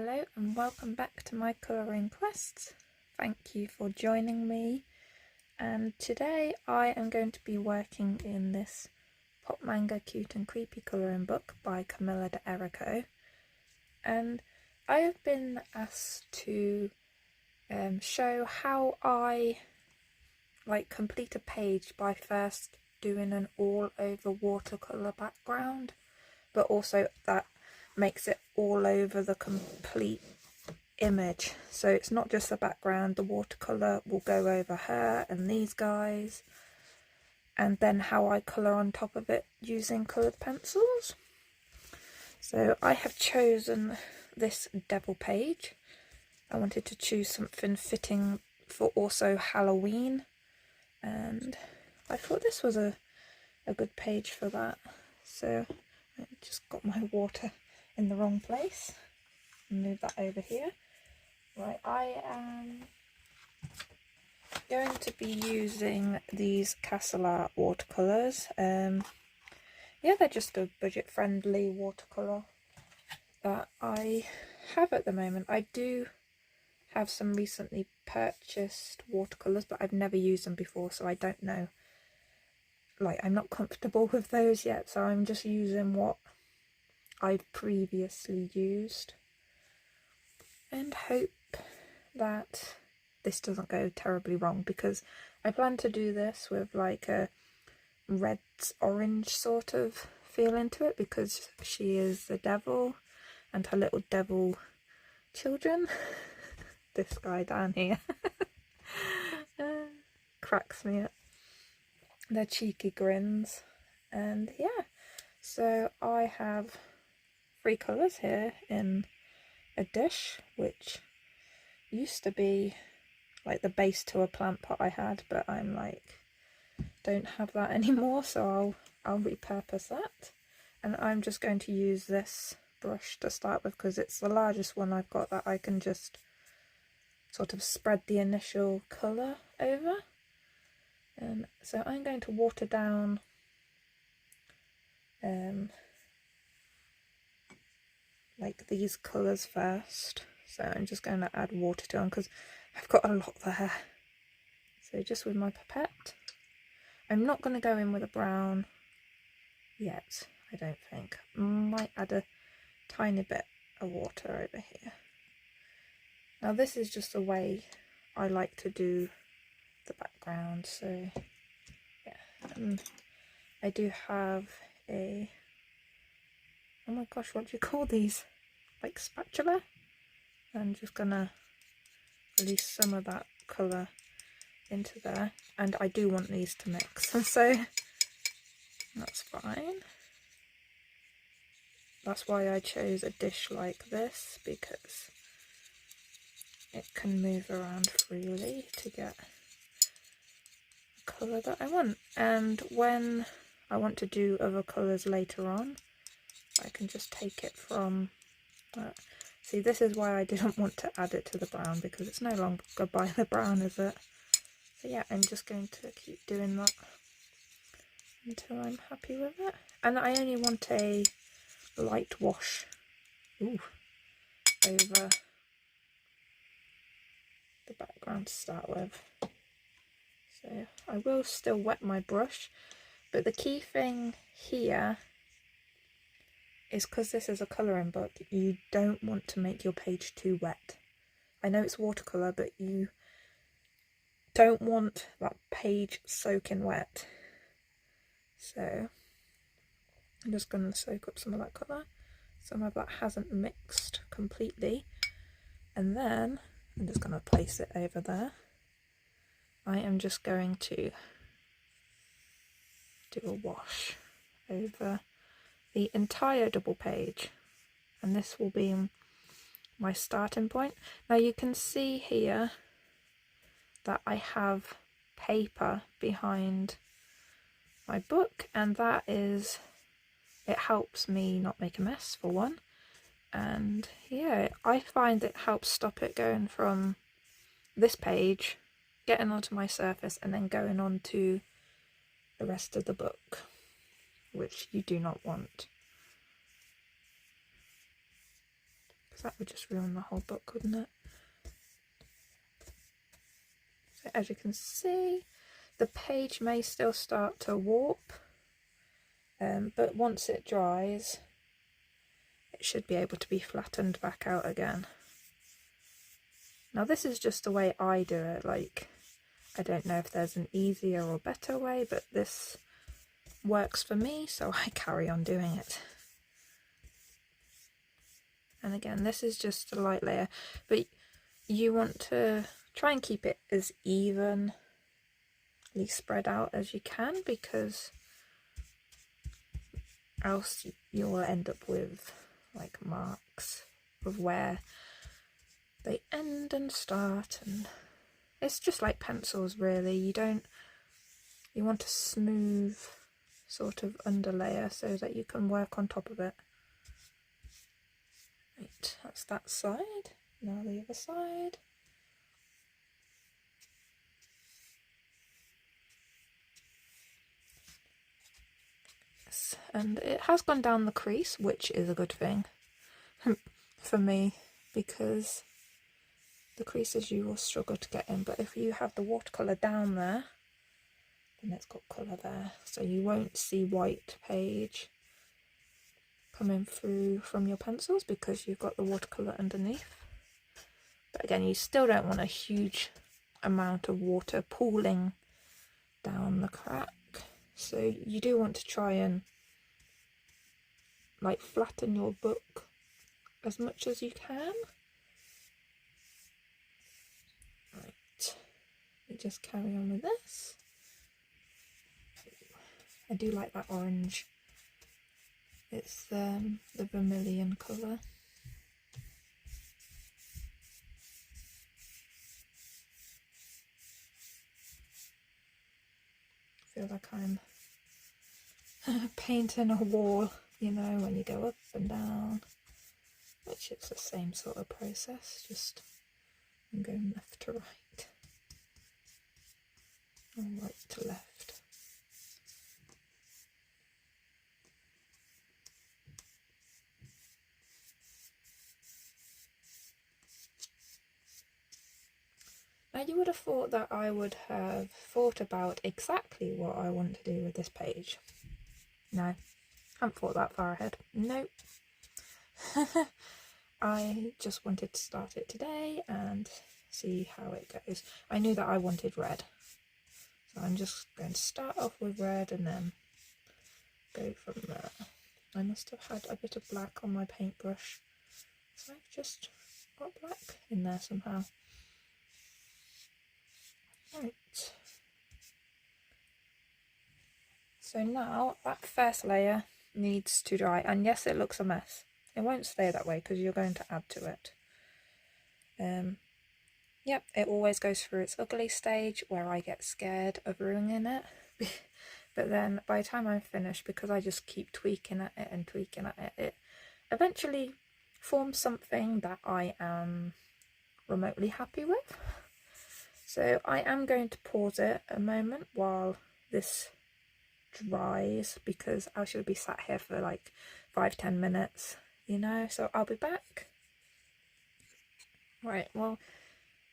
Hello and welcome back to my colouring quests. Thank you for joining me, and today I am going to be working in this Pop Manga Cute and Creepy colouring book by Camilla de Erico, and I have been asked to show how I complete a page by first doing an all over watercolour background, but also that makes it all over the complete image. So it's not just the background, the watercolour will go over her and these guys, and then how I colour on top of it using coloured pencils. So I have chosen this devil page. I wanted to choose something fitting for also Halloween, and I thought this was a good page for that. So I just got my water in the wrong place. Move that over here. Right, I am going to be using these Castle Art watercolours. Yeah, they're just a budget-friendly watercolour that I have at the moment. I do have some recently purchased watercolours, but I've never used them before, so I don't know. I'm not comfortable with those yet, so I'm just using what I've previously used and hope that this doesn't go terribly wrong, because I plan to do this with like a red orange sort of feeling to it, because she is the devil and her little devil children. This guy down here cracks me up, their cheeky grins. And yeah, so I have 3 colours here in a dish, which used to be like the base to a plant pot I had, but I'm don't have that anymore, so I'll repurpose that. And I'm just going to use this brush to start with, because it's the largest one I've got that I can just sort of spread the initial colour over. And so I'm going to water down these colours first. So I'm just going to add water to them because I've got a lot there. So just with my pipette. I'm not going to go in with a brown yet, I don't think. Might add a tiny bit of water over here. Now this is just the way I like to do the background, so yeah. And I do have a, oh my gosh, what do you call these? Like spatula? I'm just gonna release some of that colour into there, and I do want these to mix, and so that's fine. That's why I chose a dish like this, because it can move around freely to get the colour that I want. And when I want to do other colours later on, I can just take it from see, this is why I didn't want to add it to the brown, because it's no longer by the brown, is it? So yeah, I'm just going to keep doing that until I'm happy with it. And I only want a light wash over the background to start with. So I will still wet my brush, but the key thing here is, because this is a colouring book, you don't want to make your page too wet. I know it's watercolour, but you don't want that page soaking wet. So I'm just going to soak up some of that colour. Some of that hasn't mixed completely. And then I'm just going to place it over there. I am just going to do a wash over the entire double page, and this will be my starting point. Now you can see here that I have paper behind my book, and that is, it helps me not make a mess for one, and yeah, I find it helps stop it going from this page, getting onto my surface, and then going on to the rest of the book, which you do not want. because that would just ruin the whole book, wouldn't it? So as you can see, the page may still start to warp, but once it dries, it should be able to be flattened back out again. Now this is just the way I do it, like, I don't know if there's an easier or better way, but this works for me, so I carry on doing it. And again, this is just a light layer, but you want to try and keep it as evenly spread out as you can, because else you'll end up with like marks of where they end and start, and it's just like pencils really. You want a smooth sort of underlayer so that you can work on top of it. Right, that's that side. Now the other side. Yes, and it has gone down the crease, which is a good thing for me, because the creases you will struggle to get in, but if you have the watercolour down there, then it's got colour there, so you won't see white page coming through from your pencils because you've got the watercolour underneath. But again, you still don't want a huge amount of water pooling down the crack, so you do want to try and like flatten your book as much as you can. Right, we just carry on with this. I do like that orange. It's the vermilion colour. I feel like I'm painting a wall, you know, when you go up and down, which is the same sort of process, just I'm going left to right, or right to left. Now you would have thought that I would have thought about exactly what I want to do with this page. No, I haven't thought that far ahead. Nope. I just wanted to start it today and see how it goes. I knew that I wanted red, so I'm just going to start off with red and then go from there. I must have had a bit of black on my paintbrush, so I've just got black in there somehow. Right, so now that first layer needs to dry, and yes, it looks a mess. It won't stay that way because you're going to add to it. Yep, it always goes through its ugly stage where I get scared of ruining it. But then by the time I'm finished, because I just keep tweaking at it and tweaking at it, it eventually forms something that I am remotely happy with. So I am going to pause it a moment while this dries, because I should be sat here for like 5-10 minutes, you know, so I'll be back. Right, well,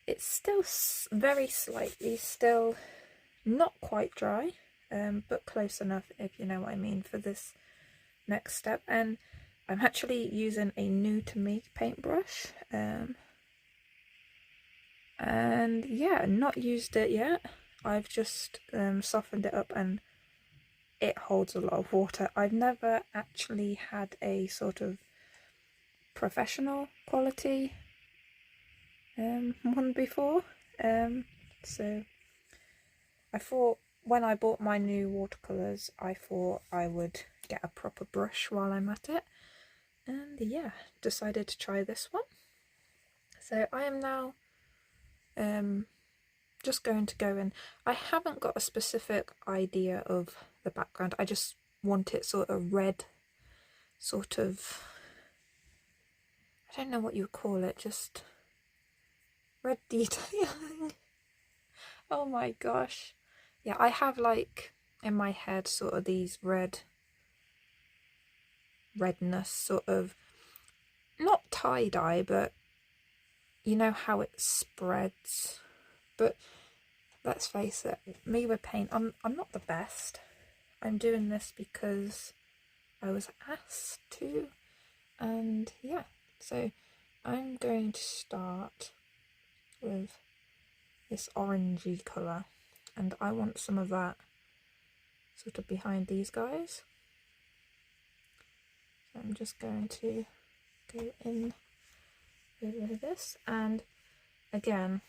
it's still very slightly, still not quite dry, but close enough, if you know what I mean, for this next step. And I'm actually using a new to me paintbrush, and yeah, not used it yet. I've just softened it up and it holds a lot of water. I've never actually had a sort of professional quality one before, so I thought when I bought my new watercolours, I thought I would get a proper brush while I'm at it, and yeah, decided to try this one. So I am now just going to go in. I haven't got a specific idea of the background, I just want it sort of red, sort of, I don't know what you would call it, just red detailing. Oh my gosh. Yeah, I have like in my head sort of these redness sort of not tie-dye, but you know how it spreads. But let's face it, me with paint, I'm not the best. I'm doing this because I was asked to, and yeah, so I'm going to start with this orangey colour, and I want some of that sort of behind these guys. So I'm just going to go in over this, and again,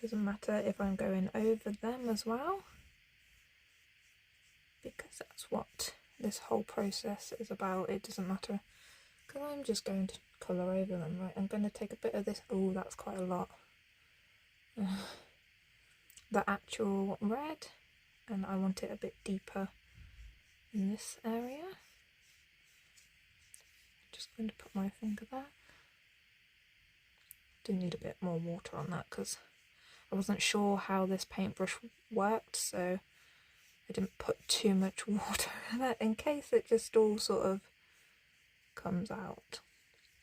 doesn't matter if I'm going over them as well, because that's what this whole process is about. It doesn't matter, because I'm just going to colour over them. Right, I'm going to take a bit of this. Oh, that's quite a lot. The actual red, and I want it a bit deeper in this area. Just going to put my finger there. Do need a bit more water on that because I wasn't sure how this paintbrush worked, so I didn't put too much water in it in case it just all sort of comes out.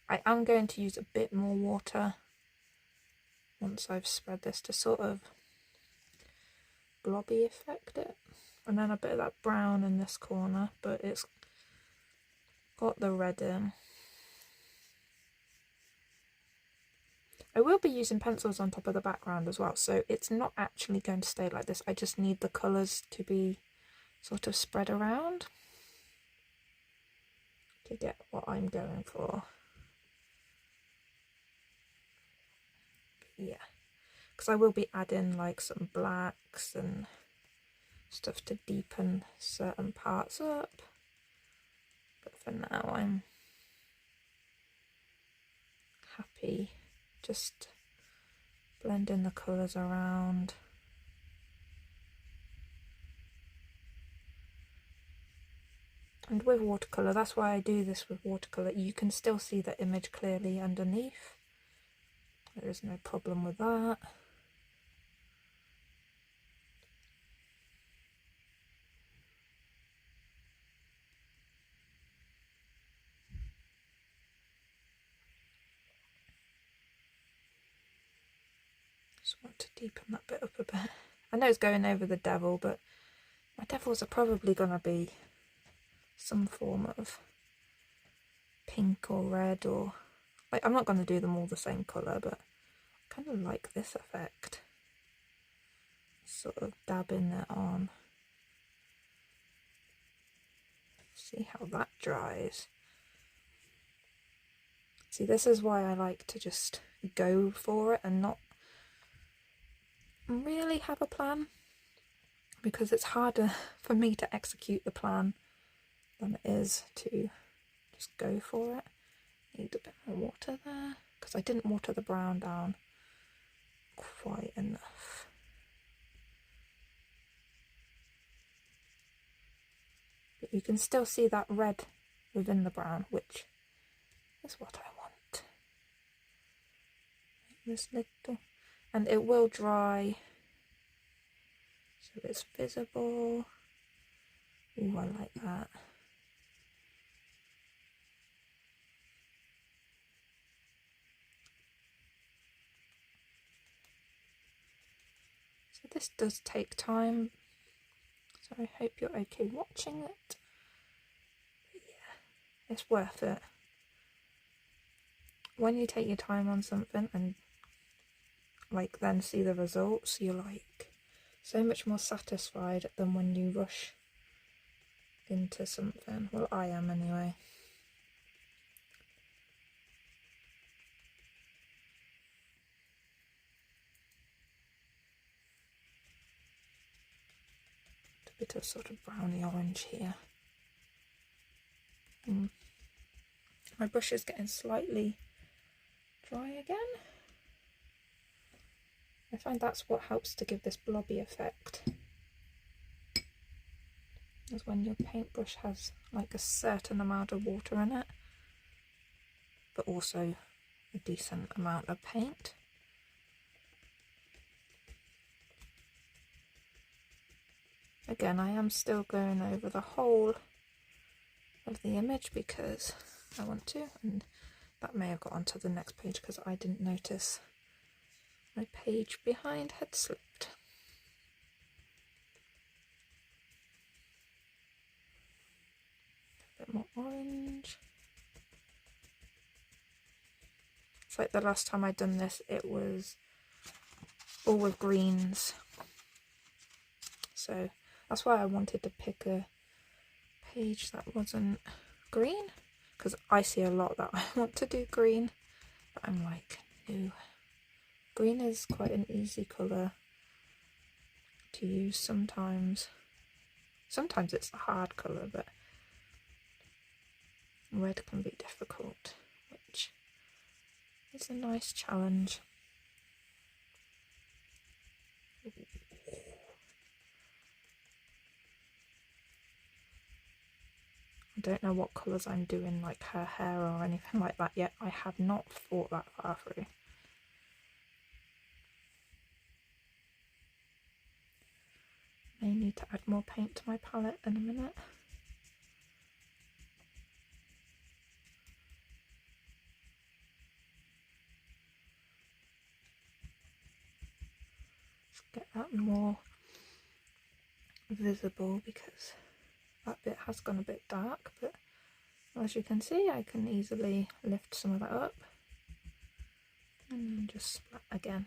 I am going to use a bit more water once I've spread this to sort of blobby effect it, and then a bit of that brown in this corner, but it's got the red in. I will be using pencils on top of the background as well, so it's not actually going to stay like this. I just need the colours to be sort of spread around to get what I'm going for. Yeah, because I will be adding like some blacks and stuff to deepen certain parts up, but for now I'm happy just blending the colours around. And with watercolour, that's why I do this with watercolour, you can still see the image clearly underneath. There is no problem with that. Just want to deepen that bit up a bit. I know it's going over the devil, but my devils are probably going to be some form of pink or red, or like, I'm not going to do them all the same colour, but I kind of like this effect. Sort of dabbing it on. See how that dries. See, this is why I like to just go for it and not really have a plan, because it's harder for me to execute the plan than it is to just go for it. Need a bit more water there, because I didn't water the brown down quite enough. But you can still see that red within the brown, which is what I want. This little, and it will dry so it's visible. Ooh, I like that. So this does take time, so I hope you're okay watching it. But yeah, it's worth it. When you take your time on something and like then see the results, you're like so much more satisfied than when you rush into something. Well, I am anyway. A bit of sort of browny orange here. My brush is getting slightly dry again. I find that's what helps to give this blobby effect, is when your paintbrush has like a certain amount of water in it, but also a decent amount of paint. Again, I am still going over the whole of the image because I want to, and that may have got onto the next page because I didn't notice my page behind had slipped. A bit more orange. It's like the last time I'd done this, it was all with greens. So that's why I wanted to pick a page that wasn't green, because I see a lot that I want to do green, but I'm like, no. Green is quite an easy colour to use sometimes. Sometimes it's a hard colour, but red can be difficult, which is a nice challenge. I don't know what colours I'm doing, like her hair or anything like that yet. I have not thought that far through. May need to add more paint to my palette in a minute. Just get that more visible because that bit has gone a bit dark, but as you can see I can easily lift some of that up and then just splat again.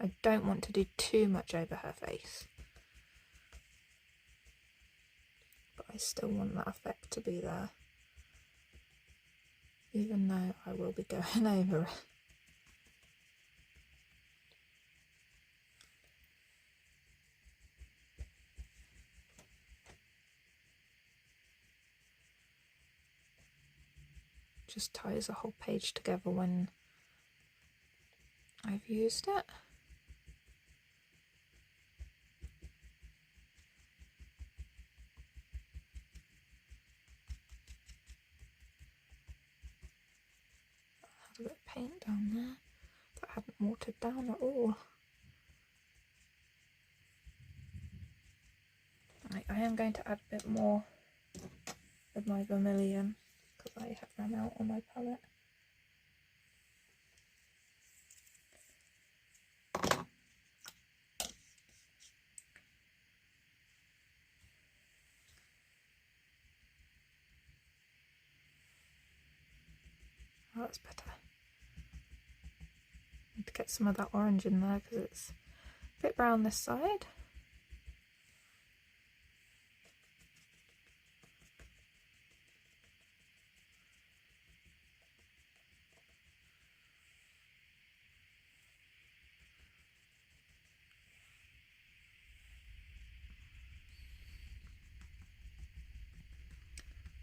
I don't want to do too much over her face, but I still want that effect to be there, even though I will be going over it. Just ties the whole page together when I've used it. I had a bit of paint down there that hadn't watered down at all. Right, I am going to add a bit more of my vermilion because I have run out on my palette. Oh, that's better. Need to get some of that orange in there because it's a bit brown this side.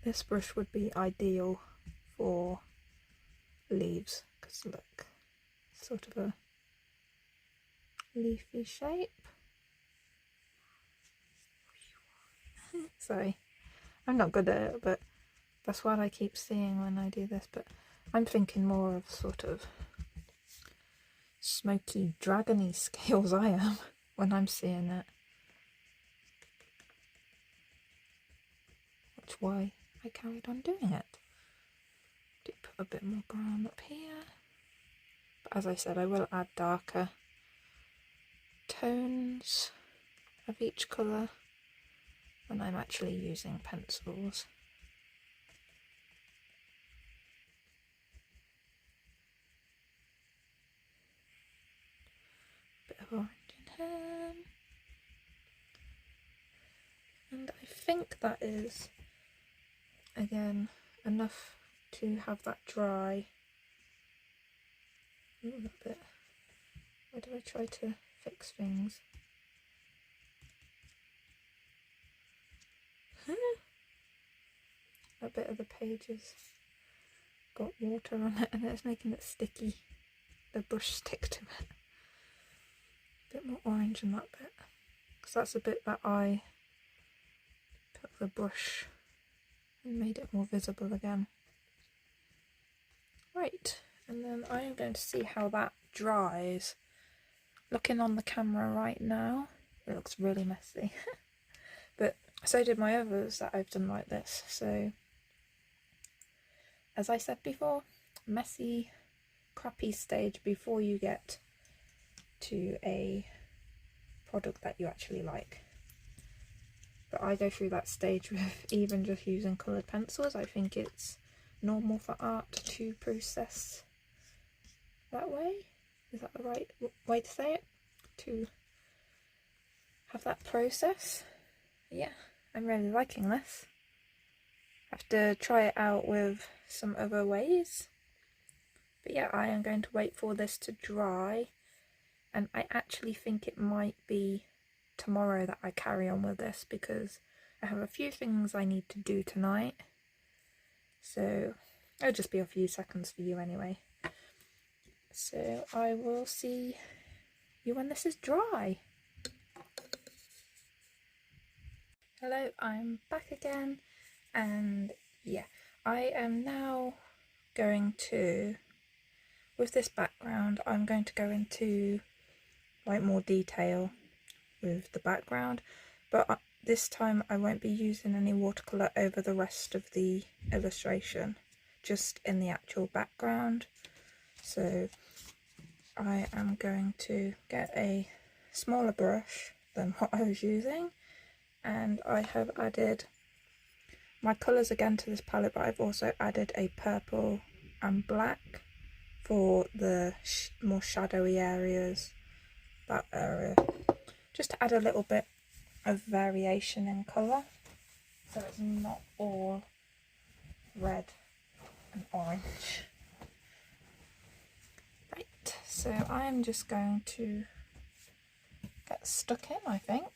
This brush would be ideal for leaves because look, sort of a leafy shape. Sorry, I'm not good at it, but that's what I keep seeing when I do this. But I'm thinking more of sort of smoky, dragony scales I am when I'm seeing it. Which why I carried on doing it. Do put a bit more brown up here. But as I said, I will add darker tones of each colour when I'm actually using pencils. Bit of orange in here. And I think that is, again, enough to have that dry. Ooh, that bit. Where do I try to fix things? A bit of the pages got water on it and it's making it sticky. The brush stick to it. A bit more orange in that bit, because that's a bit that I put the brush and made it more visible again. Right, and then I am going to see how that dries. Looking on the camera right now, it looks really messy. But so did my others that I've done like this. So as I said before, messy, crappy stage before you get to a product that you actually like. But I go through that stage with even just using coloured pencils. I think it's normal for art to process that way. Is that the right way to say it? To have that process. Yeah, I'm really liking this. I have to try it out with some other ways. But yeah, I am going to wait for this to dry, and I actually think it might be tomorrow that I carry on with this because I have a few things I need to do tonight. So it'll just be a few seconds for you anyway. So I will see you when this is dry. Hello, I'm back again, and yeah, I am now going to, with this background, I'm going to go into like more detail with the background, but this time I won't be using any watercolour over the rest of the illustration, just in the actual background. So I am going to get a smaller brush than what I was using, and I have added my colours again to this palette, but I've also added a purple and black for the more shadowy areas, that area, just to add a little bit of variation in colour so it's not all red and orange. Right, so I'm just going to get stuck in, I think.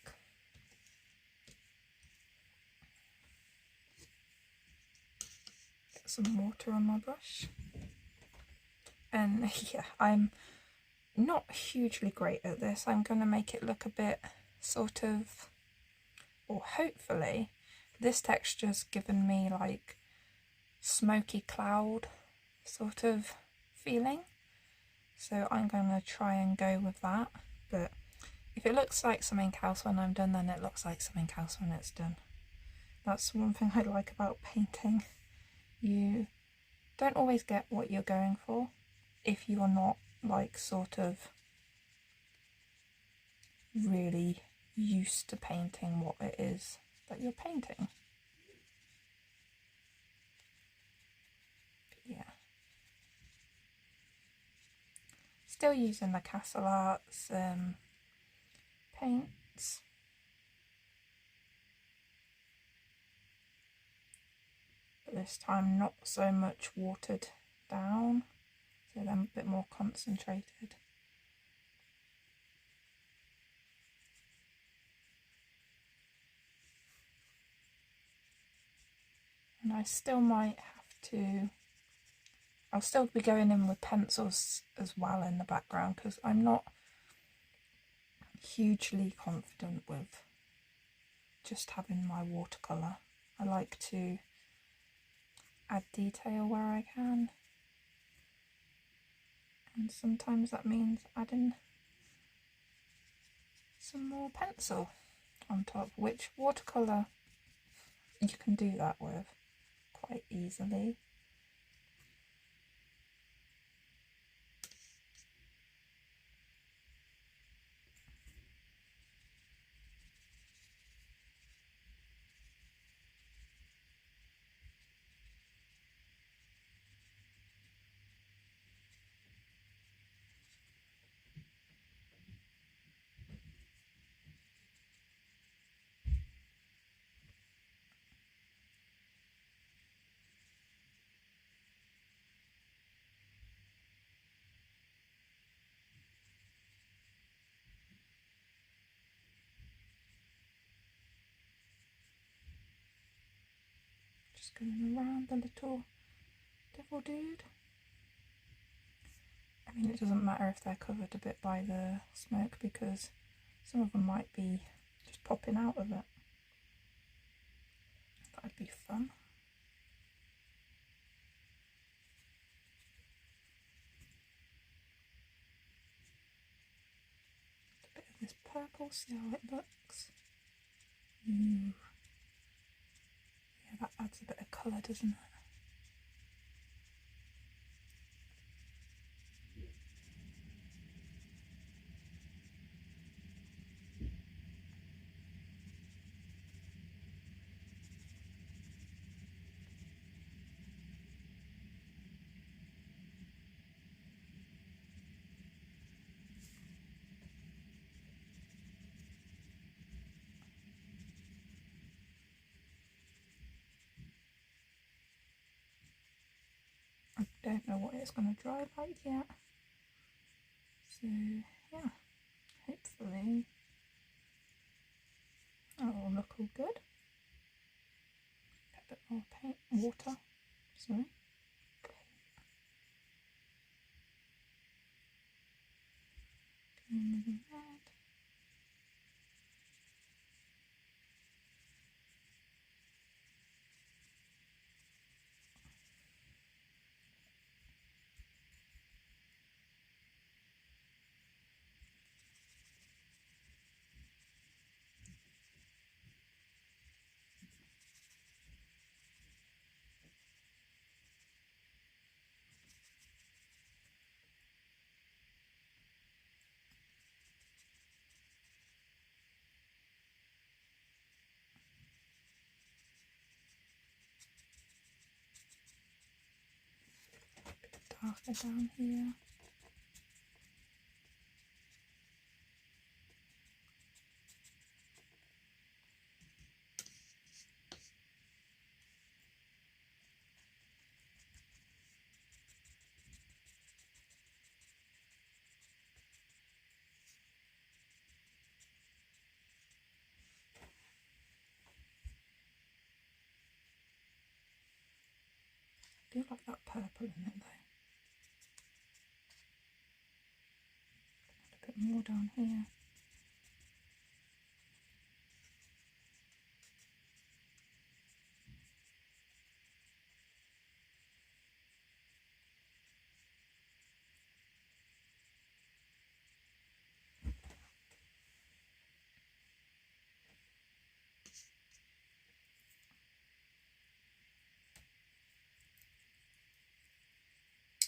Get some water on my brush. And yeah, I'm not hugely great at this. I'm going to make it look a bit sort of, or hopefully, this texture's given me like smoky cloud sort of feeling. So I'm going to try and go with that. But if it looks like something else when I'm done, then it looks like something else when it's done. That's one thing I like about painting. You don't always get what you're going for if you are not like sort of really used to painting what it is that you're painting. But yeah. Still using the Castle Arts paints. But this time not so much watered down, so they're a bit more concentrated. And I still might have to, I'll still be going in with pencils as well in the background because I'm not hugely confident with just having my watercolour. I like to add detail where I can, and sometimes that means adding some more pencil on top, which watercolour you can do that with quite easily. Just going around the little devil dude. I mean, it doesn't matter if they're covered a bit by the smoke because some of them might be just popping out of it. That'd be fun. A bit of this purple, see how it looks. Ooh. that adds a bit of colour, doesn't it? I don't know what it's going to dry like yet, so yeah, hopefully that will look all good. A bit more paint, water, sorry. Green and red. Darker down here. I do like that purple in it though. Add a bit more down here.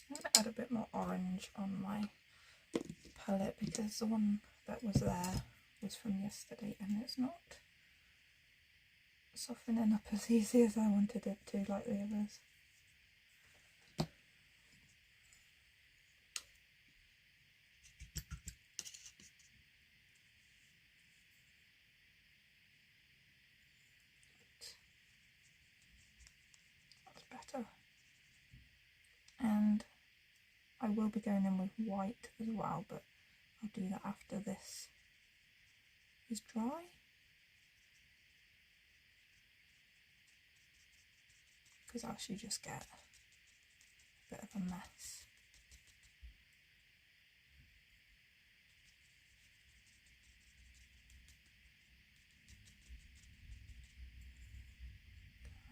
I'm going to add a bit more orange on my palette because the one that was there was from yesterday and it's not softening up as easy as I wanted it to, like the others. That's better. And I will be going in with white as well, but I'll do that after this is dry. Because else you just get a bit of a mess.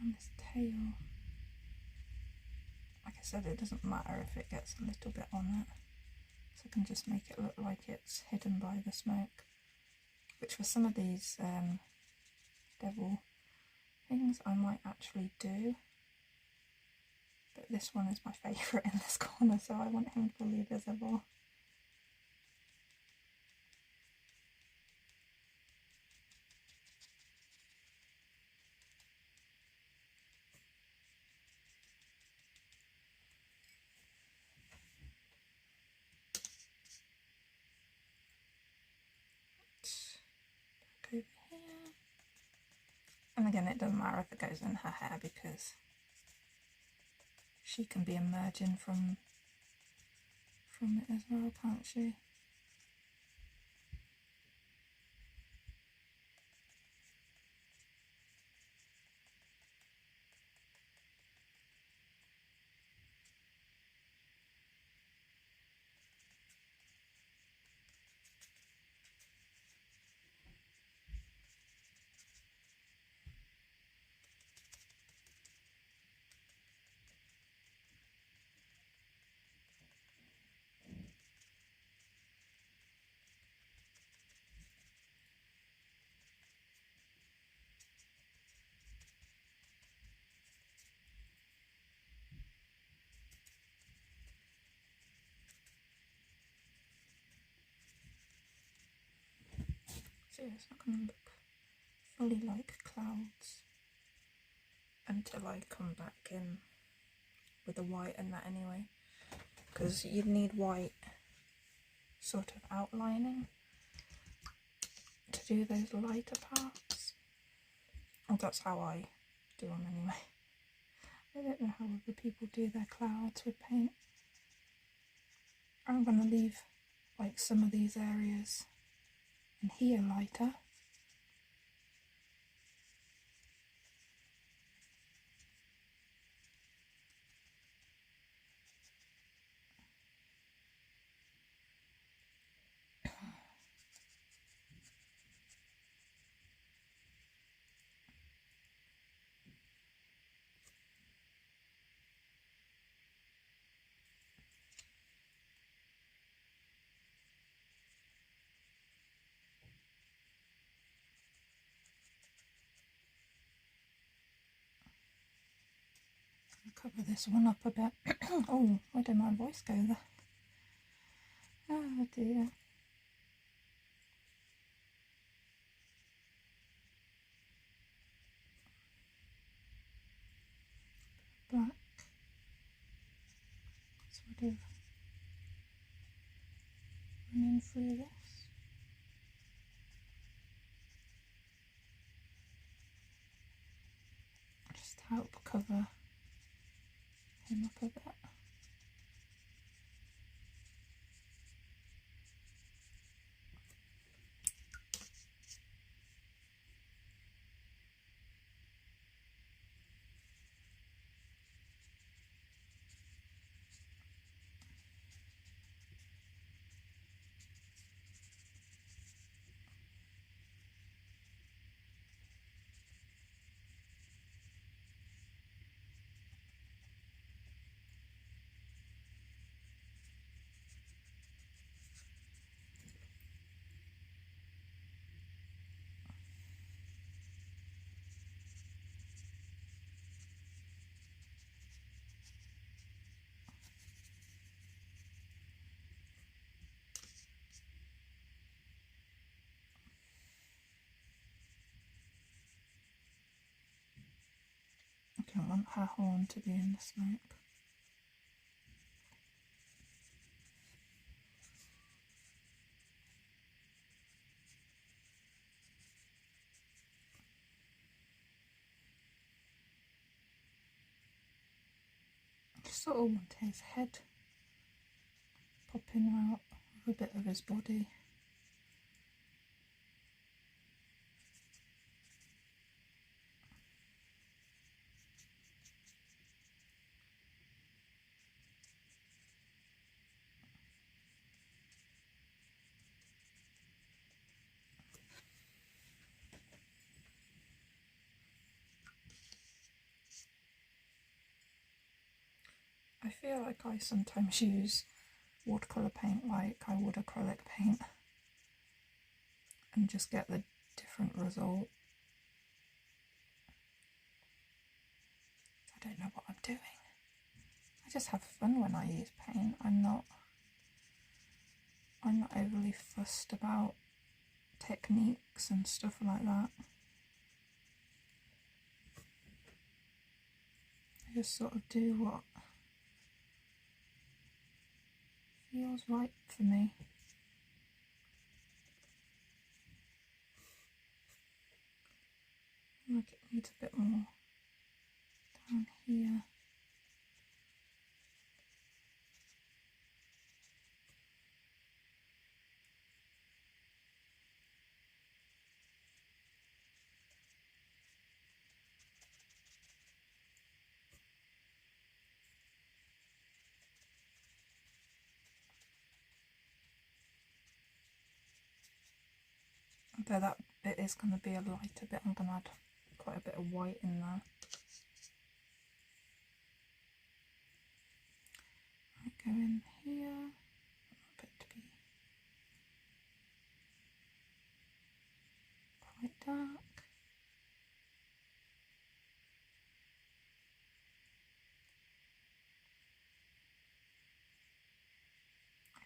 On this tail. Like I said, it doesn't matter if it gets a little bit on it. So I can just make it look like it's hidden by the smoke. Which for some of these devil things I might actually do. But this one is my favourite in this corner, so I want him fully visible. Back over here. And again, it doesn't matter if it goes in her hair because she can be emerging from it as well, can't she? do. It's not going to look fully like clouds until I come back in with the white and that anyway, because you'd need white sort of outlining to do those lighter parts. Oh, that's how I do them anyway. I don't know how other people do their clouds with paint. I'm going to leave like some of these areas in here lighter. Cover this one up a bit. Oh, where did my voice go there? Oh dear. Black. Sort of running through this. Just to help cover him up a bit. I don't want her horn to be in the smoke. I sort of want his head popping out of a bit of his body. I feel like I sometimes use watercolour paint like I would acrylic paint and just get the different result. I don't know what I'm doing. I just have fun when I use paint. I'm not overly fussed about techniques and stuff like that. I just sort of do what feels right for me. Like it needs a bit more down here. Although that bit is going to be a lighter bit, I'm going to add quite a bit of white in there. Right, go in here, I want it to be quite dark.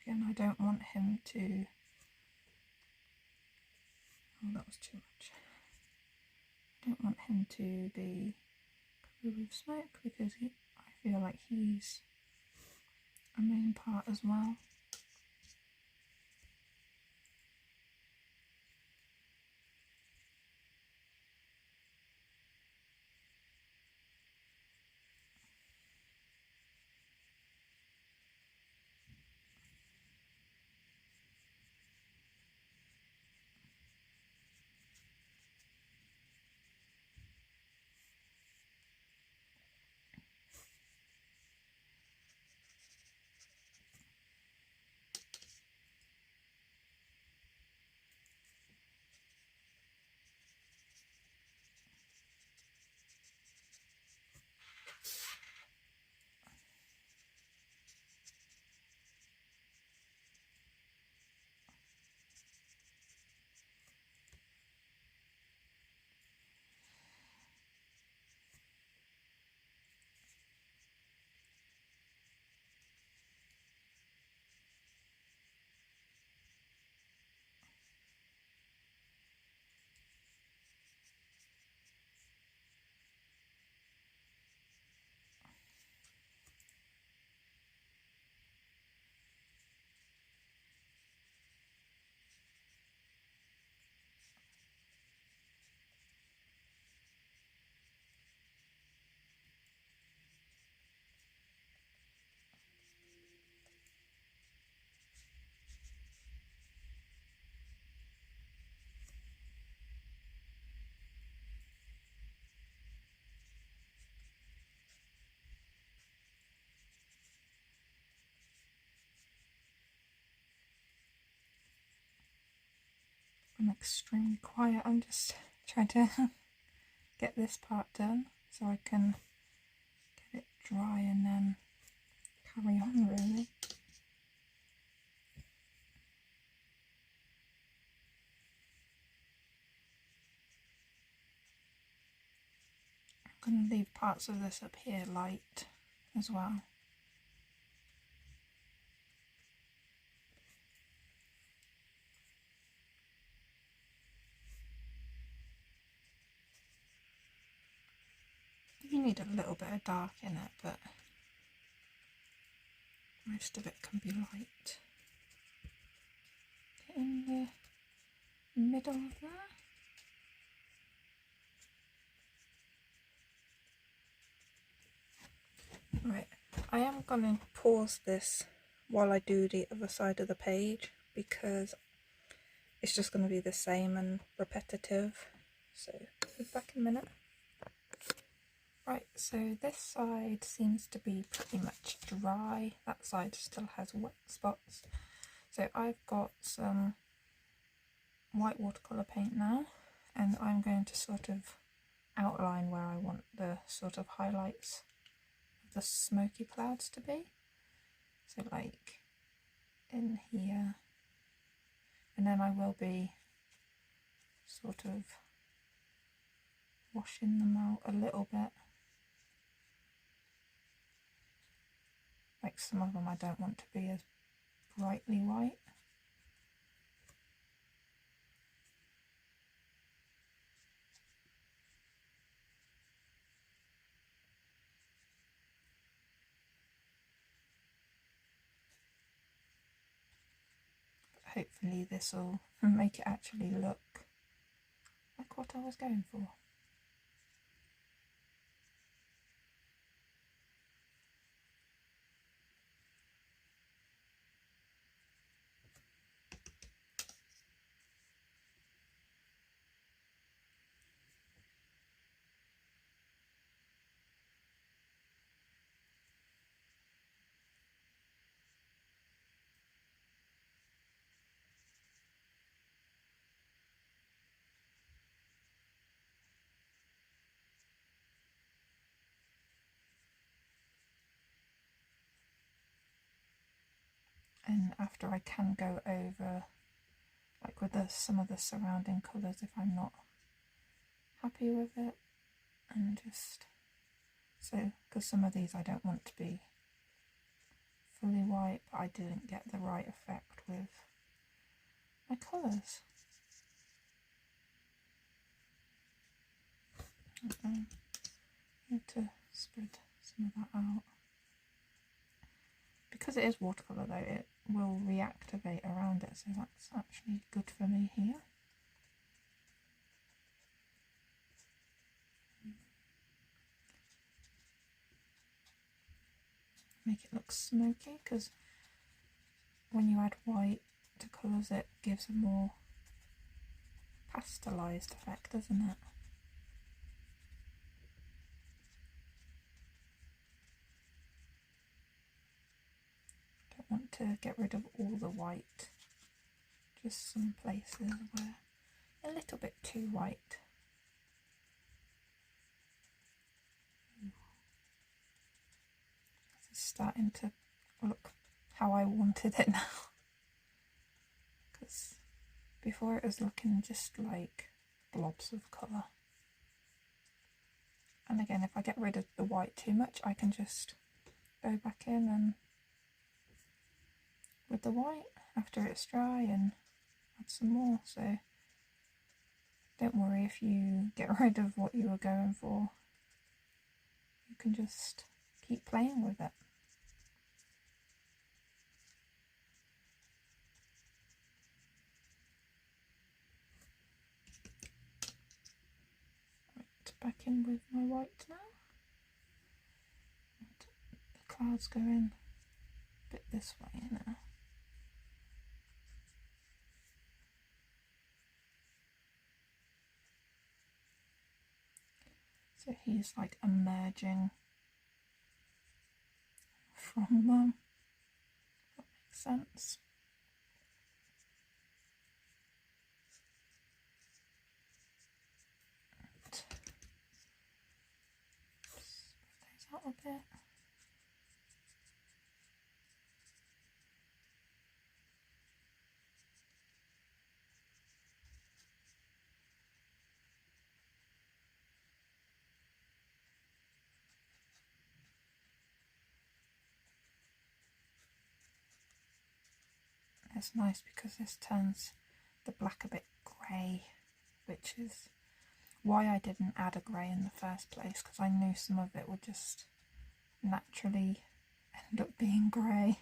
Again, I don't want him to Oh, that was too much. I don't want him to be covered with smoke because I feel like he's a main part as well. I'm extremely quiet. I'm just trying to get this part done so I can get it dry and then carry on really. I'm going to leave parts of this up here light as well. You need a little bit of dark in it, but most of it can be light. Get in the middle of there. Right, I am going to pause this while I do the other side of the page because it's just going to be the same and repetitive. So, be back in a minute. Right, so this side seems to be pretty much dry. That side still has wet spots. So I've got some white watercolour paint now, and I'm going to sort of outline where I want the sort of highlights of the smoky clouds to be. So like in here, and then I will be sort of washing them out a little bit. Like some of them I don't want to be as brightly white. Hopefully this will make it actually look like what I was going for. And after I can go over like with some of the surrounding colours if I'm not happy with it, and just so because some of these I don't want to be fully white, but I didn't get the right effect with my colours. I need to spread some of that out. Because it is watercolour though, it will reactivate around it, so that's actually good for me here. Make it look smoky, because when you add white to colours it gives a more pastelised effect, doesn't it? Don't want to get rid of all the white, just some places where a little bit too white. It's starting to look how I wanted it now, because before it was looking just like blobs of colour. And again, if I get rid of the white too much, I can just go back in and with the white after it's dry and add some more. So don't worry if you get rid of what you were going for, you can just keep playing with it. Right, back in with my white now. And the clouds go in a bit this way now. So he's like emerging from them. That makes sense. Spread those out a bit. It's nice because this turns the black a bit grey, which is why I didn't add a grey in the first place, because I knew some of it would just naturally end up being grey.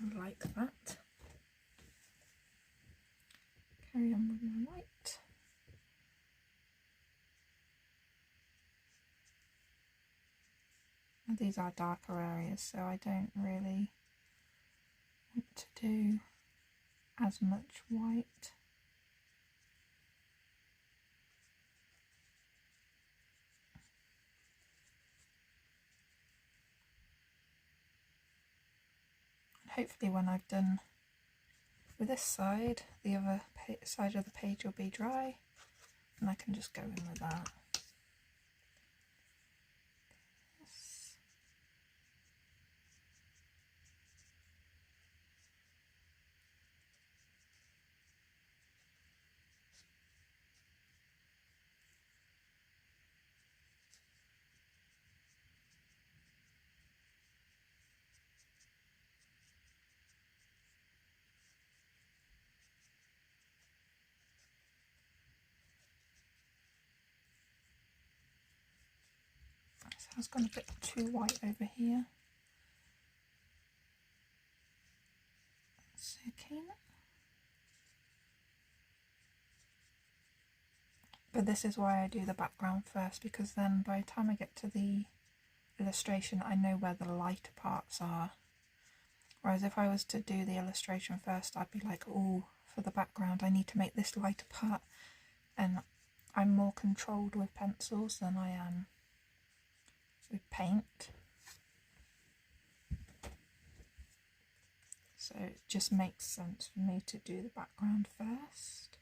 I like that. Carry on with my white. And these are darker areas, so I don't really want to do as much white. Hopefully when I've done with this side, the other side of the page will be dry and I can just go in with that. So it's gone a bit too white over here. That's okay. But this is why I do the background first, because then by the time I get to the illustration I know where the lighter parts are. Whereas if I was to do the illustration first, I'd be like, oh, for the background I need to make this lighter part, and I'm more controlled with pencils than I am with paint. So it just makes sense for me to do the background first.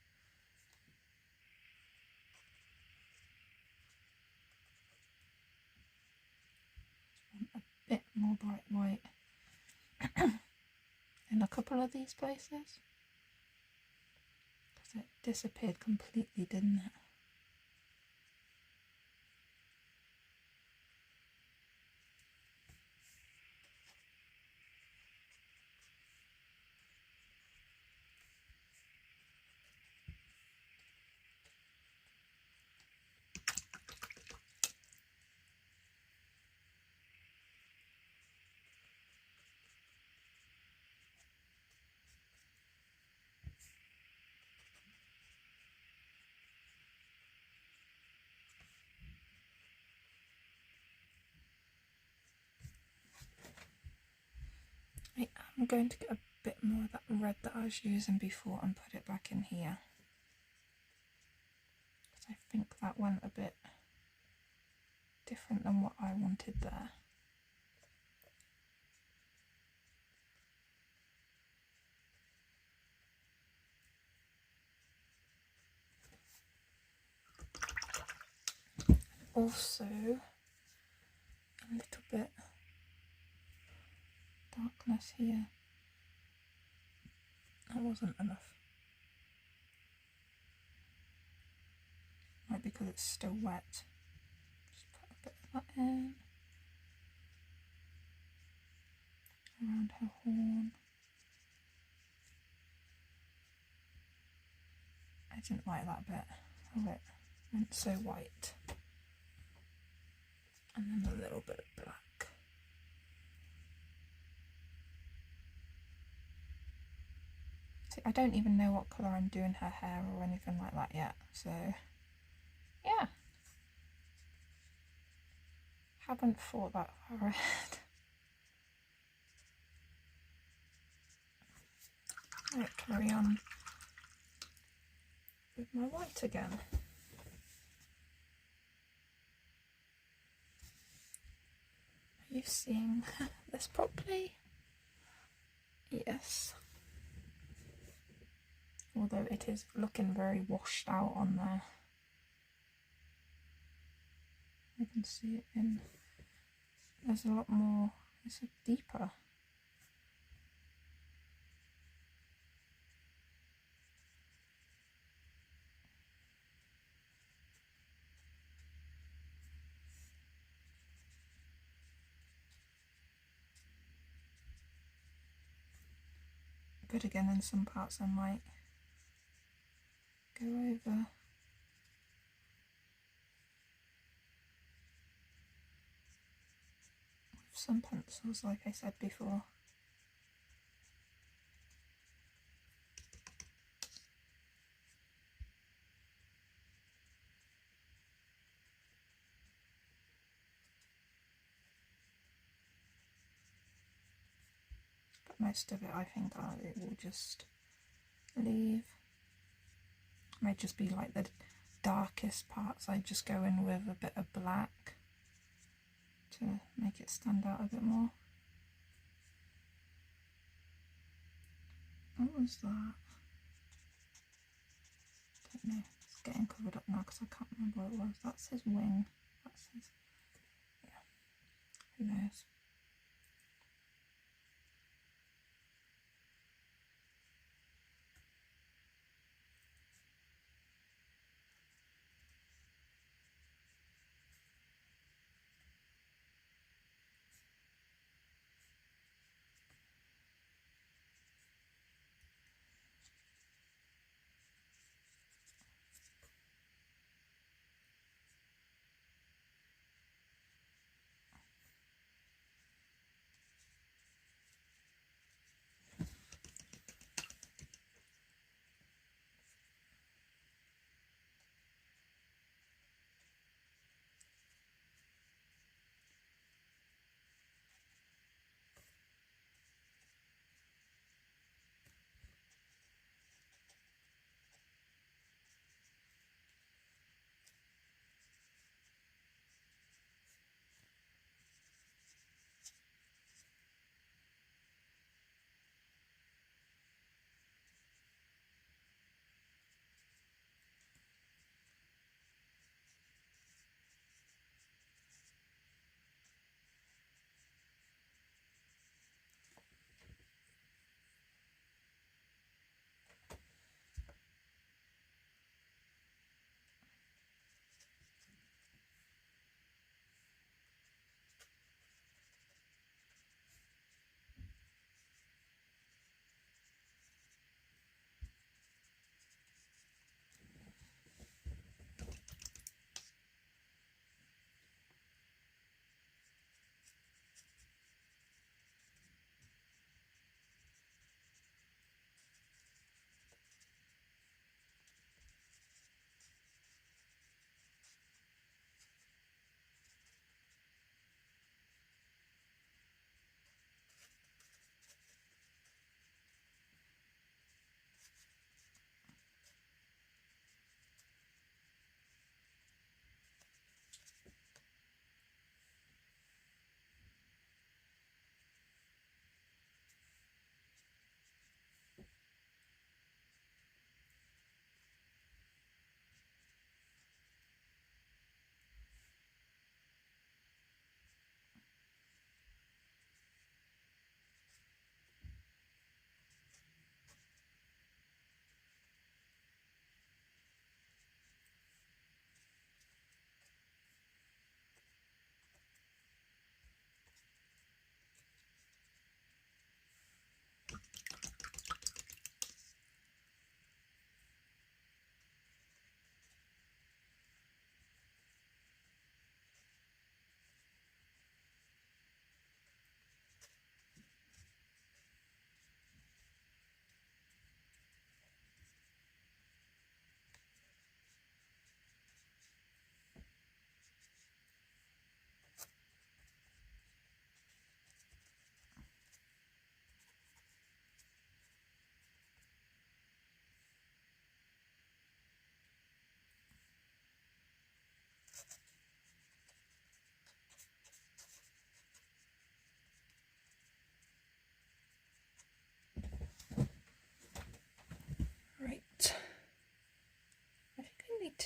A bit more bright white in a couple of these places, because it disappeared completely, didn't it? going to get a bit more of that red that I was using before and put it back in here, because I think that went a bit different than what I wanted there. Also, a little bit darkness here. That wasn't enough. Might be because it's still wet. Just put a bit of that in. Around her horn. I didn't like that bit of it. Went so white. And then a little bit of black. See, I don't even know what colour I'm doing her hair or anything like that yet, so yeah. Haven't thought that far ahead. Right, carry on with my white again. Are you seeing this properly? Yes. Although it is looking very washed out on there. I can see it in, there's a lot more, it's a deeper. But again, in some parts I might go over. With some pencils, like I said before. But most of it I think it will just leave. Might just be like the darkest parts. I just go in with a bit of black to make it stand out a bit more. What was that? Don't know. It's getting covered up now because I can't remember what it was. That's his wing. That's his. Yeah. Who knows?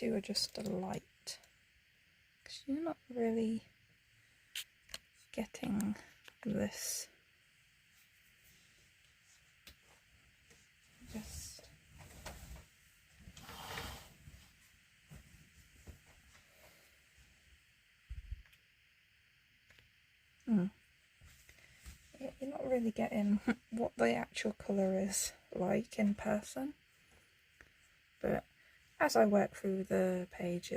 two are just a light, because you're not really getting this. Just yeah, you're not really getting what the actual colour is like in person, but as I work through the page,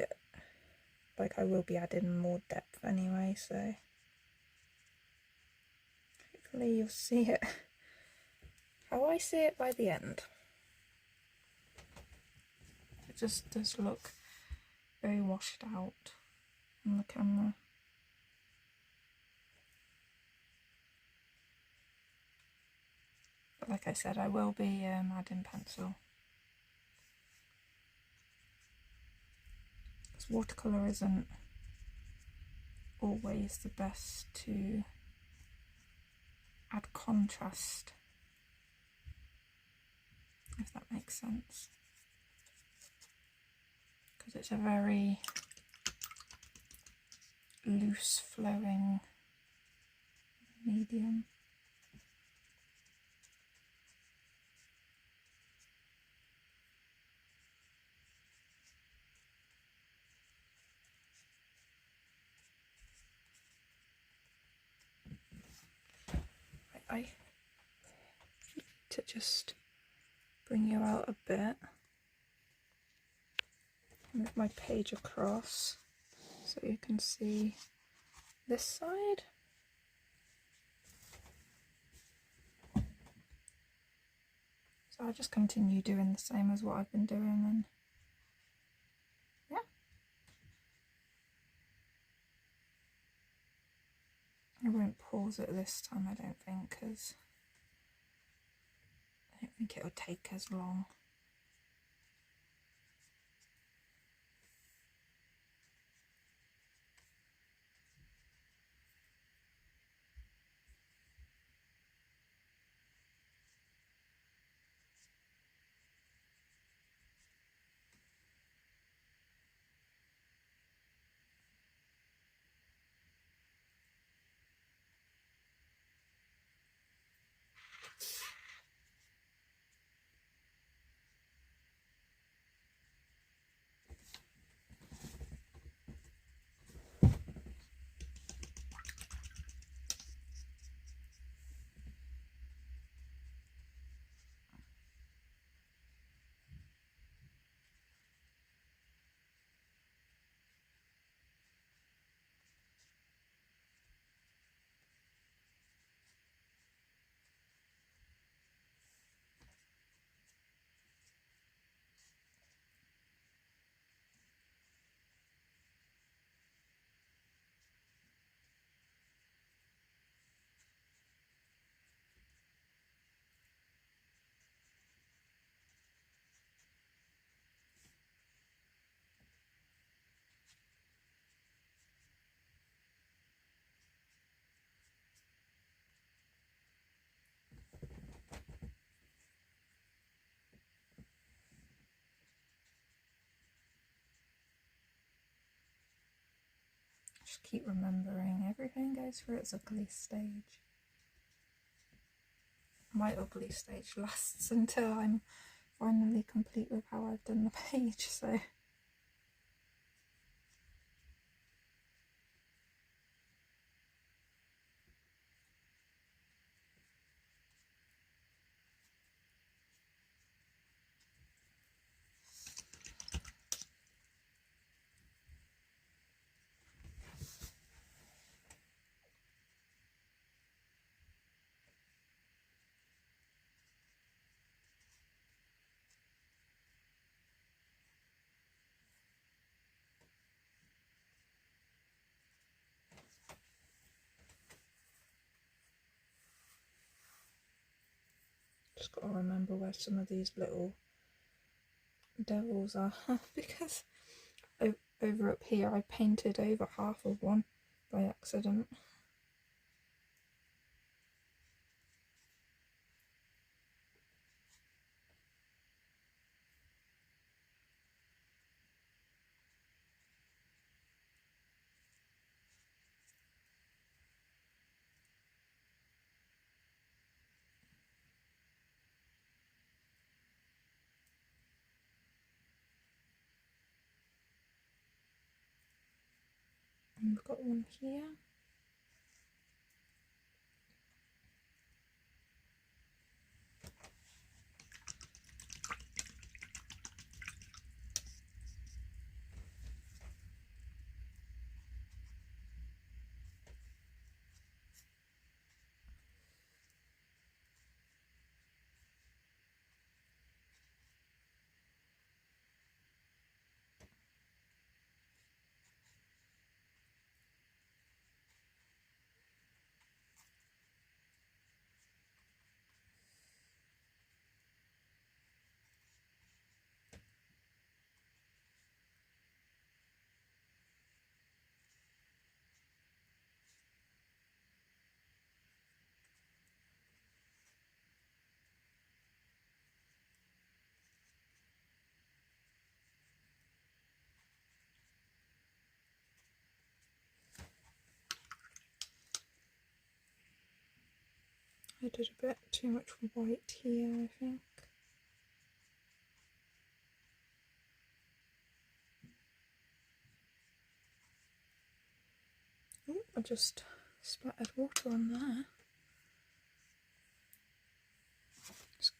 I will be adding more depth anyway, so hopefully you'll see it how I see it by the end. It just does look very washed out on the camera. But like I said, I will be adding pencil. Because watercolour isn't always the best to add contrast, if that makes sense. Because it's a very loose flowing medium. I need to just bring you out a bit, move my page across so you can see this side. So I'll just continue doing the same as what I've been doing, and yeah. I won't pause it this time, I don't think, because I don't think it'll take as long. Just keep remembering everything goes through its ugly stage. My ugly stage lasts until I'm finally complete with how I've done the page, so just got to remember where some of these little devils are because over up here I painted over half of one by accident. And we've got one here. I did a bit too much white here, I think. Oh, I just splattered water on there. Just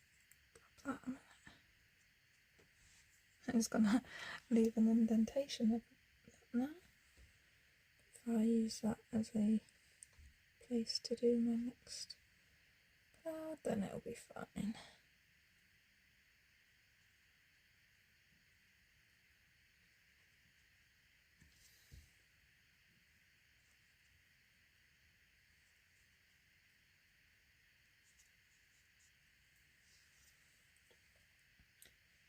grab that a minute. It's gonna leave an indentation there. If I use that as a place to do my next cloud, then it'll be fine.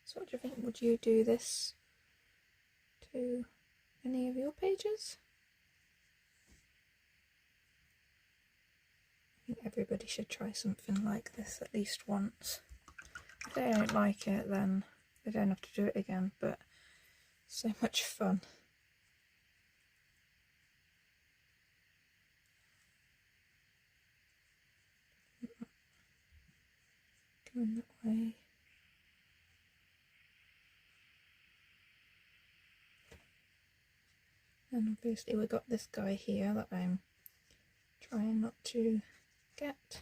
So what do you think? Would you do this to any of your pages? I think everybody should try something like this at least once. If they don't like it, then they don't have to do it again, but so much fun. Going that way. And obviously we've got this guy here that I'm trying not to get.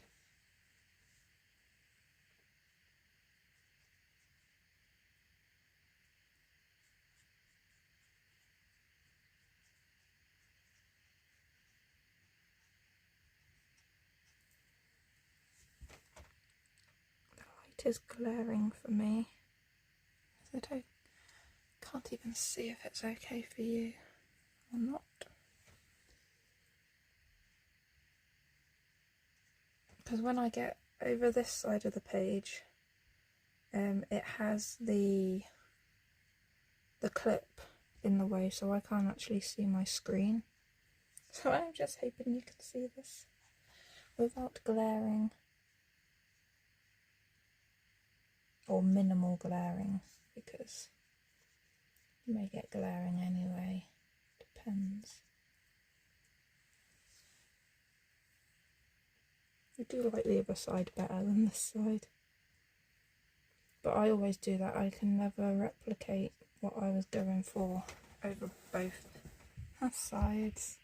The light is glaring for me, so I can't even see if it's okay for you or not. Because when I get over this side of the page, it has the clip in the way, so I can't actually see my screen. So I'm just hoping you can see this without glaring, or minimal glaring, because you may get glaring anyway, depends. I do like the other side better than this side, but I always do that. I can never replicate what I was going for over both sides.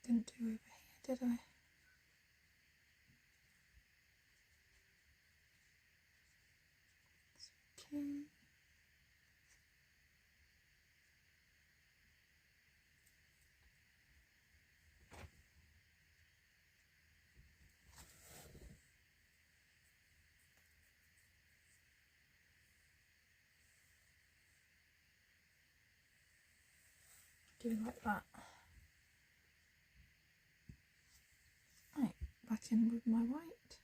Didn't do over here, did I? Okay. Do like that. Right, back in with my white.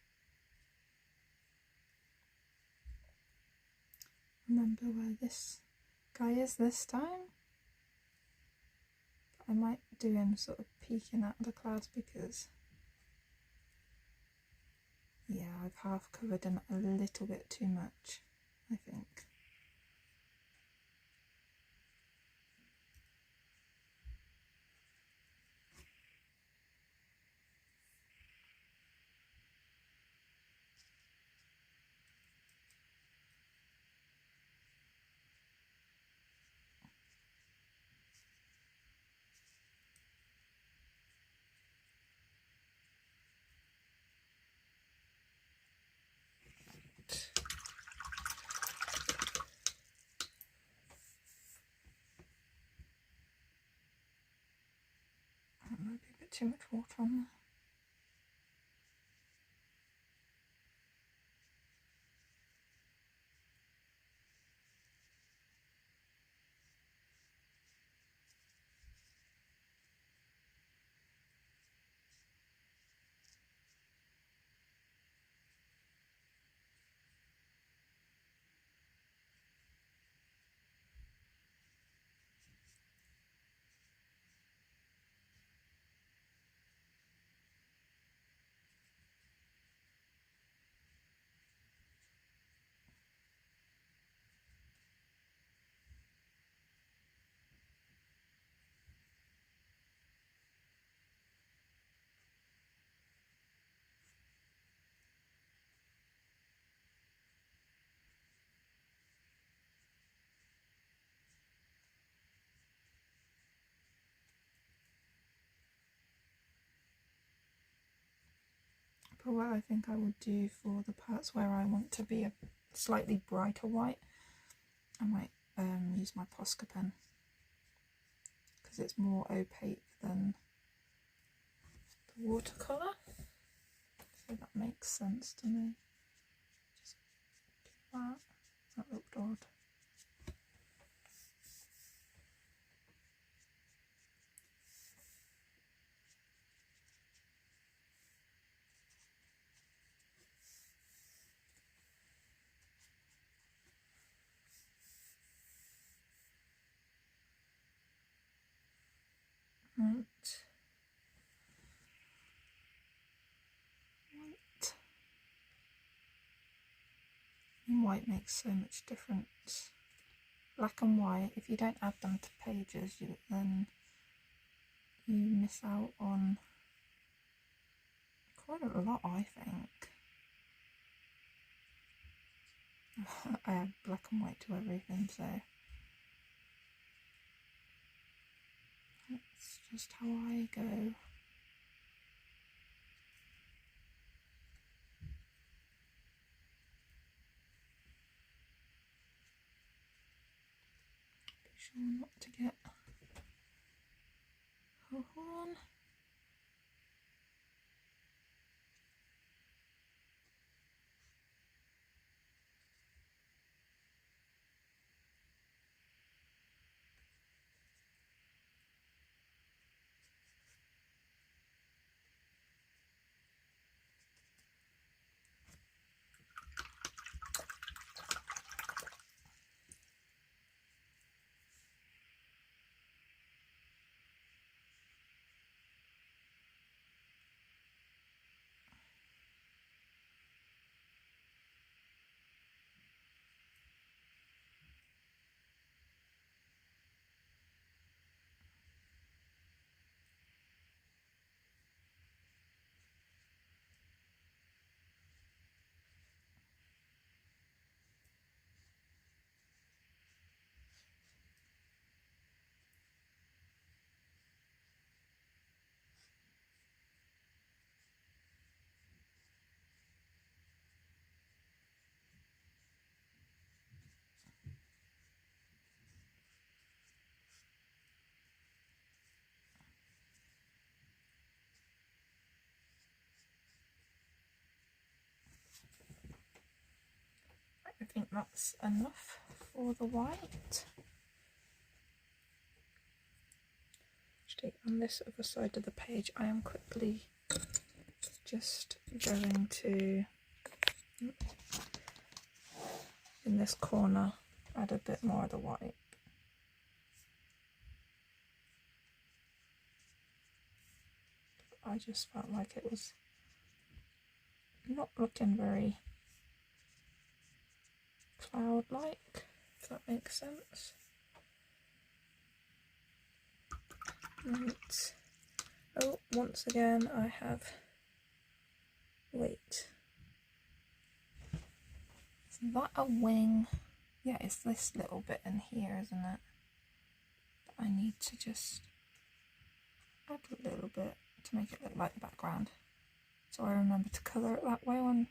Remember where this guy is this time. I might do him sort of peeking at the clouds because, yeah, I've half covered him a little bit too much, I think. Maybe a bit too much water on there. But what I think I will do for the parts where I want to be a slightly brighter white, I might use my Posca pen because it's more opaque than the watercolour. So that makes sense to me. Just do that. That looked odd. Right. White. And white makes so much difference. Black and white, if you don't add them to pages, then you miss out on quite a lot, I think. I add black and white to everything, so that's just how I go. Be sure not to get a horn. think that's enough for the white. Actually, on this other side of the page, I am quickly just going to, in this corner, add a bit more of the white. I just felt like it was not looking very cloud-like, if that makes sense. Right. Oh, once again I have, wait, is that a wing? Yeah, it's this little bit in here, isn't it? That I need to just add a little bit to make it look like the background. So I remember to colour it that way when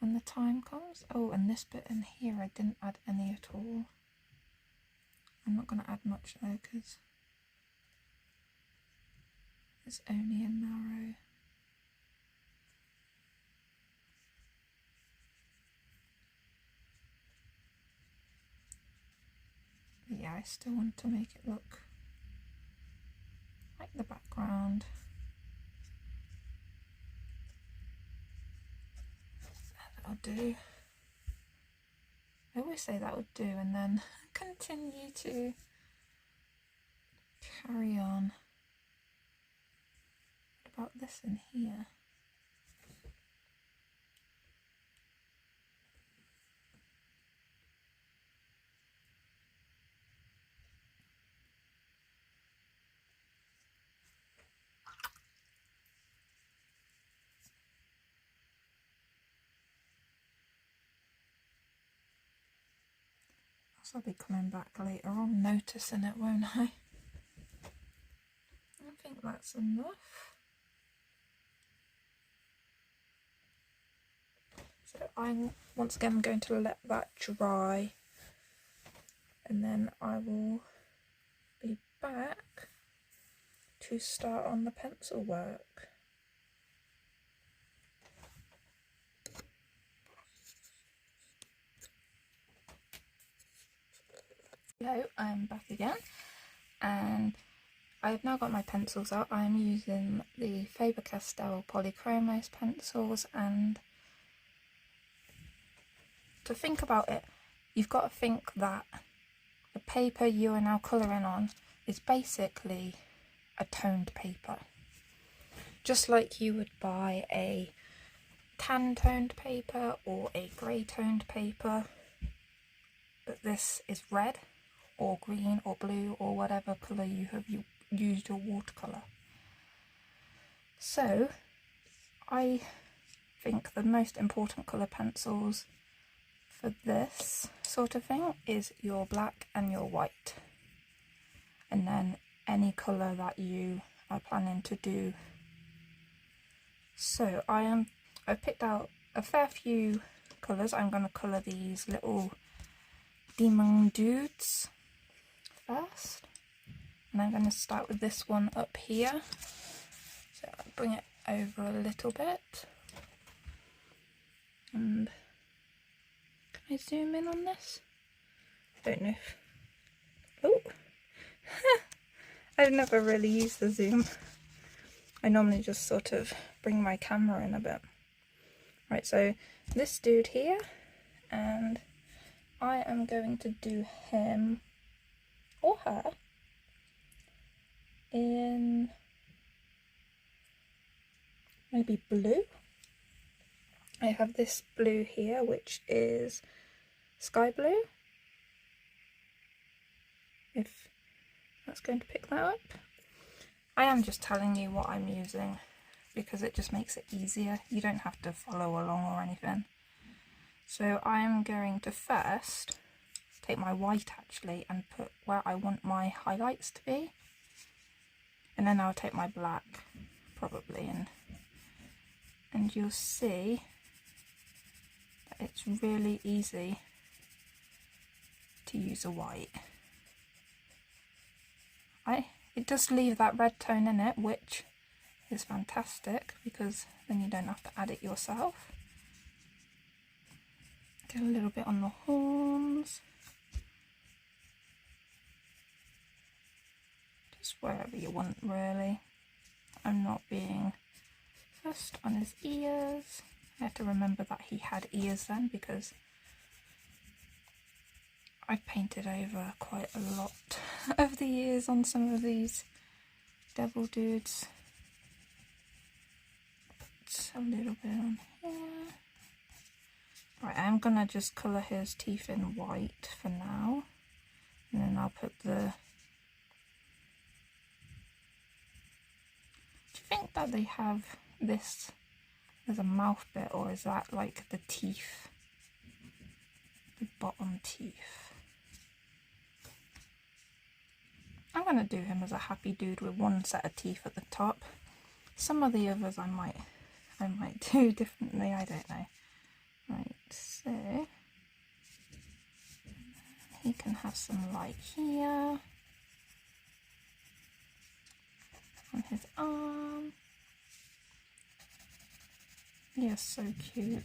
the time comes. Oh, and this bit in here I didn't add any at all. I'm not going to add much though because it's only a narrow. But yeah, I still want to make it look like the background. That'll do. I always say that would do and then continue to carry on. What about this in here? I'll be coming back later on noticing it, won't I? I think that's enough. So I'm once again going to let that dry and then I will be back to start on the pencil work. Hello, I'm back again and I've now got my pencils out. I'm using the Faber-Castell Polychromos pencils, and to think about it, you've got to think that the paper you are now colouring on is basically a toned paper. Just like you would buy a tan toned paper or a grey toned paper, but this is red or green or blue or whatever colour you have used your watercolour. So I think the most important colour pencils for this sort of thing is your black and your white, and then any colour that you are planning to do. So I've picked out a fair few colours. I'm going to colour these little demon dudes first, and I'm going to start with this one up here. So I'll bring it over a little bit, and can I zoom in on this? I don't know if, oh I've never really used the zoom. I normally just sort of bring my camera in a bit. Right, so this dude here, and I am going to do him or her in maybe blue. I have this blue here, which is sky blue, if that's going to pick that up. I am just telling you what I'm using because it just makes it easier. You don't have to follow along or anything. So I'm going to first take my white actually and put where I want my highlights to be, and then I'll take my black probably, and you'll see that it's really easy to use a white. It does leave that red tone in it, which is fantastic because then you don't have to add it yourself. Get a little bit on the horns. Just wherever you want, really. I'm not being fussed on his ears. I have to remember that he had ears then, because I've painted over quite a lot over the years on some of these devil dudes. Put a little bit on here. Right, I'm gonna just colour his teeth in white for now, and then I'll put the... Do you think that they have this as a mouth bit, or is that like the teeth? The bottom teeth. I'm gonna do him as a happy dude with one set of teeth at the top. Some of the others I might do differently, I don't know. Right, so he can have some light here on his arm. You're so cute.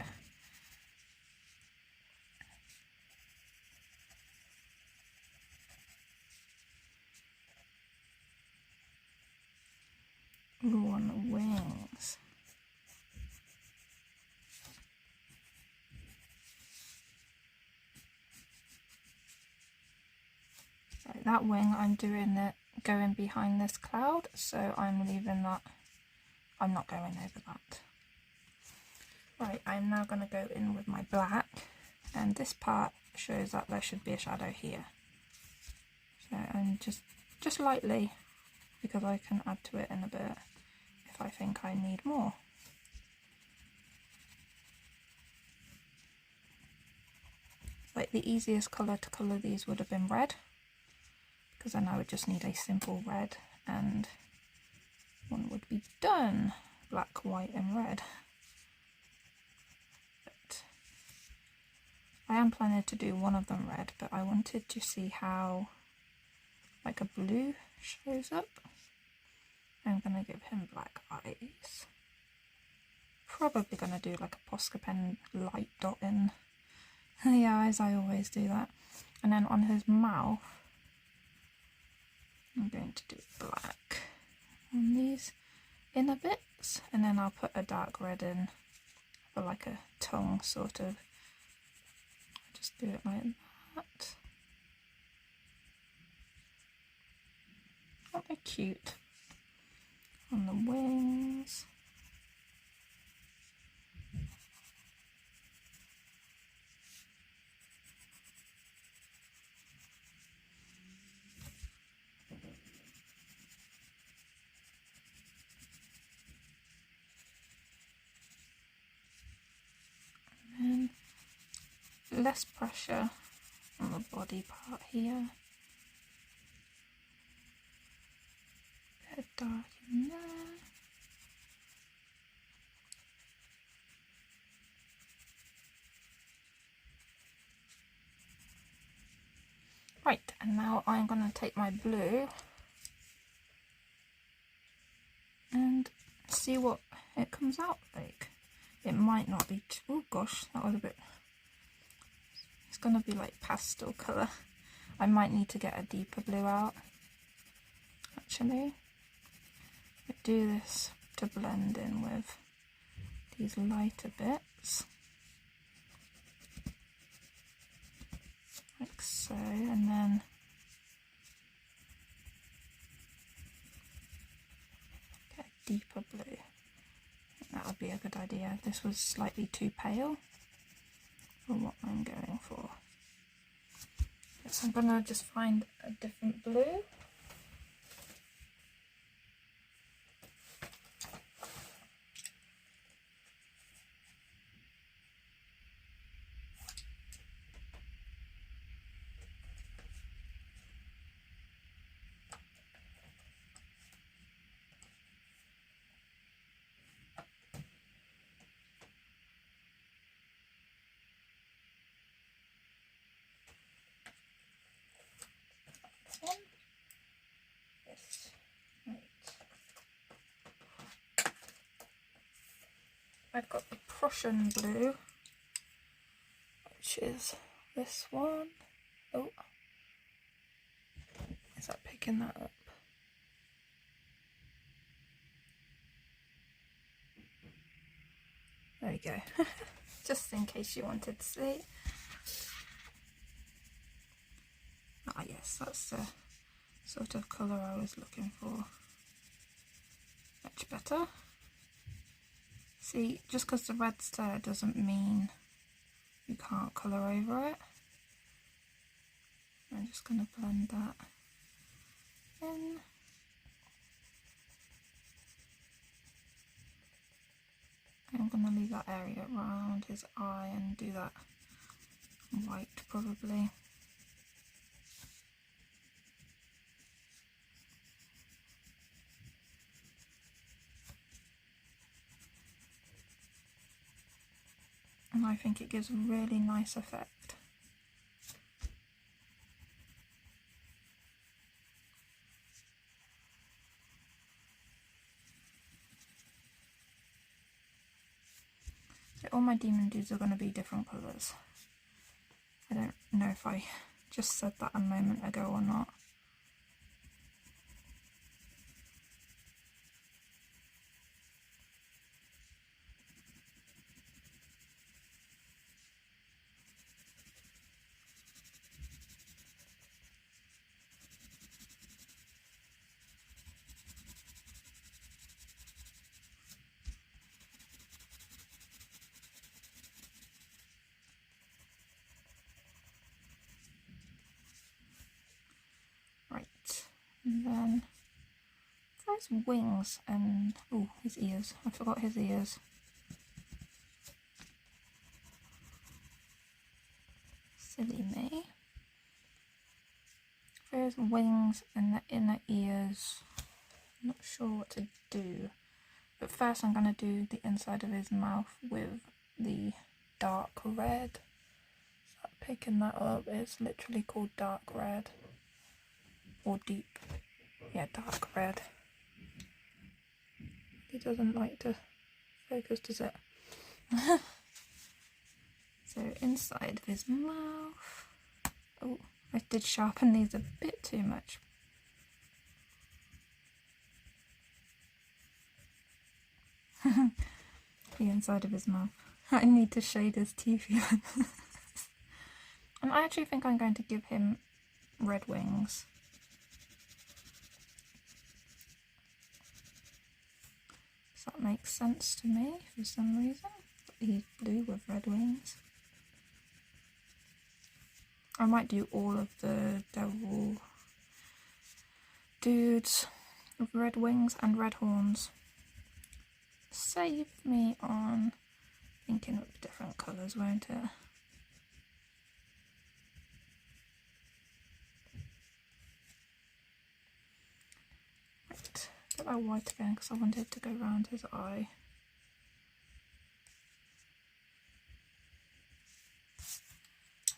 Ooh, on the wings. So that wing, I'm doing it going behind this cloud, so I'm leaving that. I'm not going over that. Right, I'm now going to go in with my black, and this part shows that there should be a shadow here. So I'm just lightly, because I can add to it in a bit if I think I need more. Like the easiest colour to colour these would have been red, because then I would just need a simple red and one would be done. Black, white and red. But I am planning to do one of them red, but I wanted to see how like a blue shows up. I'm going to give him black eyes. Probably going to do like a Posca pen light dot in the eyes, I always do that. And then on his mouth, I'm going to do black on these inner bits, and then I'll put a dark red in for like a tongue sort of. Just do it like that. Oh, they're cute. On the wings. And then less pressure on the body part here. Bit of dark in there. Right, and now I'm going to take my blue and see what it comes out like. It might not be, oh gosh, that was a bit, it's going to be like pastel colour. I might need to get a deeper blue out, actually. But do this to blend in with these lighter bits. Like so, and then get a deeper blue. That would be a good idea. This was slightly too pale for what I'm going for. So I'm gonna just find a different blue. Yes, right. I've got the Prussian blue, which which is this one. Oh, is that picking that up? There we go. Just in case you wanted to see. Ah yes, that's the sort of colour I was looking for. Much better. See, just because the red's there doesn't mean you can't colour over it. I'm just going to blend that in. I'm going to leave that area around his eye and do that white probably. And I think it gives a really nice effect. So all my demon dudes are going to be different colours. I don't know if I just said that a moment ago or not. And then for his wings and, oh, his ears. I forgot his ears. Silly me. For his wings and the inner ears, I'm not sure what to do. But first I'm going to do the inside of his mouth with the dark red. So picking that up, it's literally called dark red. Or deep. Yeah, dark red. He doesn't like to focus, does it? So inside of his mouth. Oh, I did sharpen these a bit too much. The inside of his mouth. I need to shade his teeth even. And I actually think I'm going to give him red wings. That makes sense to me for some reason. He's blue with red wings. I might do all of the devil dudes with red wings and red horns. Save me on thinking of different colours, won't it? Right. Get that white again because I wanted it to go around his eye.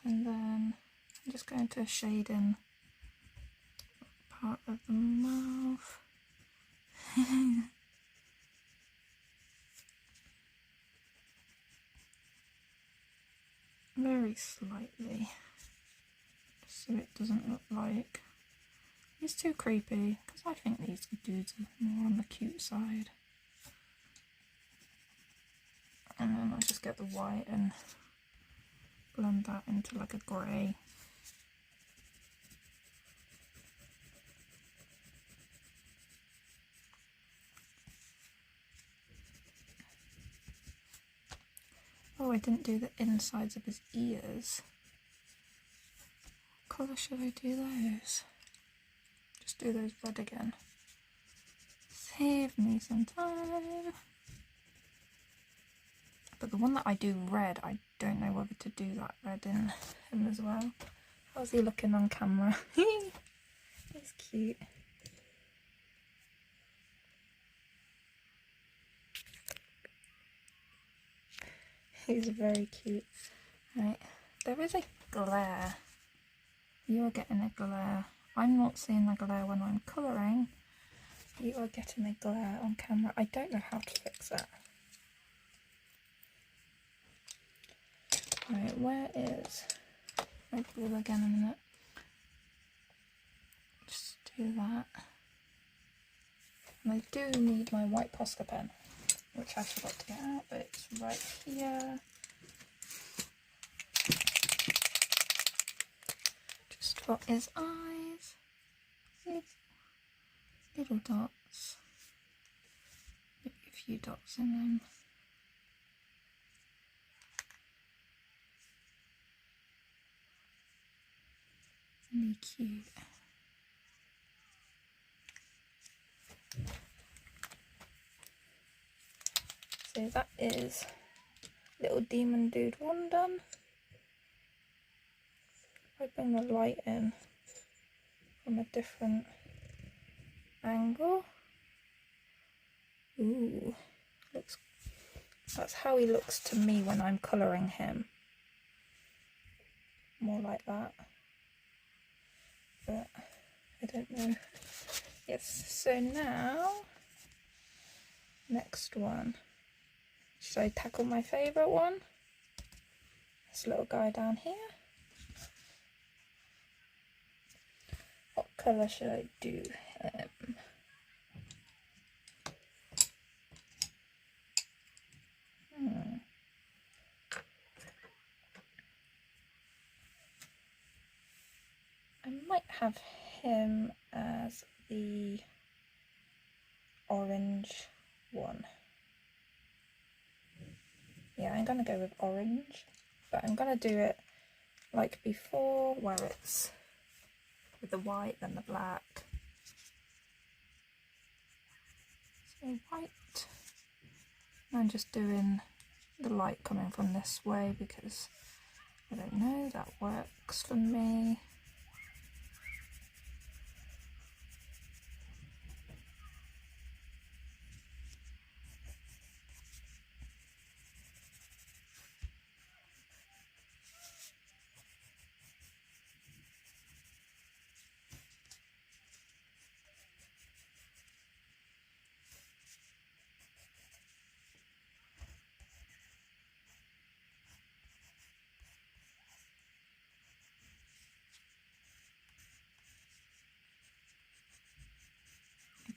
And then I'm just going to shade in part of the mouth. Very slightly, just so it doesn't look like he's too creepy, because I think these dudes are more on the cute side. And then I'll just get the white and blend that into like a grey. Oh, I didn't do the insides of his ears. What colour should I do those? Just do those red again. Save me some time. But the one that I do red, I don't know whether to do that red in him as well. How's he looking on camera? He's cute. He's very cute. Right, there is a glare. You're getting a glare. I'm not seeing the glare when I'm colouring. You are getting a glare on camera. I don't know how to fix that. Right, where is my blue again in a minute? Just do that. And I do need my white Posca pen, which I forgot to get out, but it's right here. Just for his eyes. See, little dots. Maybe a few dots in them. Really cute. So that is little demon dude one done. If I bring the light in from a different angle. Ooh, looks. That's how he looks to me when I'm colouring him. More like that. But I don't know. Yes, so now, next one. Should I tackle my favourite one? This little guy down here. What colour should I do him? I might have him as the orange one. Yeah, I'm going to go with orange, but I'm going to do it like before, where it's with the white and the black. So white. I'm just doing the light coming from this way because I don't know, that works for me.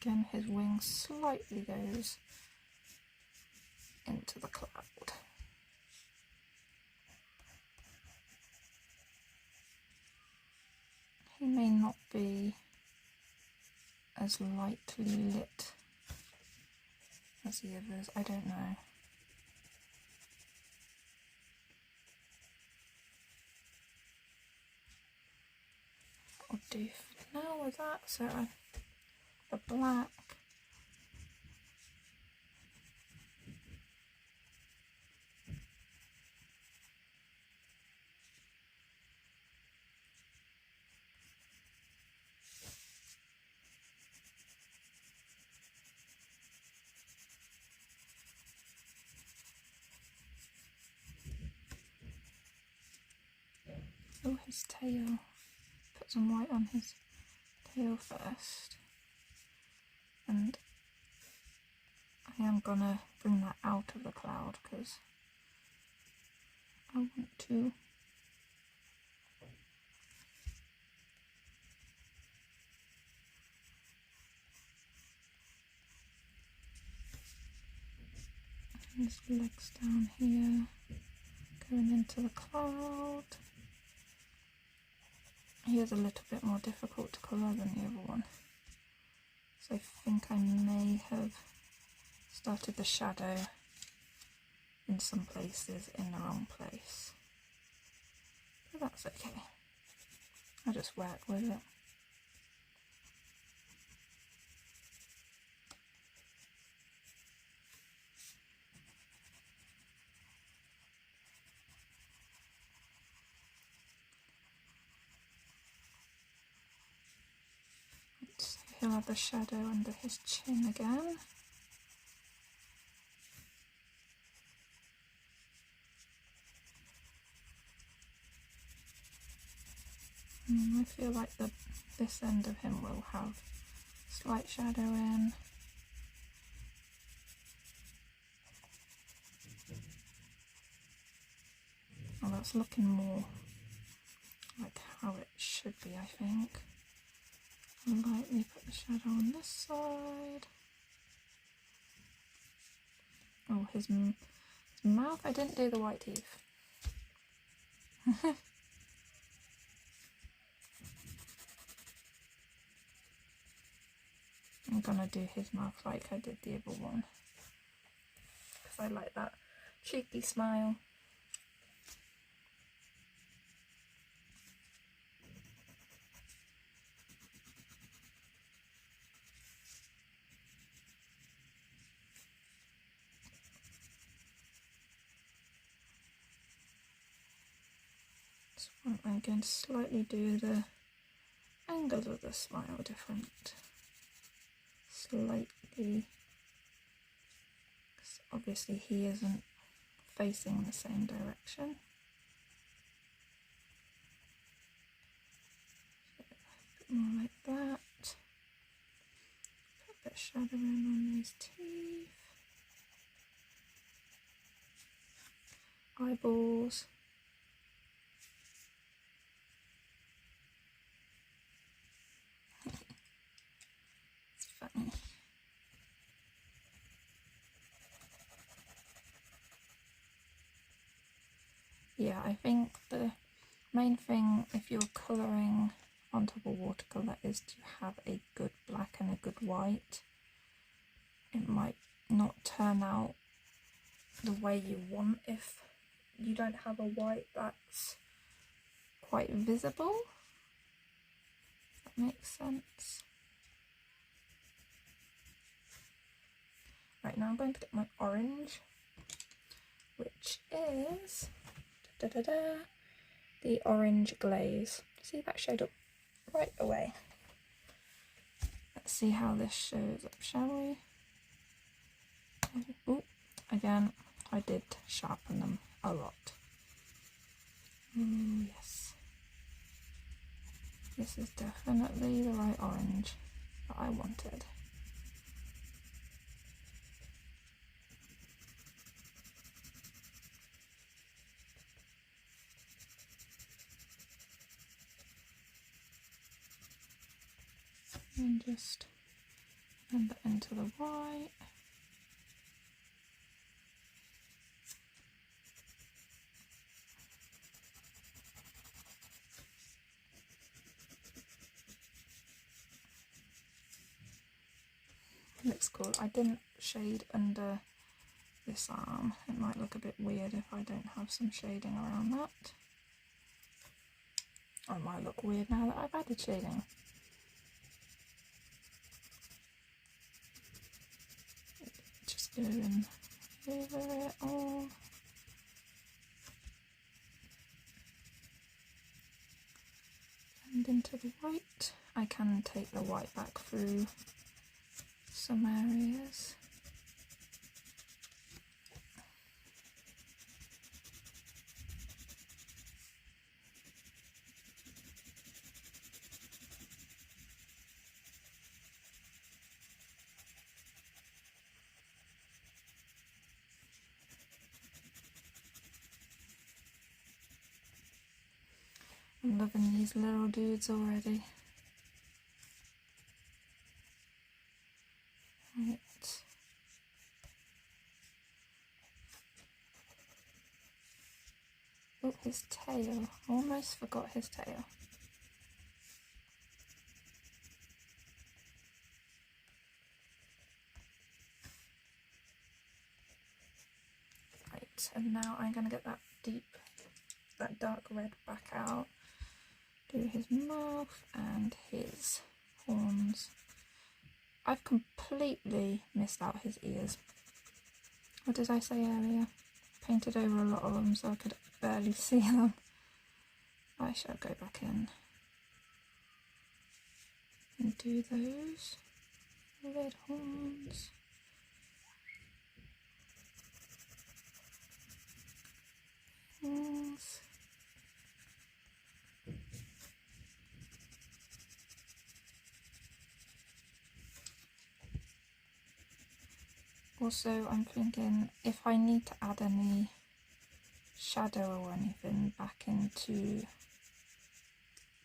Again, his wing slightly goes into the cloud. He may not be as lightly lit as the others, I don't know. I'll do for now with that, so the black. Oh, his tail. Put some white on his tail first. And I am gonna bring that out of the cloud because I want to. His legs down here, going into the cloud. He is a little bit more difficult to colour than the other one. So I think I may have started the shadow in some places in the wrong place. But that's okay. I'll just work with it. So he'll have the shadow under his chin again. I feel like this end of him will have slight shadow in. Although that's looking more like how it should be, I think. Lightly put the shadow on this side. Oh, his mouth, I didn't do the white teeth. I'm gonna do his mouth like I did the other one, because I like that cheeky smile. I'm going to slightly do the angle of the smile different. Slightly. 'Cause obviously he isn't facing the same direction. So a bit more like that. Put a bit of shadow in on these teeth. Eyeballs. It's funny. Yeah, I think the main thing if you're colouring on top of watercolour is to have a good black and a good white. It might not turn out the way you want if you don't have a white that's quite visible. If that makes sense. Right, now I'm going to get my orange, which is the orange glaze. See, that showed up right away. Let's see how this shows up, shall we? Ooh, again, I did sharpen them a lot. Ooh, yes. This is definitely the right orange that I wanted. And just blend it into the white. Looks cool. I didn't shade under this arm. It might look a bit weird if I don't have some shading around that. Or it might look weird now that I've added shading. Just going over it all. And into the white. I can take the white back through some areas. I'm loving these little dudes already. Right. Oh, his tail. Almost forgot his tail. Right, and now I'm going to get that dark red back out. Do his mouth and his horns. I've completely missed out his ears. What did I say earlier? Painted over a lot of them so I could barely see them. I shall go back in and do those red horns. Wings. Also, I'm thinking if I need to add any shadow or anything back into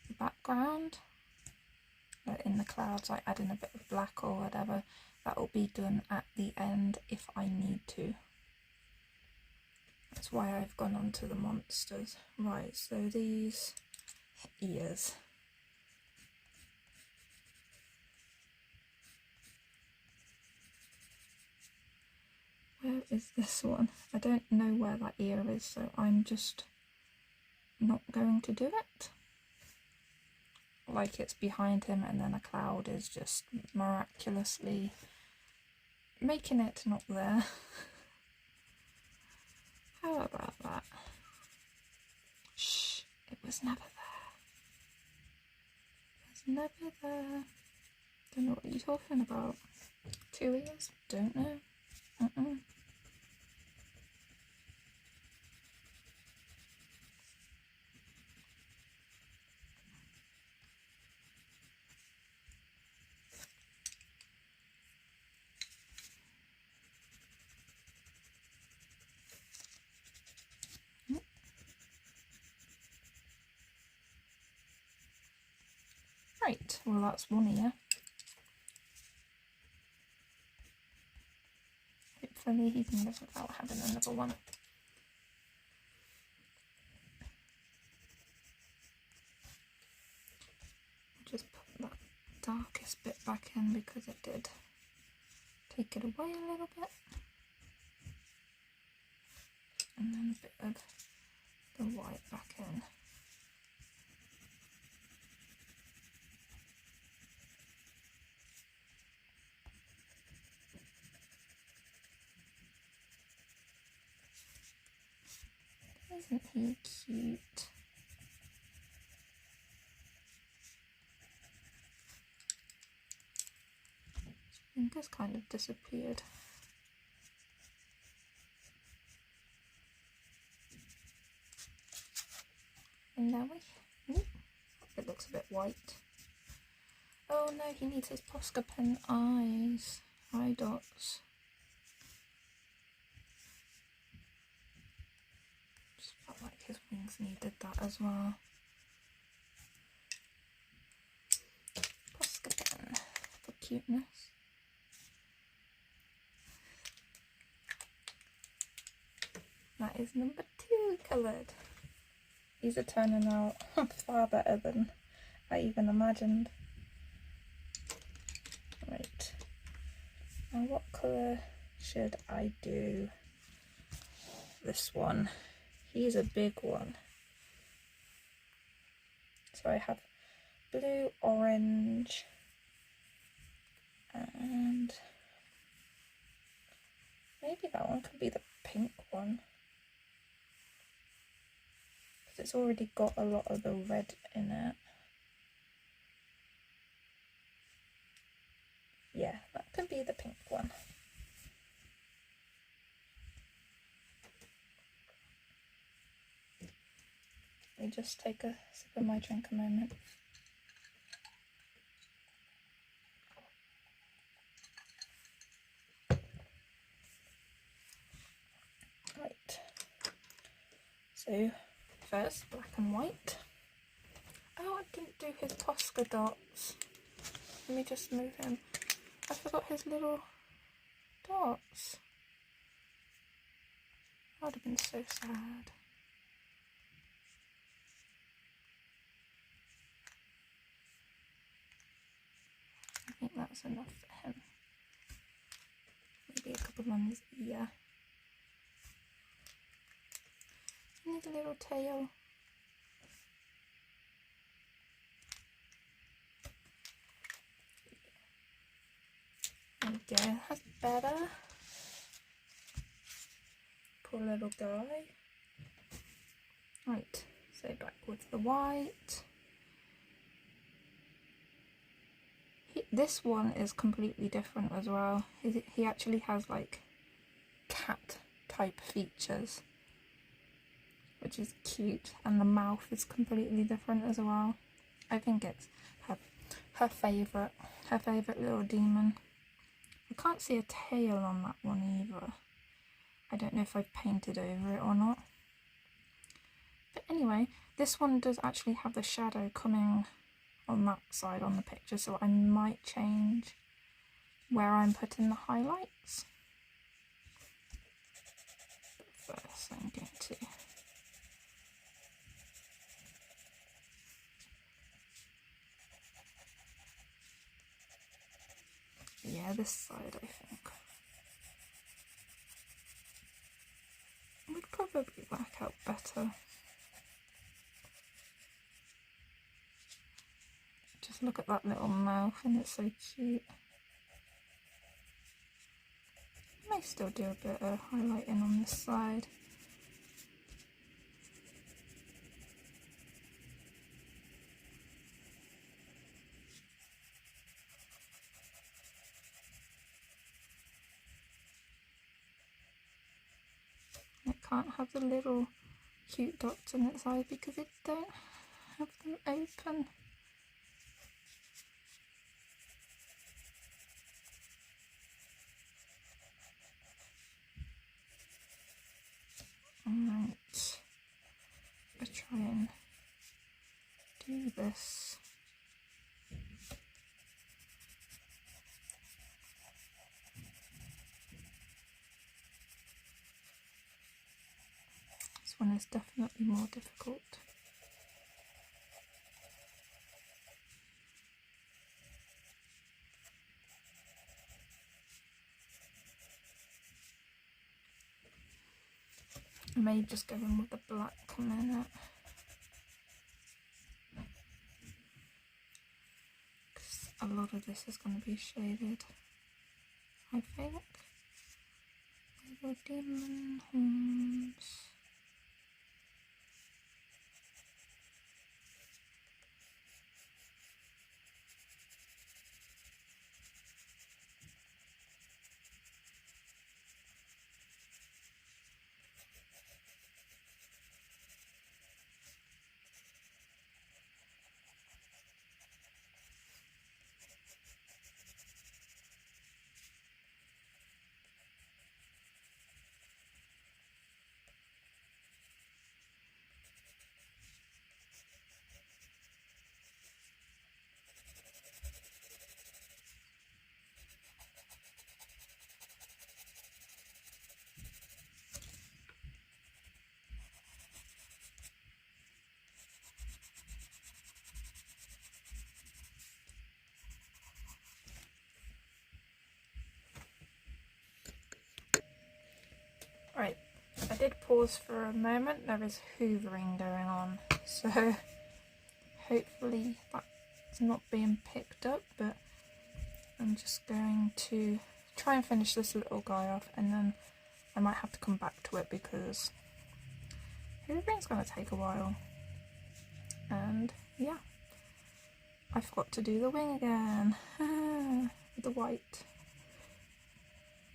the background. But in the clouds, I add in a bit of black or whatever. That will be done at the end if I need to. That's why I've gone on to the monsters. Right, so these ears. Where is this one? I don't know where that ear is, so I'm just not going to do it. Like it's behind him and then a cloud is just miraculously making it not there. How about that? Shh, it was never there. It was never there. Don't know what you're talking about. 2 ears? Don't know. Right, well that's one ear. Hopefully he can live without having another one. Just put that darkest bit back in because it did take it away a little bit. And then a bit of the white back in. Isn't he cute? His fingers kind of disappeared. And there we. It looks a bit white. Oh no, he needs his Posca pen eyes. Eye dots. Just felt like his wings needed that as well. Posca pen for cuteness. That is number 2 coloured. These are turning out far better than I even imagined. Right, now what colour should I do? This one. He's a big one. So I have blue, orange, and maybe that one could be the pink one. Because it's already got a lot of the red in it. Yeah, that could be the pink one. Let me just take a sip of my drink a moment. Right. So, first, black and white. Oh, I didn't do his Posca dots. Let me just move him. I forgot his little dots. That would have been so sad. I think that's enough for him. Maybe a couple on his ear. And his little tail. There we go, that's better. Poor little guy. Right, so back with the white. This one is completely different as well. He actually has like cat type features, which is cute, and the mouth is completely different as well. I think it's her favourite little demon. I can't see a tail on that one either. I don't know if I've painted over it or not. Anyway, this one does actually have the shadow coming on that side on the picture, so I might change where I'm putting the highlights. But first I'm going to this side I think would probably work out better. Just look at that little mouth and it's so cute. I may still do a bit of highlighting on this side. It can't have the little cute dots in its eyes because it don't have them open. Right, I'll try and do this. This one is definitely more difficult. I may just go in with the black a minute. Because a lot of this is going to be shaded, I think. Little demon horns. Right, I did pause for a moment, there is hoovering going on, so hopefully that's not being picked up, but I'm just going to try and finish this little guy off and then I might have to come back to it because hoovering's going to take a while. And yeah, I forgot to do the wing again, with the white.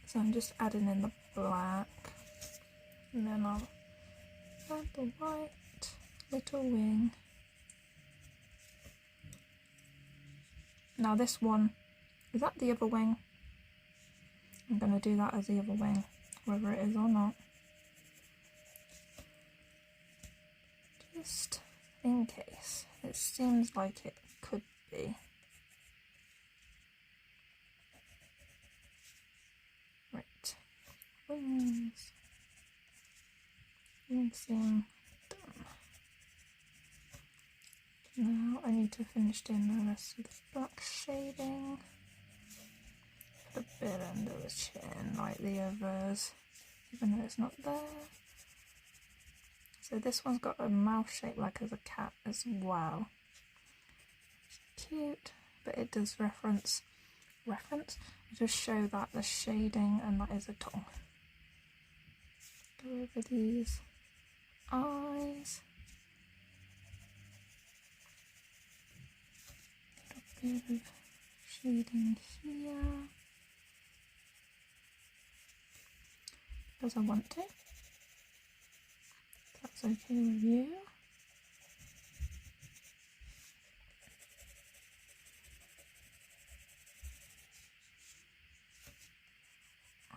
So I'm just adding in the black. And then I'll add the white little wing. Now this one, is that the other wing? I'm going to do that as the other wing, whether it is or not. Just in case. It seems like it could be. Right. Wings. Seem done. Now I need to finish doing the rest of the black shading. Put a bit under the chin like the others, even though it's not there. So this one's got a mouth shape like as a cat as well. It's cute, but it does reference. It does show that the shading and that is a tongue. Go over these eyes. A bit of shading here. As I want to. If that's okay with you.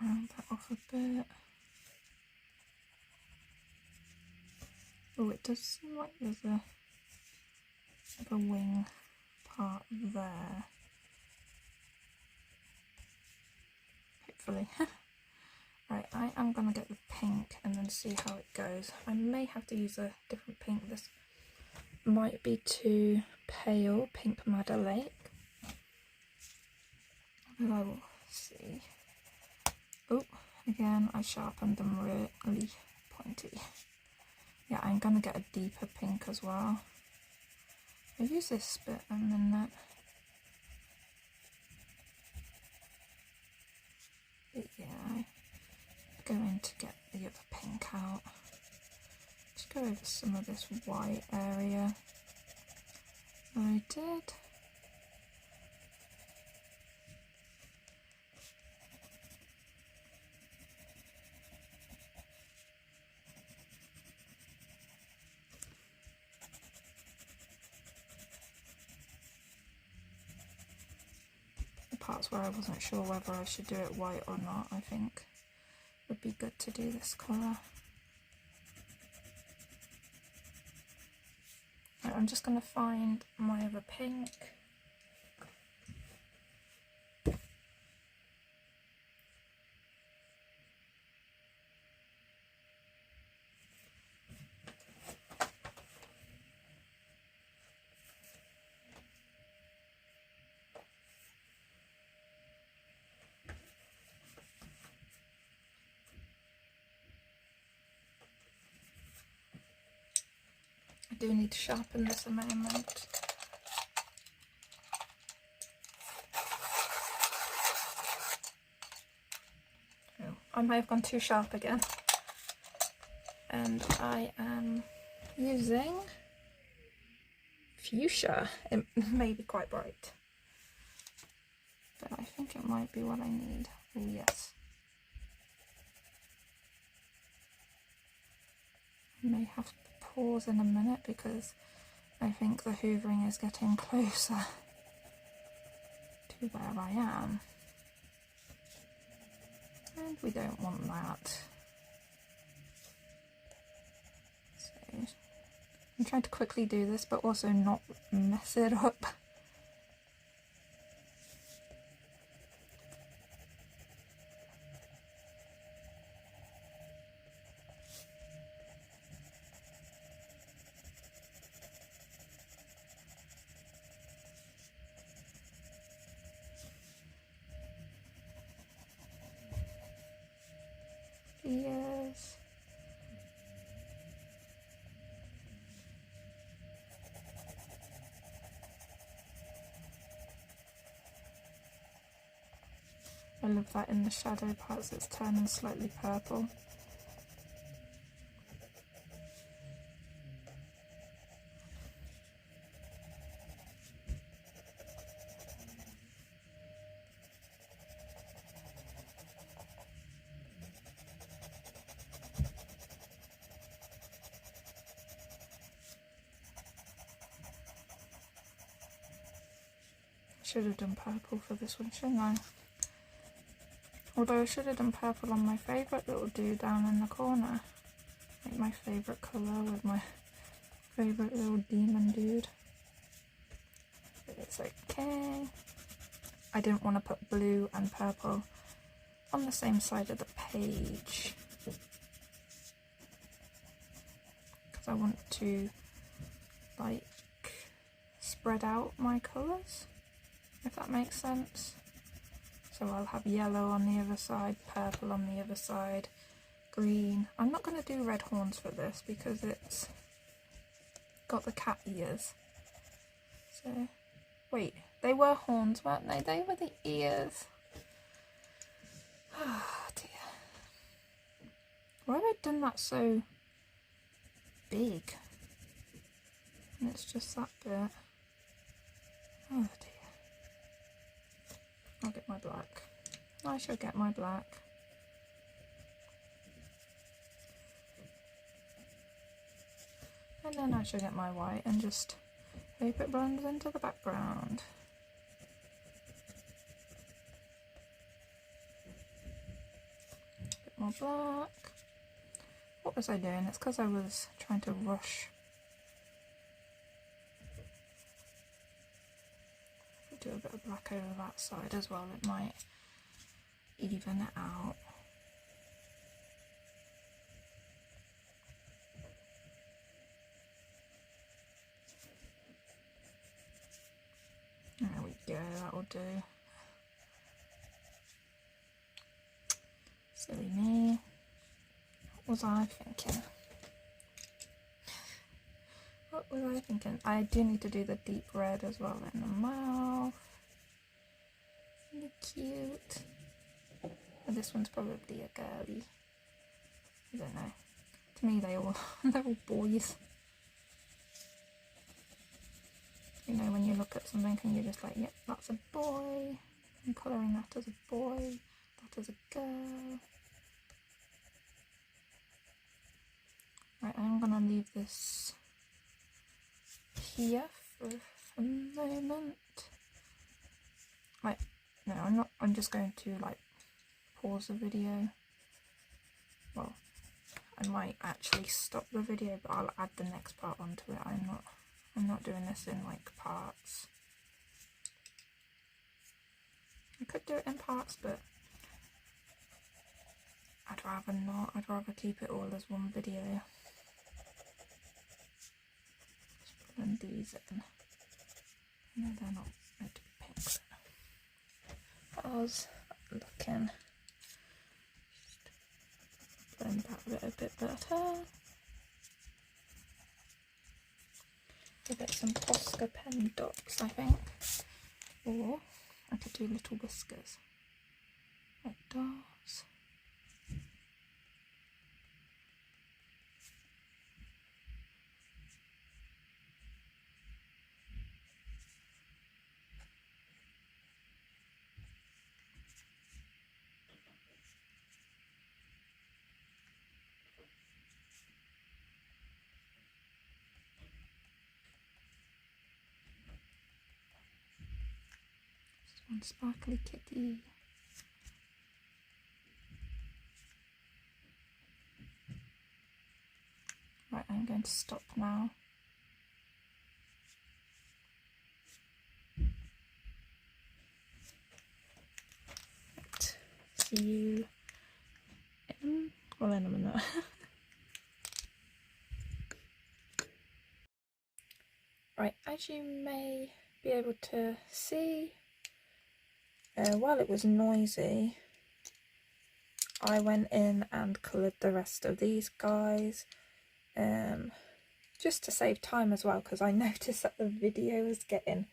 Round that off a bit. Oh, it does seem like there's a wing part there. Hopefully. Right, I am going to get the pink and then see how it goes. I may have to use a different pink. This might be too pale, Pink Madder Lake. But I will see. Oh, again, I sharpened them really pointy. Yeah, I'm going to get a deeper pink as well. I'll use this bit and then that. But yeah, I'm going to get the other pink out. Just go over some of this white area that I did. Parts where I wasn't sure whether I should do it white or not, I think would be good to do this colour. Right, I'm just going to find my other pink. I do need to sharpen this a moment. Oh, I may have gone too sharp again. And I am using fuchsia. It may be quite bright, but I think it might be what I need. Oh yes. I may have to pause in a minute because I think the hoovering is getting closer to where I am, and we don't want that. So I'm trying to quickly do this but also not mess it up. Yes. I love that in the shadow parts it's turning slightly purple. Should have done purple for this one, shouldn't I? Although I should have done purple on my favourite little dude down in the corner. Like my favourite colour with my favourite little demon dude. But it's okay. I didn't want to put blue and purple on the same side of the page, because I want to like spread out my colours, if that makes sense. So I'll have yellow on the other side, purple on the other side, green. I'm not going to do red horns for this because it's got the cat ears. So, wait, they were horns, weren't they? They were the ears. Oh dear. Why have I done that so big? And it's just that bit. Oh dear. I'll get my black. I shall get my black. And then I shall get my white and just hope it blends into the background. Bit more black. What was I doing? It's because I was trying to rush. Do a bit of black over that side as well, it might even it out. There we go, that'll do. Silly me. What was I thinking? What was I thinking? I do need to do the deep red as well in the mouth. Really cute. But this one's probably a girly. I don't know. To me they're all boys. You know, when you look at something and you're just like, yep, that's a boy. I'm colouring that as a boy, that as a girl. Right, I'm gonna leave this here for a moment. Right, no, I'm not, I'm just going to like pause the video. Well, I might actually stop the video, but I'll add the next part onto it. I'm not doing this in like parts. I could do it in parts, but I'd rather not. I'd rather keep it all as one video. Just putting these in. No, they're not meant to be pink. I was looking. Just blend that a bit better. Give it some Posca pen dots, I think. Or I could do little whiskers, like dots. One sparkly kitty. Right, I'm going to stop now. Right, see you in a minute. Right, as you may be able to see, while it was noisy, I went in and coloured the rest of these guys, just to save time as well, because I noticed that the video was getting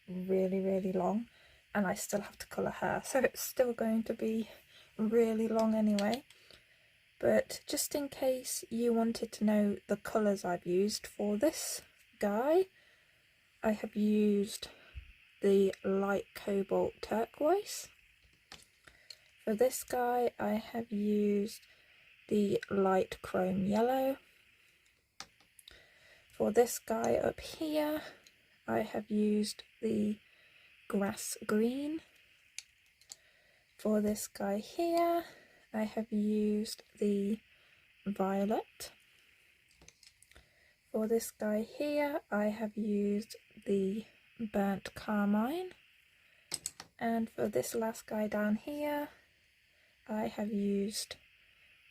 really long and I still have to colour her, so it's still going to be really long anyway. But just in case you wanted to know the colours I've used for this guy, I have used the light cobalt turquoise. For this guy I have used the light chrome yellow. For this guy up here I have used the grass green. For this guy here I have used the violet. For this guy here I have used the burnt carmine, and for this last guy down here I have used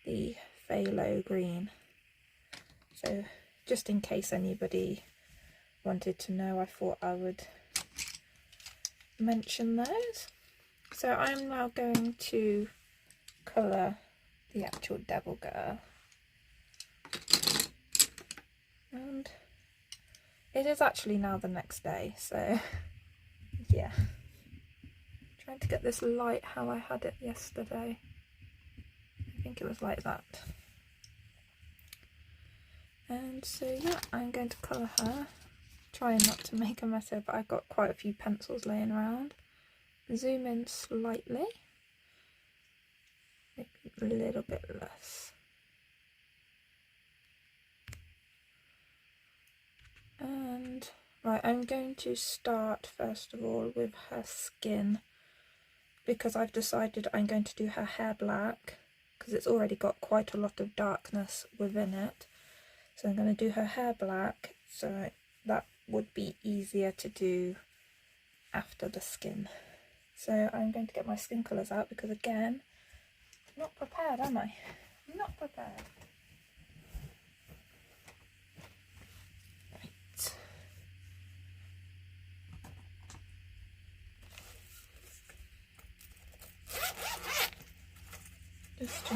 the phthalo green. So just in case anybody wanted to know, I thought I would mention those. So I'm now going to colour the actual devil girl, and it is actually now the next day, so yeah. Trying to get this light how I had it yesterday. I think it was like that. And so yeah, I'm going to colour her. Trying not to make a mess of it, but I've got quite a few pencils laying around. Zoom in slightly. Maybe a little bit less. And right, I'm going to start first of all with her skin, because I've decided I'm going to do her hair black, because it's already got quite a lot of darkness within it. So I'm going to do her hair black, so that would be easier to do after the skin. So I'm going to get my skin colours out because, again, I'm not prepared, am I? I'm not prepared. Right. Just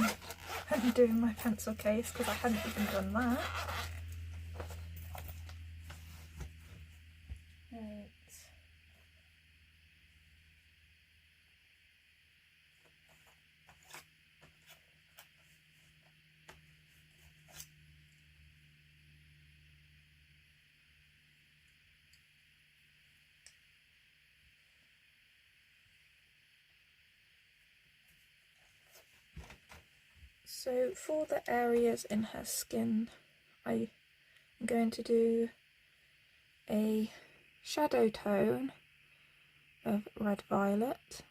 undoing my pencil case because I hadn't even done that. Right. So for the areas in her skin, I'm going to do a shadow tone of red violet.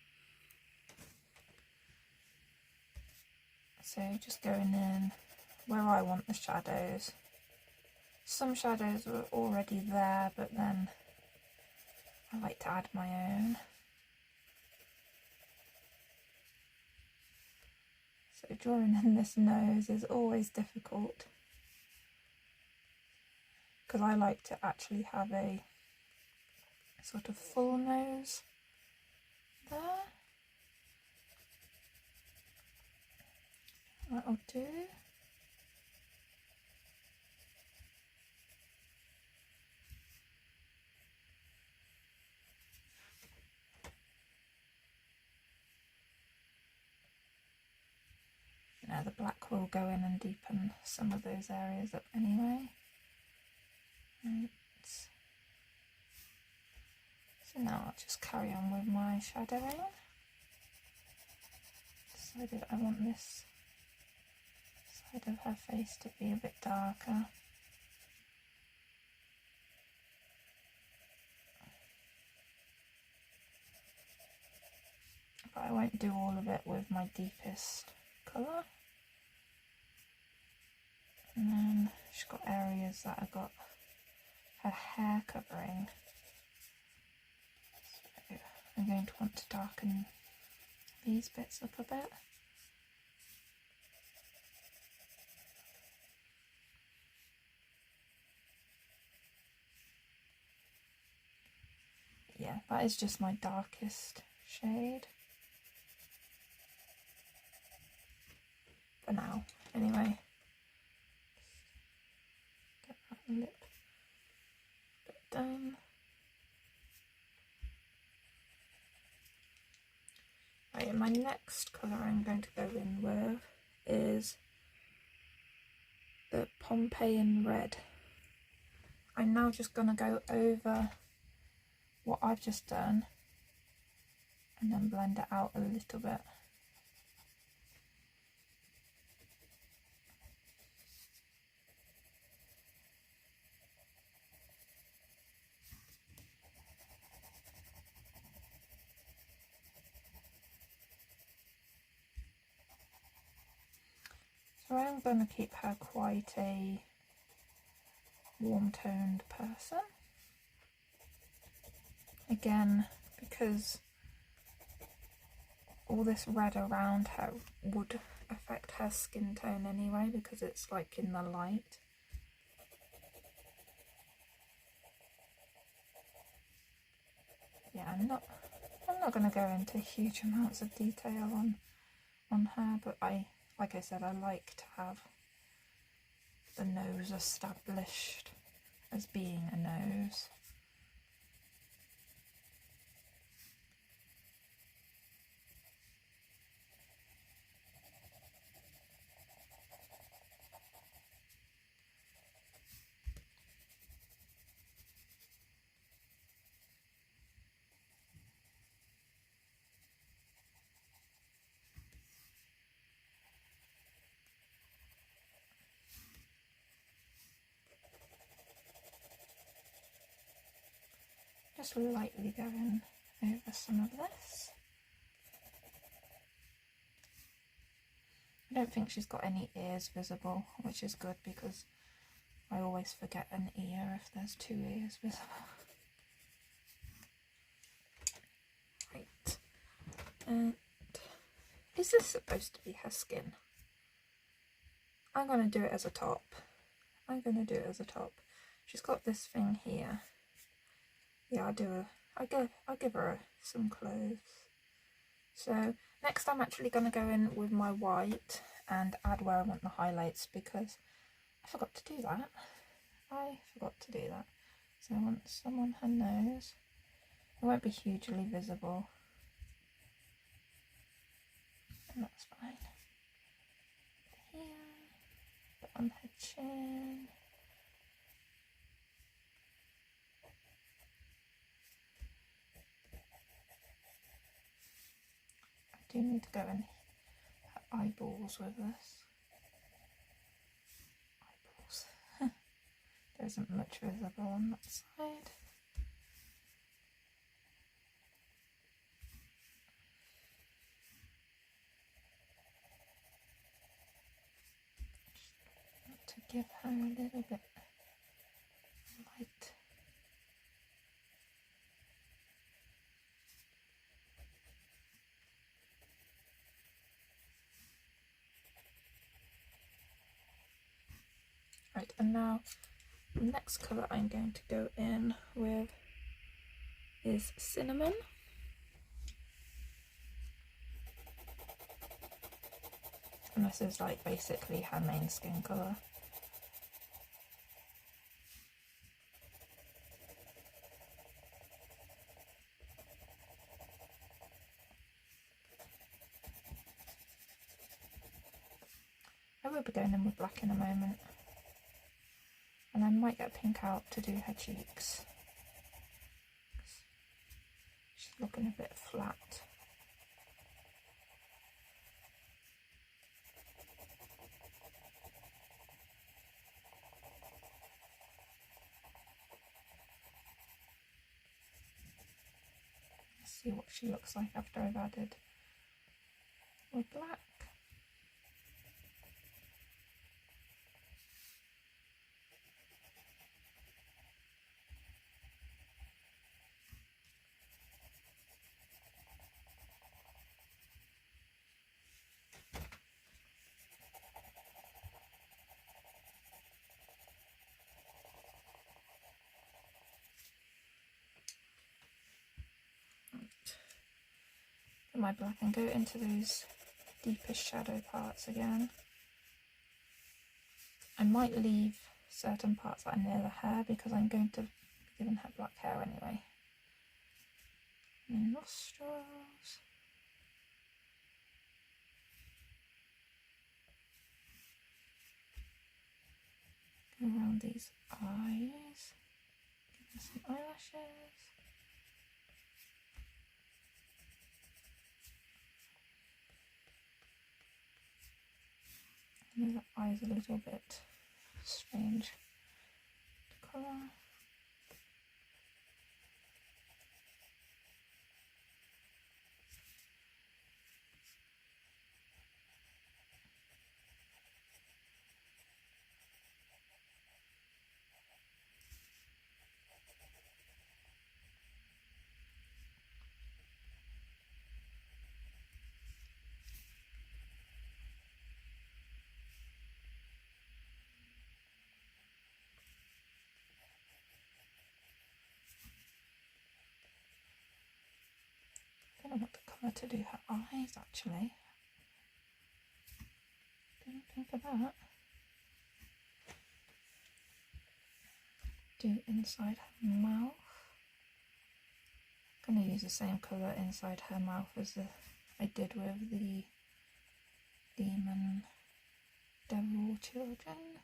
So just going in where I want the shadows. Some shadows were already there, but then I like to add my own. So drawing in this nose is always difficult because I like to actually have a sort of full nose there. That'll do. Now the black will go in and deepen some of those areas up anyway. Right. So now I'll just carry on with my shadowing. Decided I want this side of her face to be a bit darker. But I won't do all of it with my deepest colour. And then she's got areas that I've got her hair covering. So I'm going to want to darken these bits up a bit. Yeah, that is just my darkest shade. For now, anyway. Get that lip bit done. Right, and my next colour I'm going to go in with is the Pompeian Red. I'm now just going to go over what I've just done and then blend it out a little bit. So I'm going to keep her quite a warm-toned person. Again, because all this red around her would affect her skin tone anyway, because it's like in the light. Yeah, I'm not going to go into huge amounts of detail on her, but like I said, I like to have the nose established as being a nose. Just lightly going over some of this. don't think she's got any ears visible, which is good because I always forget an ear if there's 2 ears visible. Right, and is this supposed to be her skin? I'm going to do it as a top. She's got this thing here. Yeah, I'll give her some clothes. So next I'm actually going to go in with my white and add where I want the highlights, because I forgot to do that. So I want some on her nose. It won't be hugely visible, and that's fine. Here, but on her chin. I do need to go in her eyeballs with this. There isn't much visible on that side. Just want to give her a little bit of light. Right, and now the next colour I'm going to go in with is Cinnamon. And this is like basically her main skin colour. I will be going in with black in a moment. And I might get pink out to do her cheeks. She's looking a bit flat. Let's see what she looks like after I've added with black. My black and go into those deepest shadow parts again. I might leave certain parts that are near the hair because I'm going to be giving her black hair anyway. And nostrils. Go around these eyes. Give her some eyelashes. The eyes a little bit strange to colour. I don't know what the colour to do her eyes actually. Didn't think of that. Do inside her mouth. I'm going to use the same colour inside her mouth as I did with the Demon Devil Children.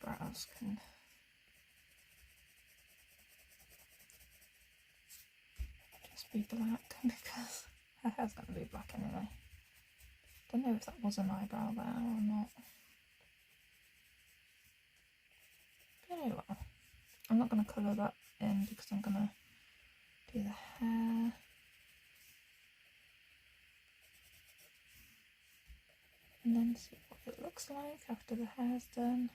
Eyebrows can just be black because her hair's going to be black anyway. Don't know if that was an eyebrow there or not. Very well. I'm not going to colour that in because I'm going to do the hair. And then see what it looks like after the hair's done.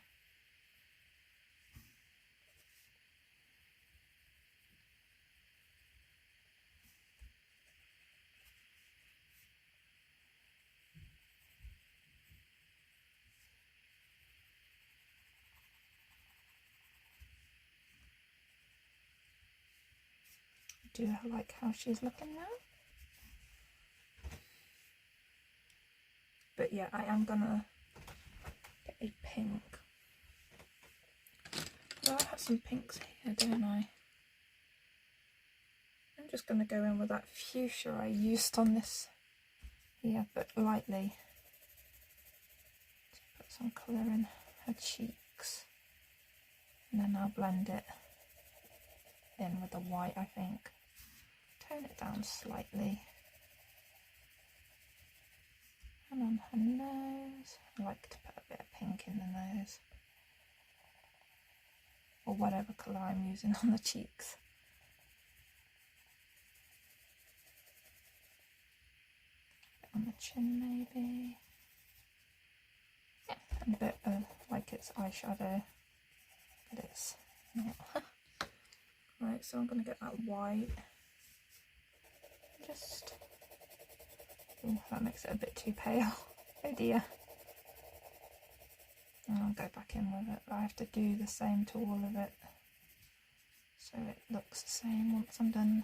Do I like how she's looking now? But yeah, I am gonna get a pink. Well, I have some pinks here, don't I? I'm just gonna go in with that fuchsia I used on this here, but lightly. Just put some colour in her cheeks. And then I'll blend it in with the white, I think. Tone it down slightly. And on her nose, I like to put a bit of pink in the nose. Or whatever colour I'm using on the cheeks. On the chin maybe. Yeah, and a bit of like it's eyeshadow, but it's not. Right, so I'm going to get that white. Just, oh, that makes it a bit too pale. Oh dear. And I'll go back in with it, but I have to do the same to all of it so it looks the same once I'm done.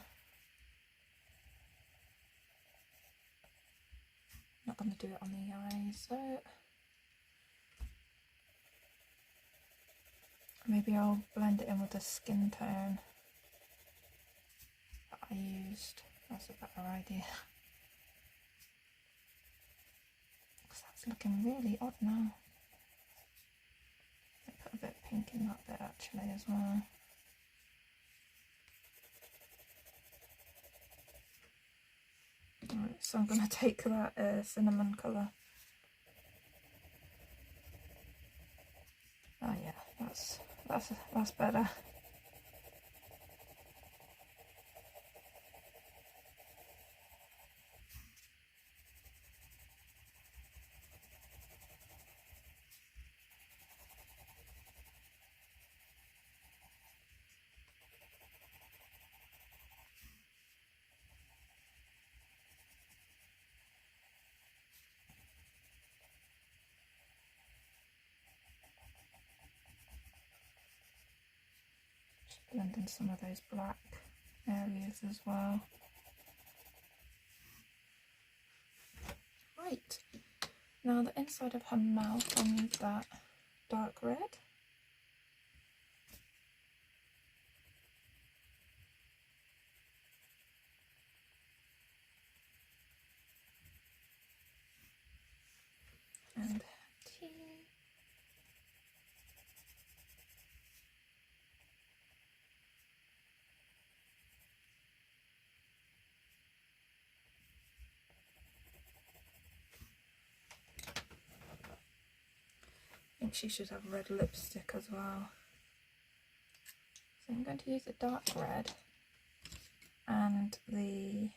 I'm not going to do it on the eyes, so maybe I'll blend it in with the skin tone that I used. That's a better idea. Because that's looking really odd now. I'll put a bit of pink in that bit actually as well. Right, so I'm going to take that cinnamon colour. Oh yeah, that's better. Blend in some of those black areas as well. Right, now the inside of her mouth, I need that dark red. And teeth. I think she should have red lipstick as well. So I'm going to use the dark red and the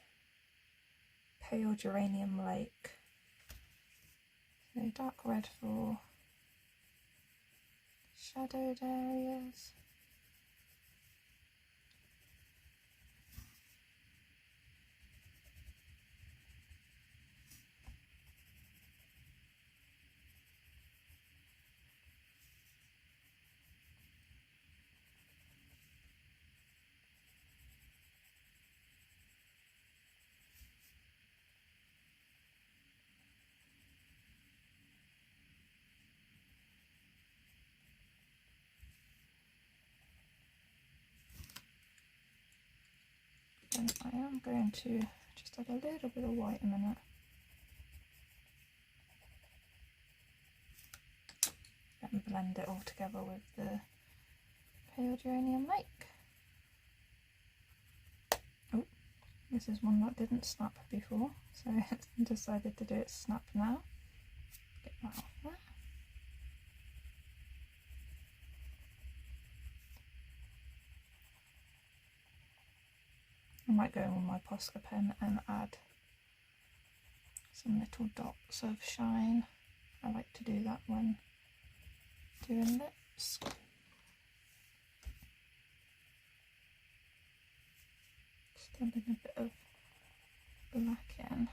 pale geranium lake. So dark red for shadowed areas. And I am going to just add a little bit of white in a minute. And blend it all together with the pale geranium lake. Oh, This is one that didn't snap before, so I decided to do it snap now. Get that off there. I might go in with my Posca pen and add some little dots of shine. I like to do that when doing lips. Just adding a bit of black in.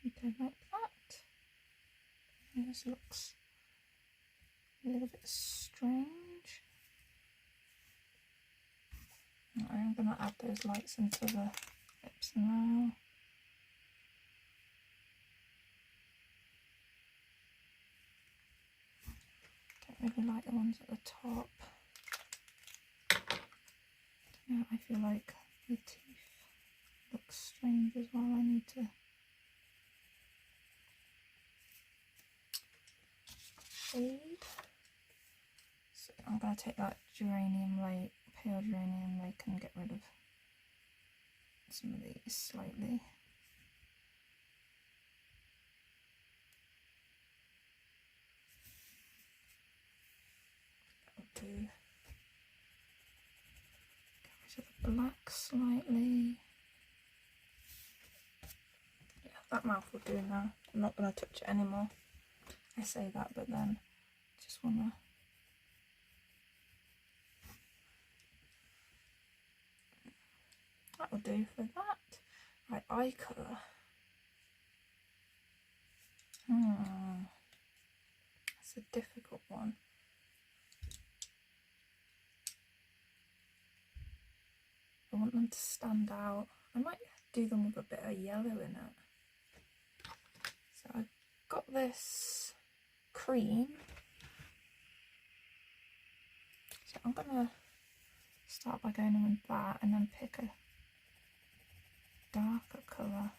Okay, like that. And this looks a little bit strange. I'm going to add those lights into the lips now. Don't really like the ones at the top. Yeah, I feel like the teeth look strange as well. I need to shade. So I'm going to take that geranium light, pale geranium lake, and get rid of some of these slightly. That'll do. Get rid of the black slightly. Yeah, that mouth will do now. I'm not going to touch it anymore. I say that, but then just want to that will do for that. Right, eye colour. That's a difficult one. I want them to stand out. I might do them with a bit of yellow in it. So I've got this cream. So I'm going to start by going in with that and then pick a darker colour.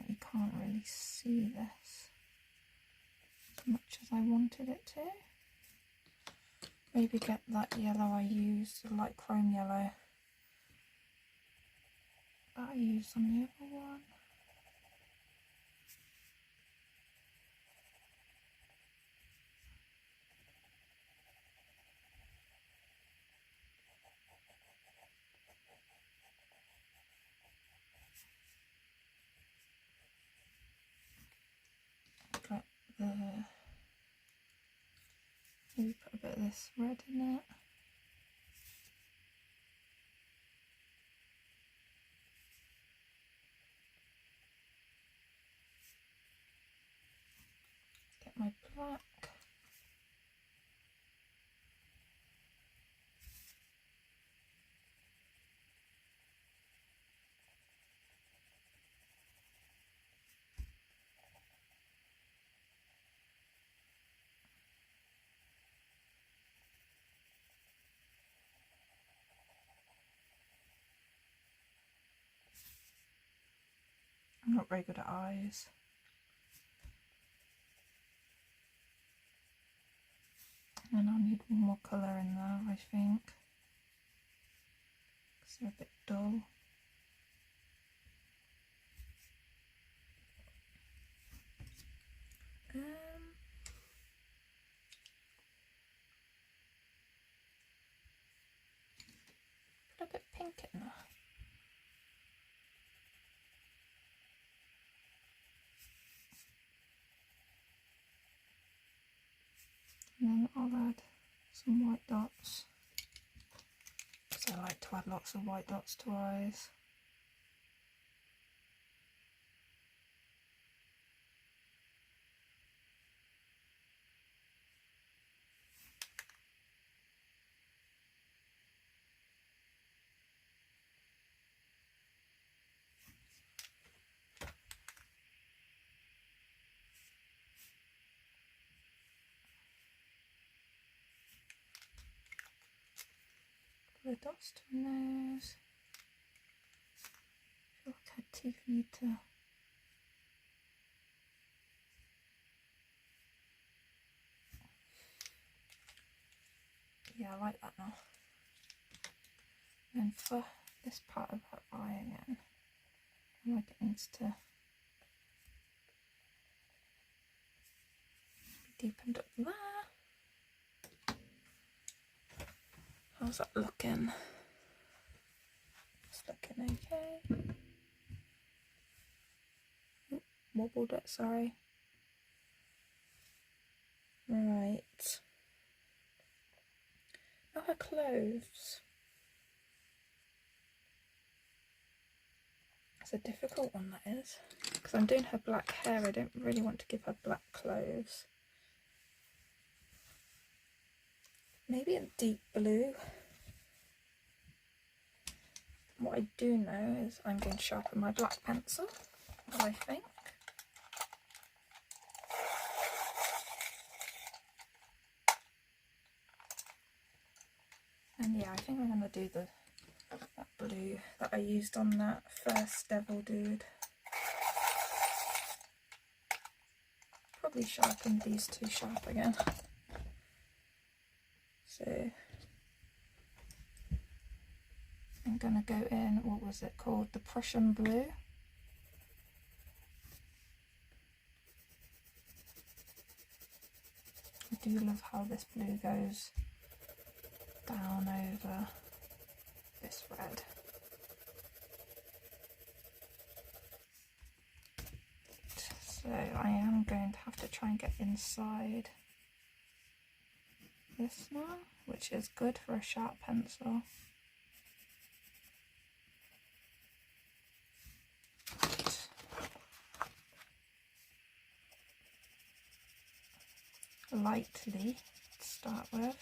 You can't really see this as much as I wanted it to. Maybe get that yellow I used, the light chrome yellow that I used on the other one. Maybe put a bit of this red in it. Get my black. I'm not very good at eyes. And I'll need one more colour in there, I think, because they're a bit dull. Put a bit pink in there. And then I'll add some white dots, because I like to add lots of white dots to eyes. the dots to her nose. I feel like her teeth need to... Yeah, I like that now. And for this part of her eye again, I feel like it needs to be deepened up there. How's that looking? It's looking okay. Oop, wobbled it, sorry. Right. Now her clothes. It's a difficult one, that is. Because I'm doing her black hair, I don't really want to give her black clothes. Maybe a deep blue. What I do know is I'm going to sharpen my black pencil, I think. And yeah, I think I'm going to do that blue that I used on that first devil dude. Probably sharpen these two sharp again. So I'm going to go in, what was it called? The Prussian blue. I do love how this blue goes down over this red. So I am going to have to try and get inside this now, which is good for a sharp pencil. Lightly to start with.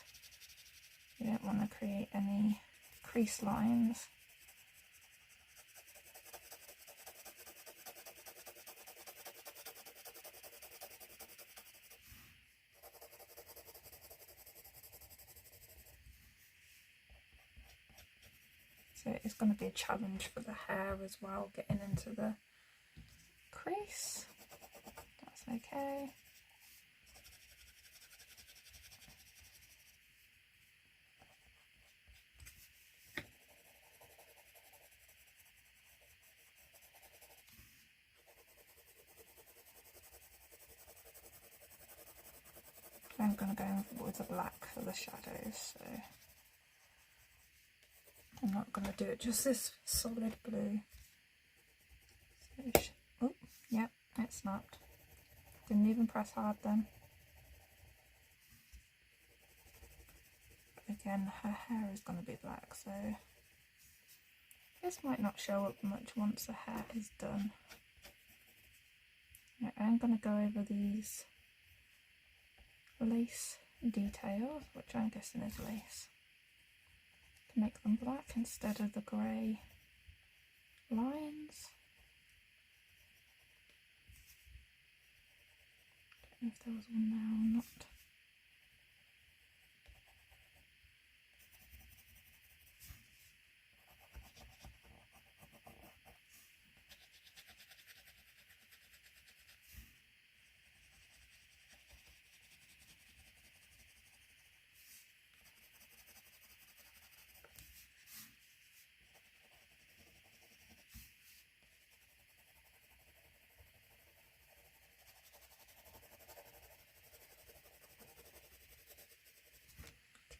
You don't want to create any crease lines. So it's going to be a challenge for the hair as well, getting into the crease. That's okay. I'm going to go with the black for the shadows, so I'm not going to do it just this solid blue. So oh, yep, it snapped. Didn't even press hard then. But again, her hair is going to be black, so this might not show up much once the hair is done. Yeah, I'm going to go over these lace details, which I'm guessing is lace, to make them black instead of the grey lines. Don't know if there was one there or not.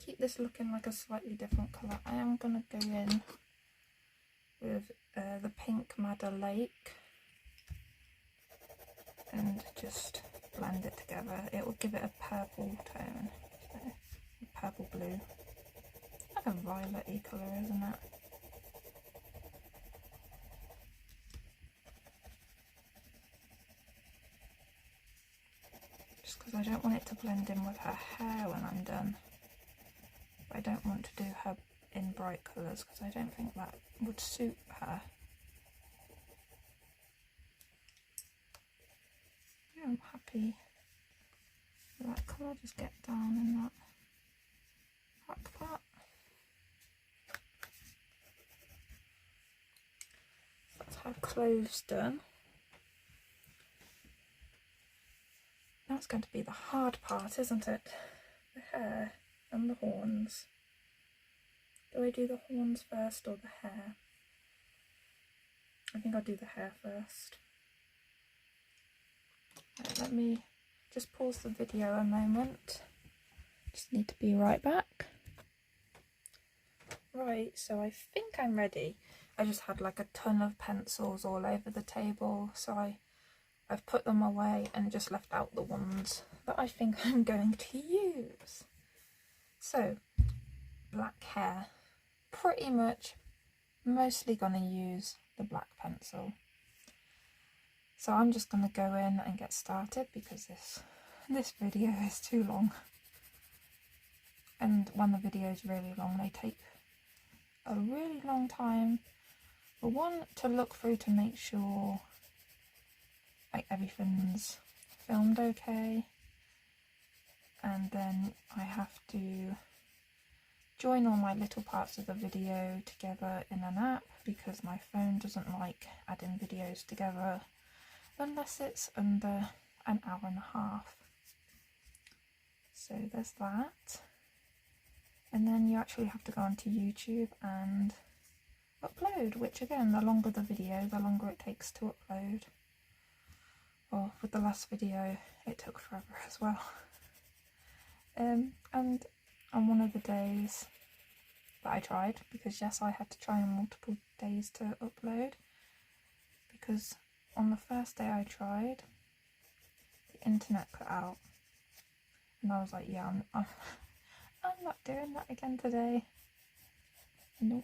Keep this looking like a slightly different colour, I am going to go in with the pink Madder Lake and just blend it together. It will give it a purple tone, so purple blue, like a violet-y colour, isn't it? Just because I don't want it to blend in with her hair when I'm done. I don't want to do her in bright colours because I don't think that would suit her. Yeah, I'm happy with that colour. Just get down in that back part. her clothes done. Now it's going to be the hard part, isn't it? The hair and the horns. Do I do the horns first or the hair? I think I'll do the hair first. Right, let me just pause the video a moment. Just need to be right back. Right, so I think I'm ready. I just had like a ton of pencils all over the table, so I've put them away and just left out the ones that I think I'm going to use. So, black hair. Pretty much mostly going to use the black pencil. So I'm just going to go in and get started because this video is too long. And when the video is really long, they take a really long time. But one, to look through to make sure like everything's filmed okay. And then I have to join all my little parts of the video together in an app because my phone doesn't like adding videos together unless it's under an hour and a half. So there's that. And then you actually have to go onto YouTube and upload, which again, the longer the video, the longer it takes to upload. Well, with the last video, it took forever as well. And on one of the days that I tried, because yes, I had to try on multiple days to upload, because on the first day I tried, the internet cut out, and I was like, yeah, I'm not doing that again today. Nope.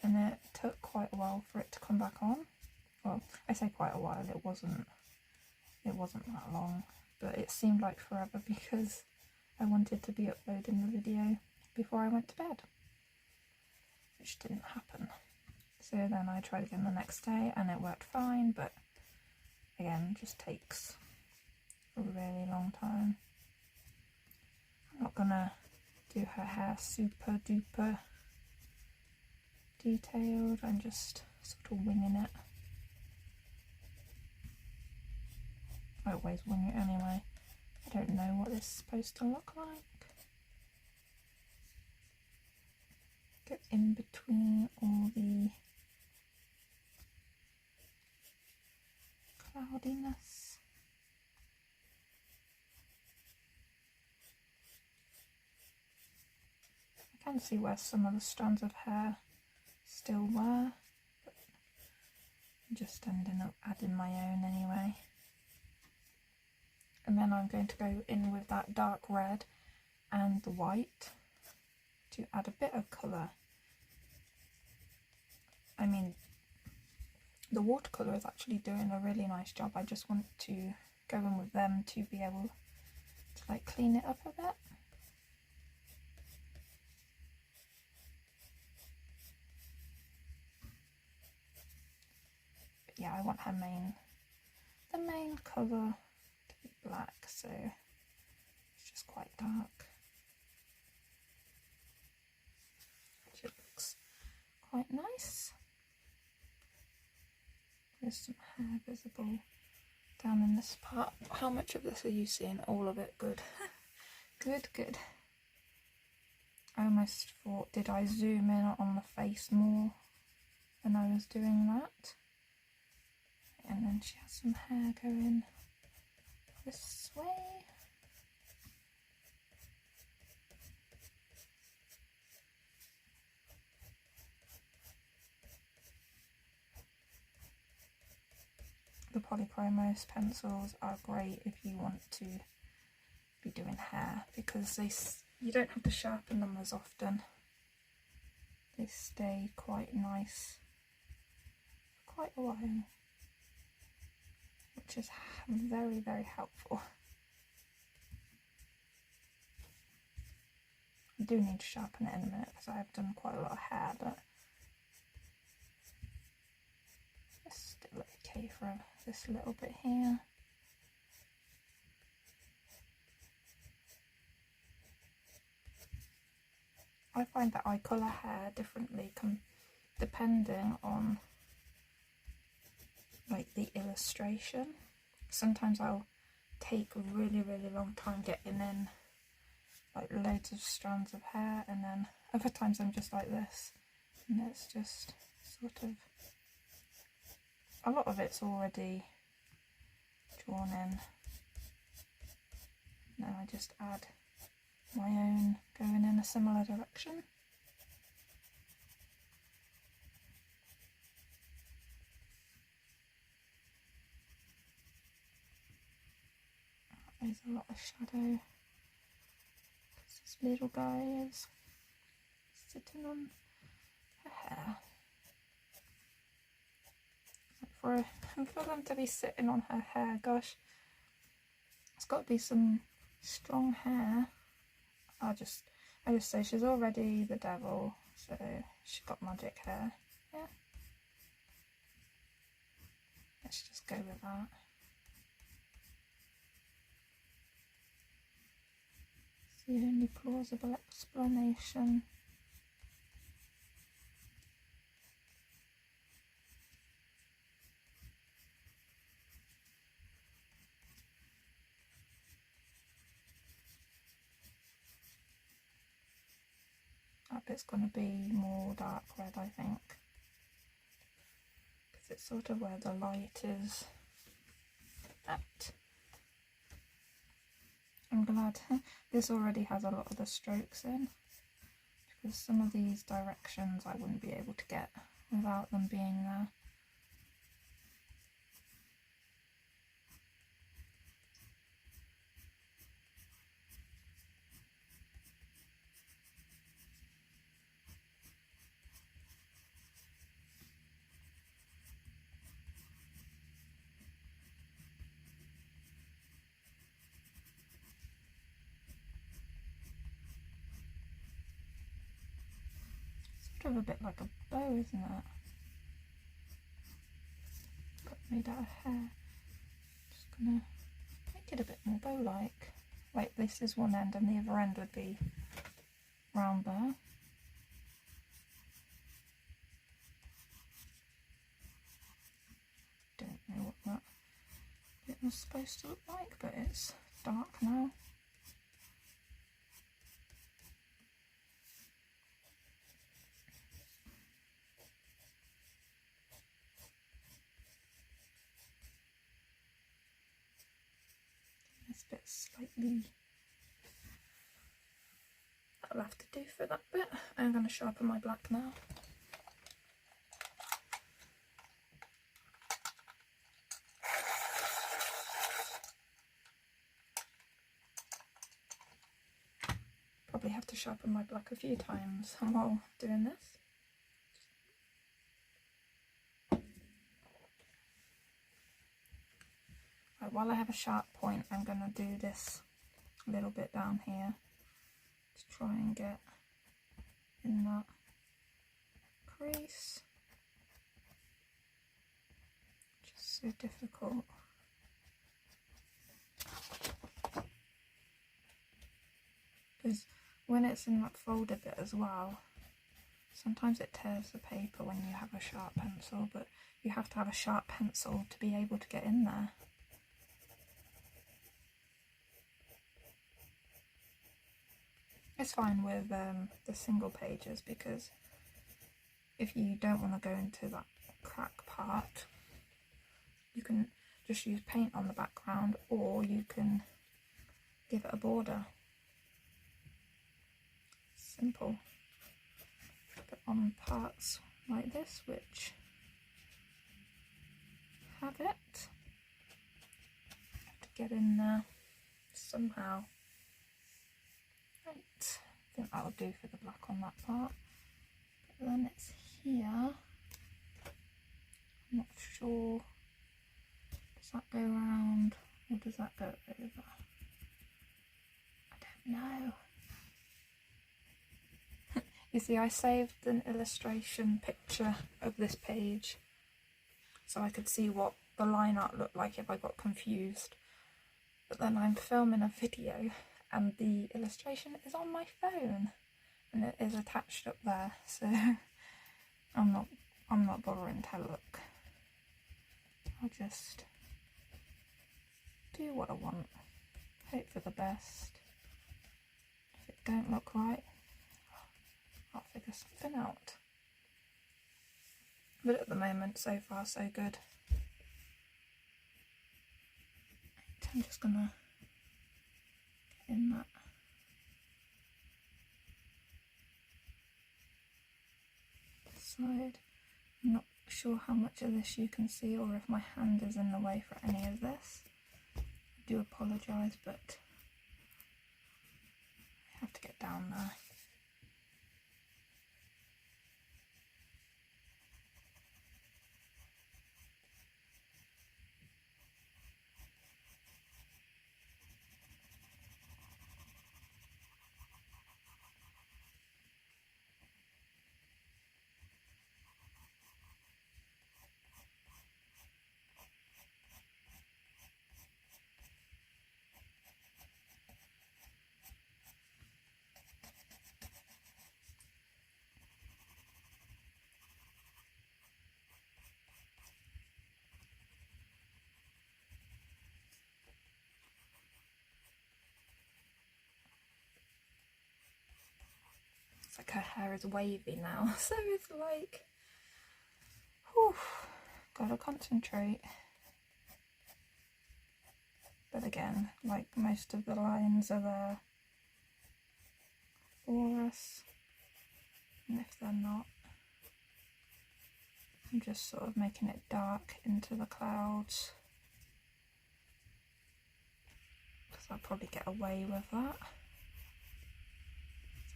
And it took quite a while for it to come back on. Well, I say quite a while, it wasn't that long, but it seemed like forever because I wanted to be uploading the video before I went to bed, which didn't happen. So then I tried again the next day and it worked fine, but again, it just takes a really long time. I'm not gonna do her hair super duper detailed, I'm just sort of winging it. I always wing it anyway. I don't know what this is supposed to look like. Get in between all the cloudiness. I can see where some of the strands of hair still were, but I'm just ending up adding my own anyway. And then I'm going to go in with that dark red and the white to add a bit of colour. I mean, the watercolour is actually doing a really nice job. I just want to go in with them to be able to like clean it up a bit. But yeah, I want the main colour to be black, so it's just quite dark. Which it looks quite nice. There's some hair visible down in this part. How much of this are you seeing? All of it. Good. Good. I almost thought, did I zoom in on the face more when I was doing that? And then she has some hair going this way. The Polychromos pencils are great if you want to be doing hair because you don't have to sharpen them as often. They stay quite nice for quite a while, which is very, very helpful. I do need to sharpen it in a minute because I have done quite a lot of hair, but it's still okay for this little bit here. I find that I colour hair differently depending on illustration. Sometimes I'll take a really long time getting in like loads of strands of hair, and then other times I'm just like this, and it's just sort of, a lot of it's already drawn in. Now I just add my own going in a similar direction. There's a lot of shadow because this little guy is sitting on her hair. For them to be sitting on her hair, gosh, it's got to be some strong hair. I just say she's already the devil, so she's got magic hair. Yeah, let's just go with that. It's the only plausible explanation. That bit's going to be more dark red, I think, because it's sort of where the light is at. I'm glad this already has a lot of the strokes in, because some of these directions I wouldn't be able to get without them being there. Sort of a bit like a bow, isn't it? But made out of hair. Just gonna make it a bit more bow-like. Like this is one end and the other end would be round there. Don't know what that bit was supposed to look like, but it's dark now. This bit's slightly, that'll have to do for that bit. I'm going to sharpen my black now. Probably have to sharpen my black a few times while doing this. Right, while I have a sharp point, I'm going to do this little bit down here to try and get in that crease. Just so difficult. Because when it's in that folder bit as well, sometimes it tears the paper when you have a sharp pencil, but you have to have a sharp pencil to be able to get in there. It's fine with the single pages, because if you don't want to go into that crack part, you can just use paint on the background, or you can give it a border. Simple. But on parts like this, which have it, have to get in there somehow. Right, I think that'll do for the black on that part. But then it's here. I'm not sure. Does that go around or does that go over? I don't know. You see, I saved an illustration picture of this page so I could see what the line art looked like if I got confused. But then I'm filming a video and the illustration is on my phone and it is attached up there, so I'm not bothering to look. I'll just do what I want, hope for the best. If it don't look right, I'll figure something out. But at the moment, so far so good. I'm just gonna get in that side. I'm not sure how much of this you can see or if my hand is in the way for any of this. I do apologise, but I have to get down there. It's like her hair is wavy now, so it's like, whew, gotta concentrate. But again, like most of the lines are there for us, and if they're not, I'm just sort of making it dark into the clouds, because I'll probably get away with that.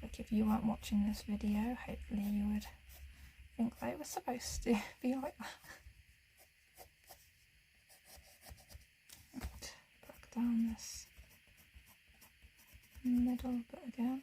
Like if you weren't watching this video, hopefully you would think that it was supposed to be like that. Right, back down this middle bit again.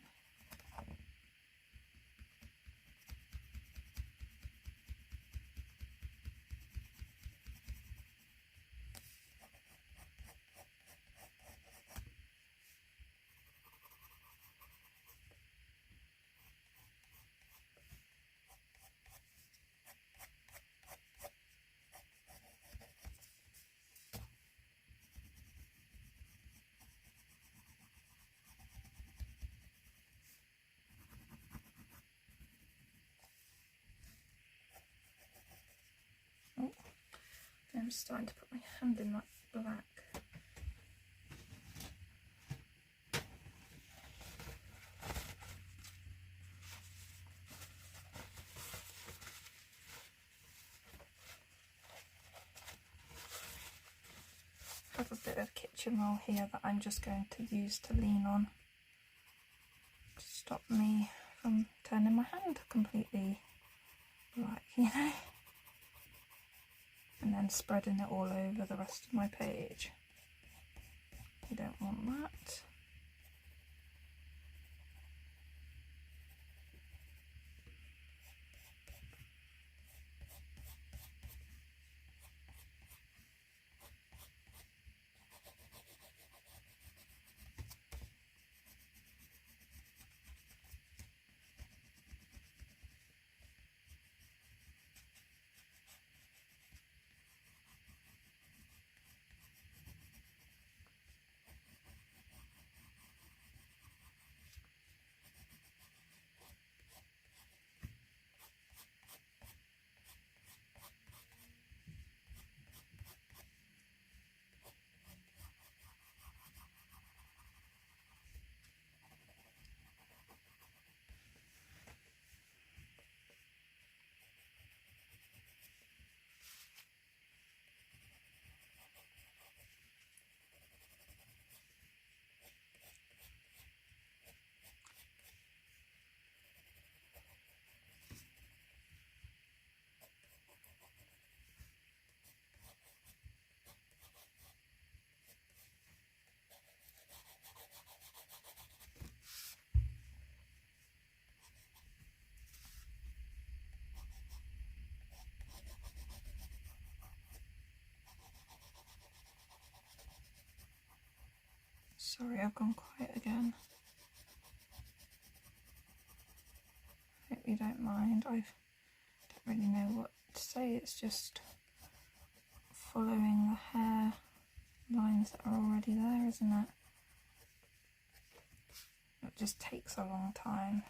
I'm starting to put my hand in that black. I have a bit of kitchen roll here that I'm just going to use to lean on to stop me from turning my hand completely black, you know, and then spreading it all over the rest of my page. You don't want that. Sorry, I've gone quiet again. Hope you don't mind. I don't really know what to say. It's just following the hair lines that are already there, isn't it? It just takes a long time.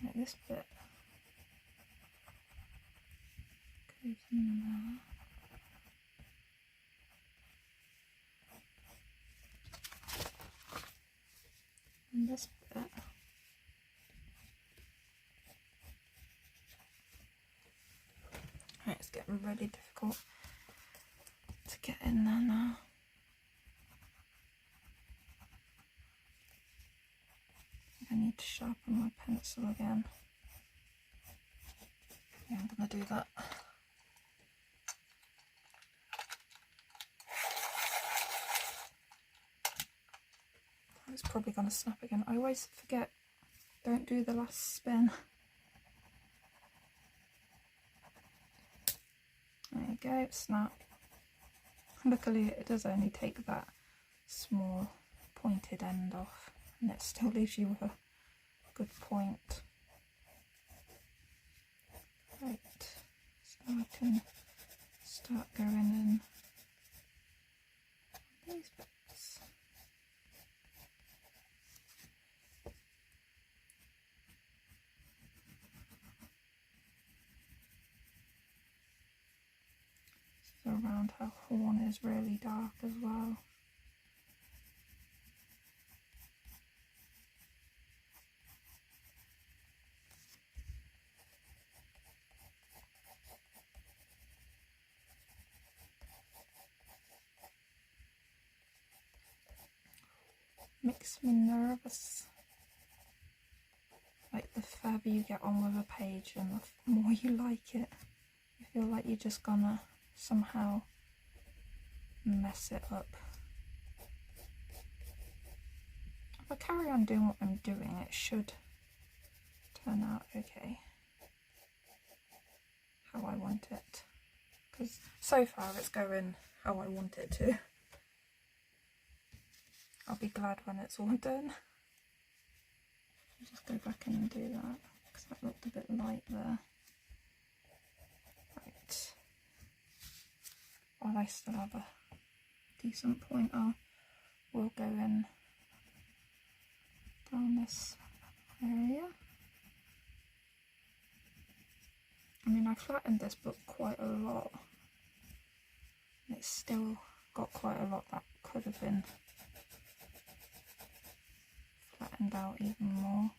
Like this bit goes in there. And this bit it's getting really difficult to get in there now. I need to sharpen my pencil again. Yeah, I'm going to do that. It's probably going to snap again. I always forget, don't do the last spin. There you go, snap. Luckily it does only take that small pointed end off, and it still leaves you with a good point. Right, so I can start going in these bits. So around her horn is really dark as well. Makes me nervous. Like the further you get on with a page and the more you like it, you feel like you're just gonna somehow mess it up. If I carry on doing what I'm doing, it should turn out okay. How I want it. Because so far it's going how I want it to. I'll be glad when it's all done. I'll just go back in and do that, because that looked a bit light there. Right. While I still have a decent point, we'll go in down this area. I mean, I flattened this book quite a lot. It's still got quite a lot that could have been flattened out even more.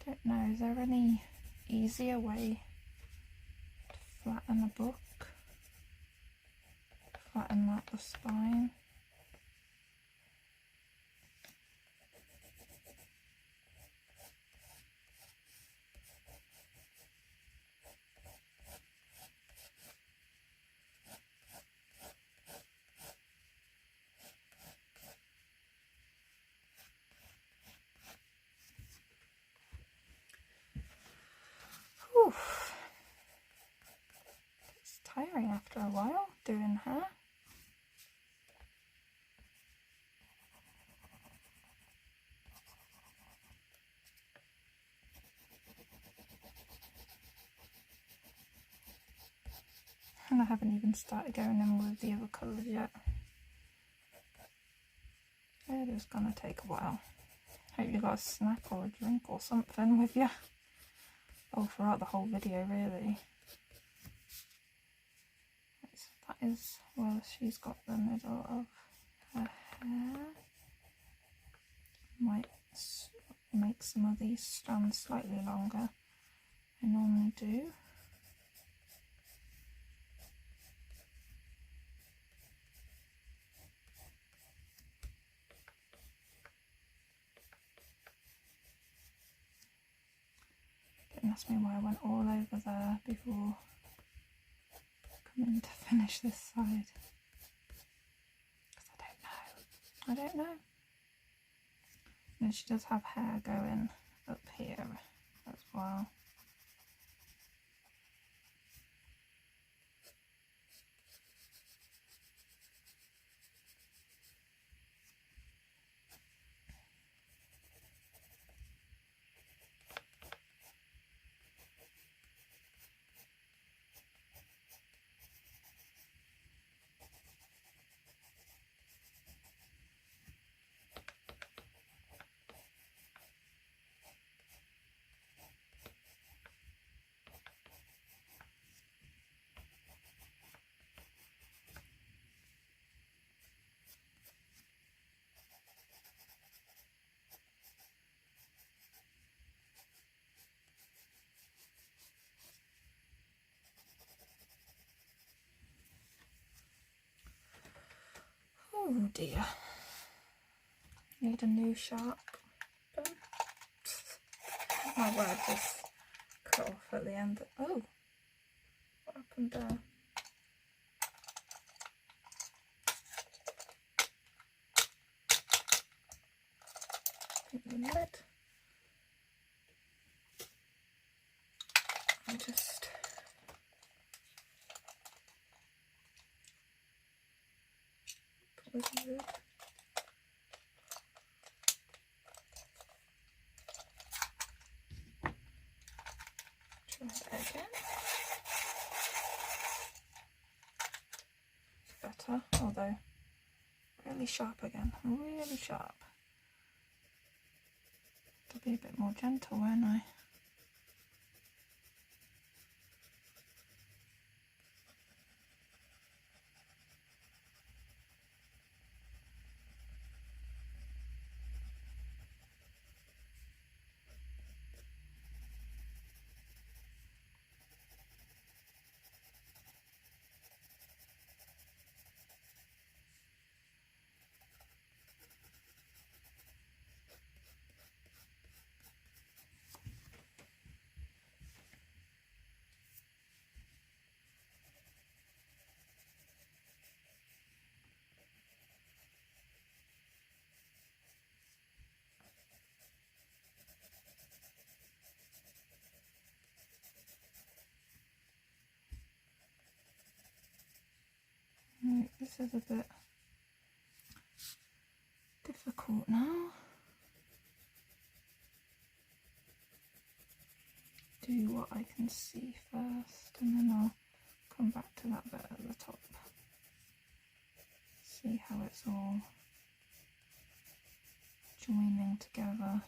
Don't know, is there any easier way to flatten a book? Flatten out the spine. It's tiring after a while doing hair. And I haven't even started going in with the other colours yet. It is going to take a while. Hope you got a snack or a drink or something with you. Oh, throughout the whole video, really. So that is where she's got the middle of her hair. Might make some of these strands slightly longer. I normally do. Don't ask me why I went all over there before coming to finish this side. Because I don't know. And she does have hair going up here as well. Oh dear. Need a new sharp pen. My word just cut off at the end. Oh, what happened there? The lid. I'll just put the lid. Try that again. It's better, although really sharp again. Really sharp. I'll be a bit more gentle, won't I? Right, this is a bit difficult now. Do what I can see first, and then I'll come back to that bit at the top. See how it's all joining together.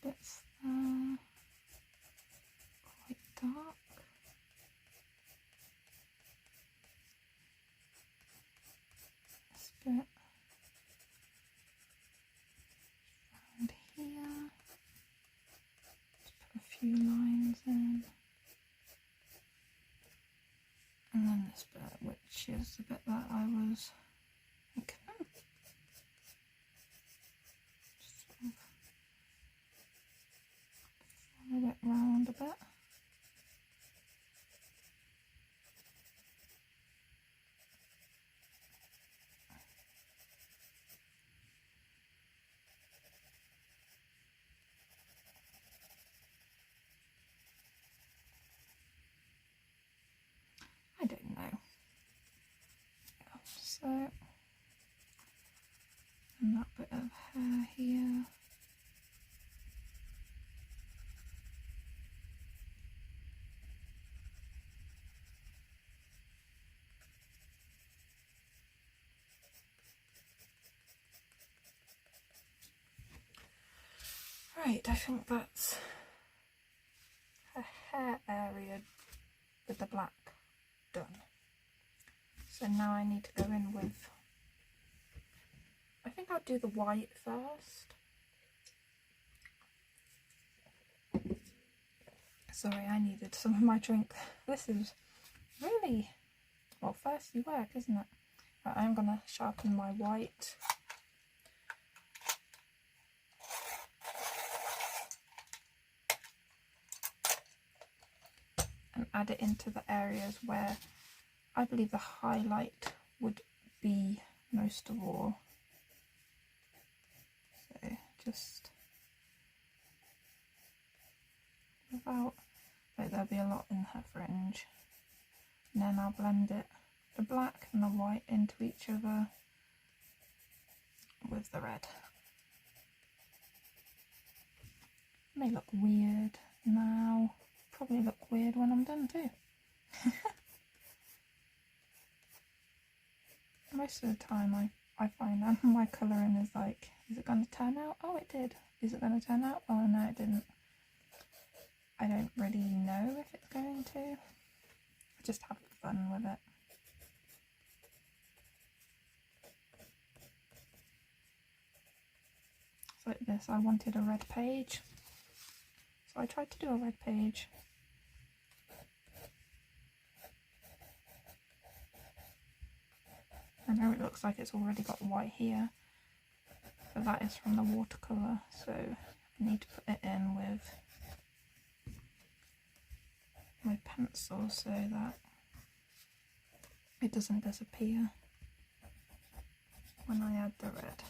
Bits there, quite dark. This bit around here. Just put a few lines in. And then this bit, which is the bit that I was thinking, just sort of follow it round a bit. I don't know. Yeah, so, and that bit of hair here. Right, I think that's her hair area with the black done. So now I need to go in with, I think I'll do the white first. Sorry, I needed some of my drink. This is really, well, thirsty work, isn't it? Right, I'm going to sharpen my white. And add it into the areas where I believe the highlight would be most of all. So just about, like, there'll be a lot in her fringe. And then I'll blend it, the black and the white, into each other with the red. It may look weird now, probably look weird when I'm done too. Most of the time I find that my colouring is like, is it going to turn out? Oh, it did. Is it going to turn out? Oh no, it didn't. I don't really know if it's going to. I just have fun with it. So like this, I wanted a red page. So I tried to do a red page. I know it looks like it's already got white here, but that is from the watercolour, so I need to put it in with my pencil so that it doesn't disappear when I add the red.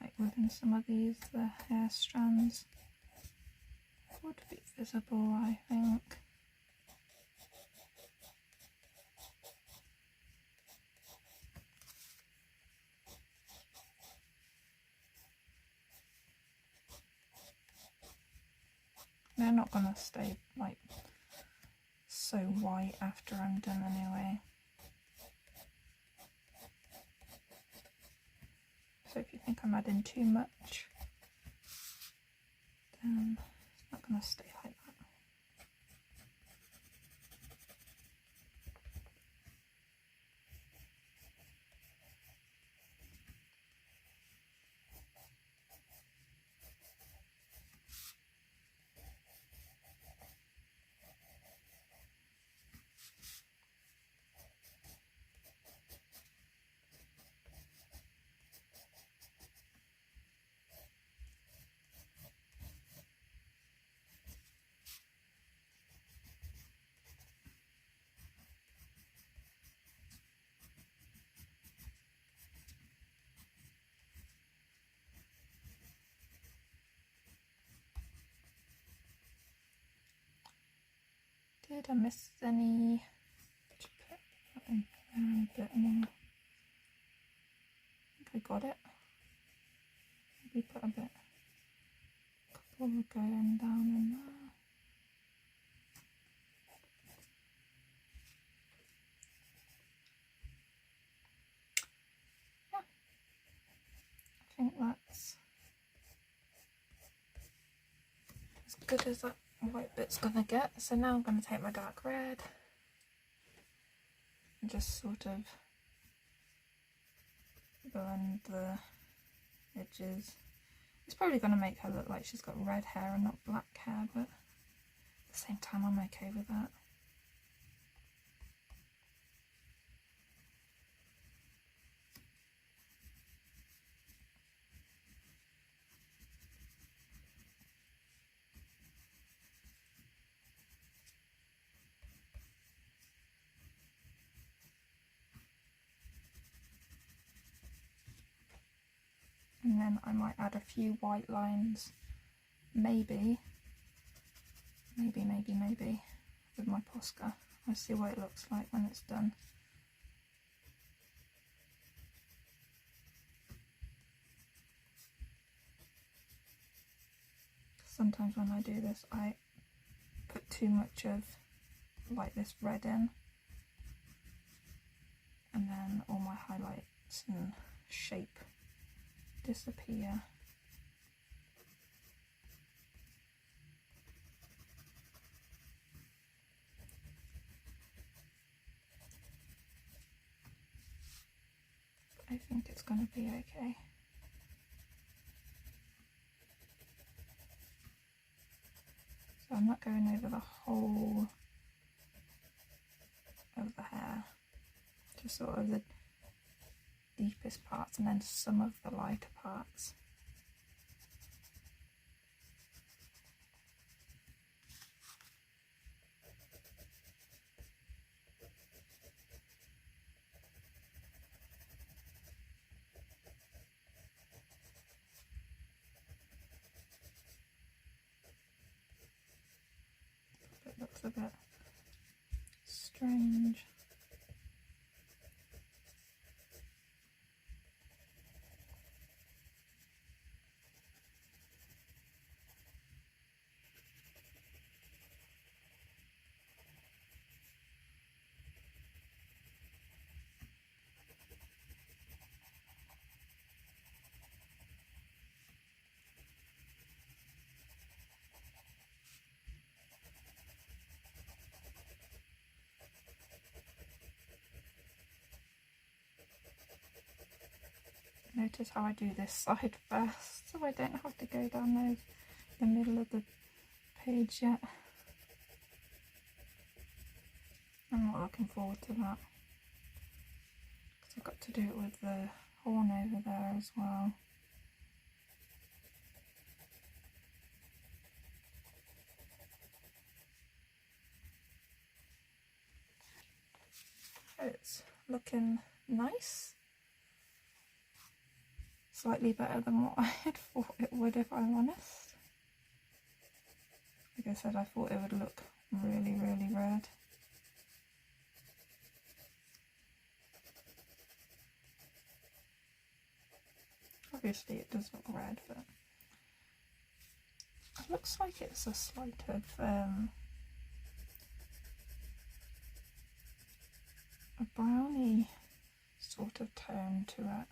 Like within some of these, the hair strands would be visible, I think. They're not going to stay like so white after I'm done anyway. So if you think I'm adding too much, then it's not going to stay like that. Did I miss any? Just put that in a bit more. I think I got it. Maybe put a bit, couple going down in there. Yeah, I think that's as good as that white bit's gonna get. So now I'm gonna take my dark red and just sort of blend the edges. It's probably gonna make her look like she's got red hair and not black hair, but at the same time I'm okay with that. And then I might add a few white lines, maybe with my Posca. I'll see what it looks like when it's done. Sometimes when I do this I put too much of like this red in, and then all my highlights and shape disappear. I think it's going to be okay. So I'm not going over the whole of the hair, just sort of the deepest parts and then some of the lighter parts. It looks a bit strange. Notice how I do this side first, so I don't have to go down the middle of the page yet. I'm not looking forward to that, because I've got to do it with the horn over there as well. It's looking nice. Slightly better than what I had thought it would, if I'm honest. Like I said, I thought it would look really, really red. Obviously it does look red, but it looks like it's a slight of a browny sort of tone to it.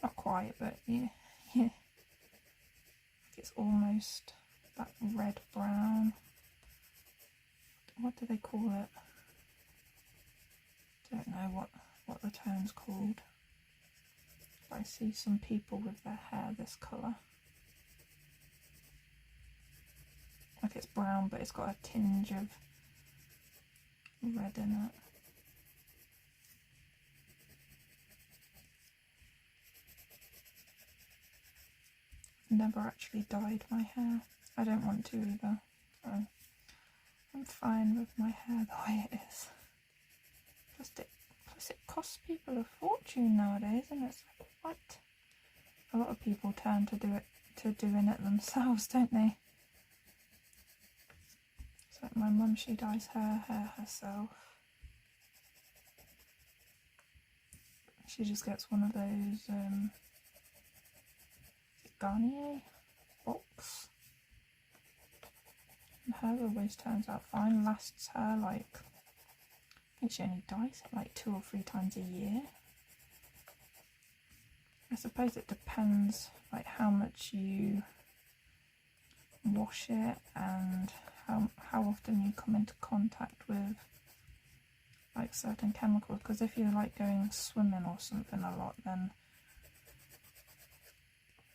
Not quite, but yeah. Like it's almost that red brown. What do they call it? Don't know what the tone's called. But I see some people with their hair this colour. Like it's brown, but it's got a tinge of red in it. Never actually dyed my hair. I don't want to either. So I'm fine with my hair the way it is. Plus it costs people a fortune nowadays, and it's like, what? A lot of people turn to doing it themselves, don't they? It's like my mum, she dyes her hair herself. She just gets one of those Garnier box, and hers always turns out fine. Lasts her like, I think she only dyes it like 2 or 3 times a year. I suppose it depends like how much you wash it and how often you come into contact with like certain chemicals, because if you're like going swimming or something a lot, then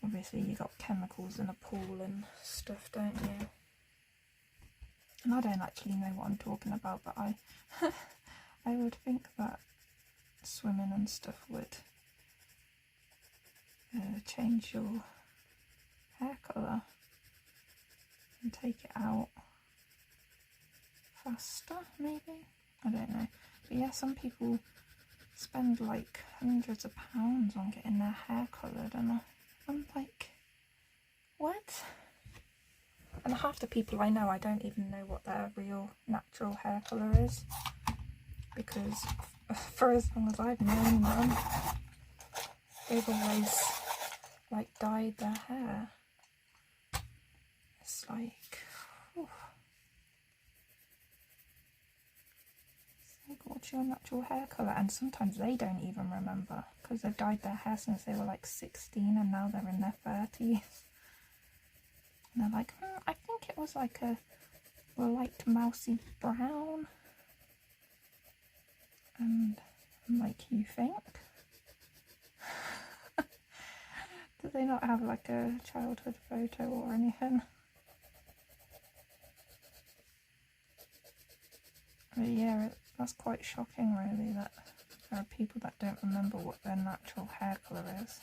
obviously you got chemicals in a pool and stuff, don't you? And I don't actually know what I'm talking about, but I I would think that swimming and stuff would change your hair colour and take it out faster, maybe? I don't know. But yeah, some people spend like hundreds of pounds on getting their hair coloured, and I'm like, what? And half the people I know, I don't even know what their real natural hair colour is, because for as long as I've known them, they've always like dyed their hair. It's like, whew. It's like, what's your natural hair colour? And sometimes they don't even remember, because they've dyed their hair since they were like 16 and now they're in their 30s. And they're like, I think it was like a light mousy brown. And I'm like, you think? Do they not have like a childhood photo or anything? But yeah, that's quite shocking really, that there are people that don't remember what their natural hair colour is.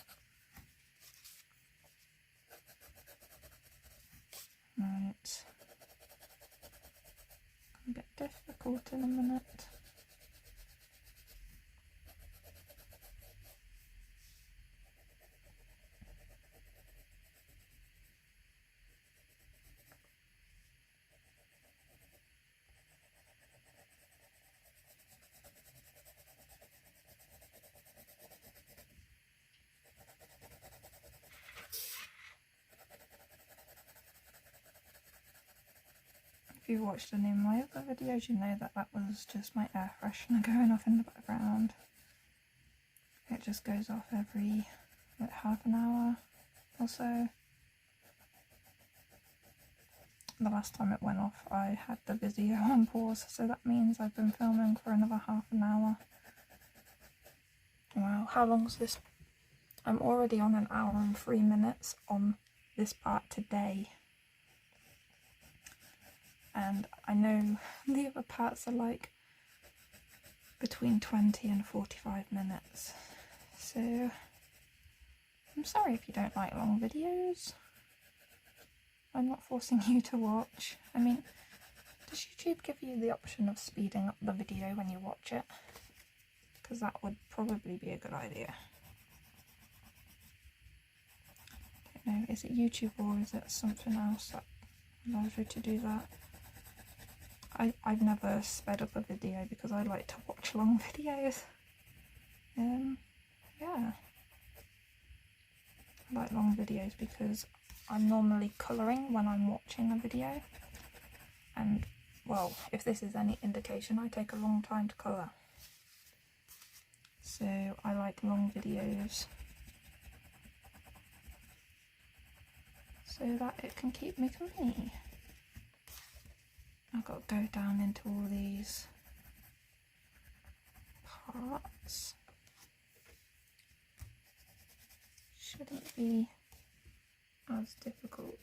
Right, it's gonna get difficult in a minute. If you watched any of my other videos, you know that was just my air freshener going off in the background. It just goes off every like half an hour or so. The last time it went off, I had the video on pause, so that means I've been filming for another half an hour. Wow, how long's this I'm already on an hour and 3 minutes on this part today. And I know the other parts are like between 20 and 45 minutes. So I'm sorry if you don't like long videos. I'm not forcing you to watch. I mean, does YouTube give you the option of speeding up the video when you watch it? Because that would probably be a good idea. I don't know, is it YouTube or is it something else that allows you to do that? I've never sped up a video because I like to watch long videos. Yeah. I like long videos because I'm normally colouring when I'm watching a video. And, well, if this is any indication, I take a long time to colour. So I like long videos so that it can keep me company. I've got to go down into all these parts. Shouldn't be as difficult.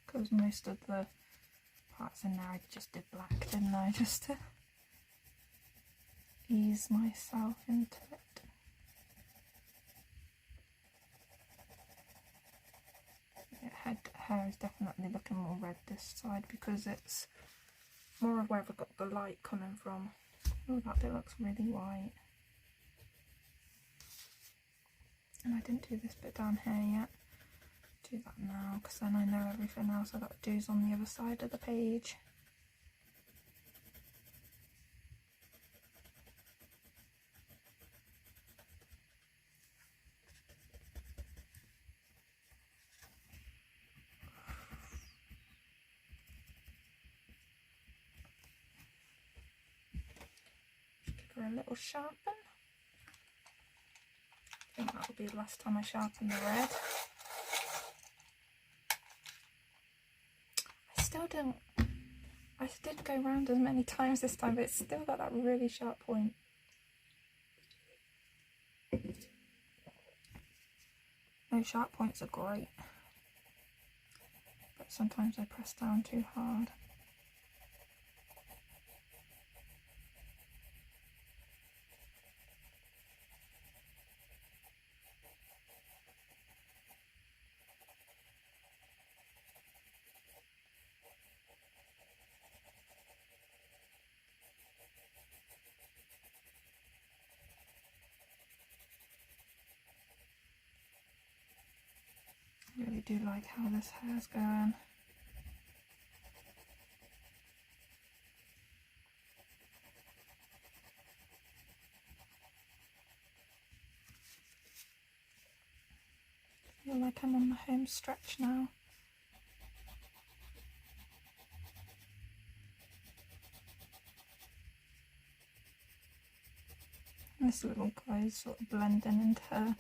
Because most of the parts in there I just did black, didn't I? Just to ease myself into it. Hair is definitely looking more red this side because it's more of where I've got the light coming from. Oh, that bit looks really white. And I didn't do this bit down here yet. Do that now because then I know everything else I've got to do is on the other side of the page. Give her a little sharpen. I think that will be the last time I sharpen the red. I did go round as many times this time, but it's still got that really sharp point. No, sharp points are great, but sometimes I press down too hard. I really do like how this hair's going. I feel like I'm on the home stretch now. And this little guy is sort of blending into her.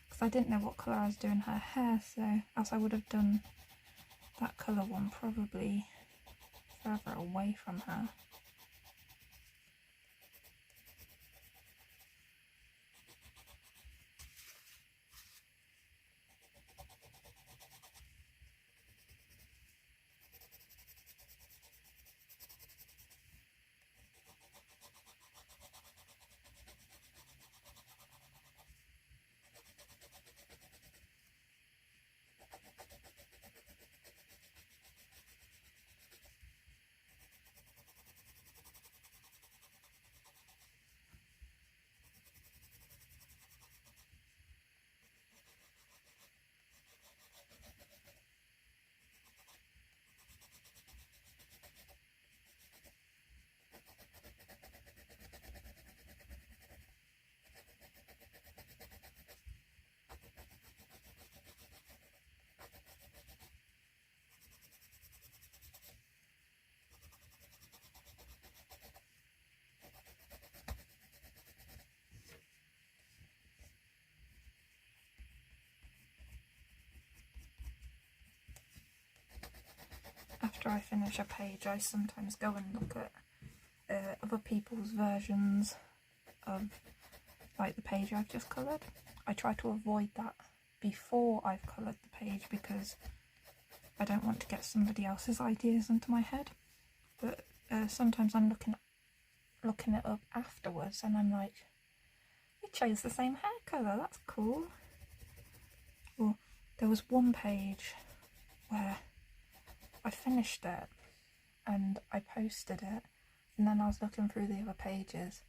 Because I didn't know what colour I was doing her hair, so else I would have done that colour one probably further away from her. after I finish a page, I sometimes go and look at other people's versions of like the page I've just coloured. I try to avoid that before I've coloured the page because I don't want to get somebody else's ideas into my head. But sometimes I'm looking it up afterwards and I'm like, we chose the same hair colour, that's cool. Well, there was one page where I finished it and I posted it, and then I was looking through the other pages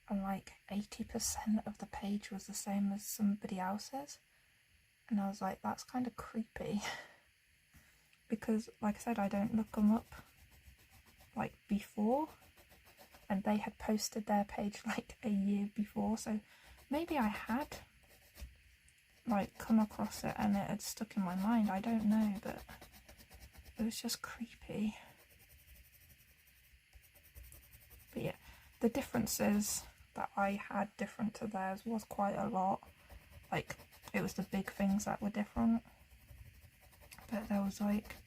and like 80% of the page was the same as somebody else's, and I was like, that's kind of creepy. Because like I said, I don't look them up like before, and they had posted their page like a year before, so maybe I had like come across it and it had stuck in my mind, I don't know, but it was just creepy. But yeah, the differences that I had different to theirs was quite a lot. Like, it was the big things that were different, but there was like,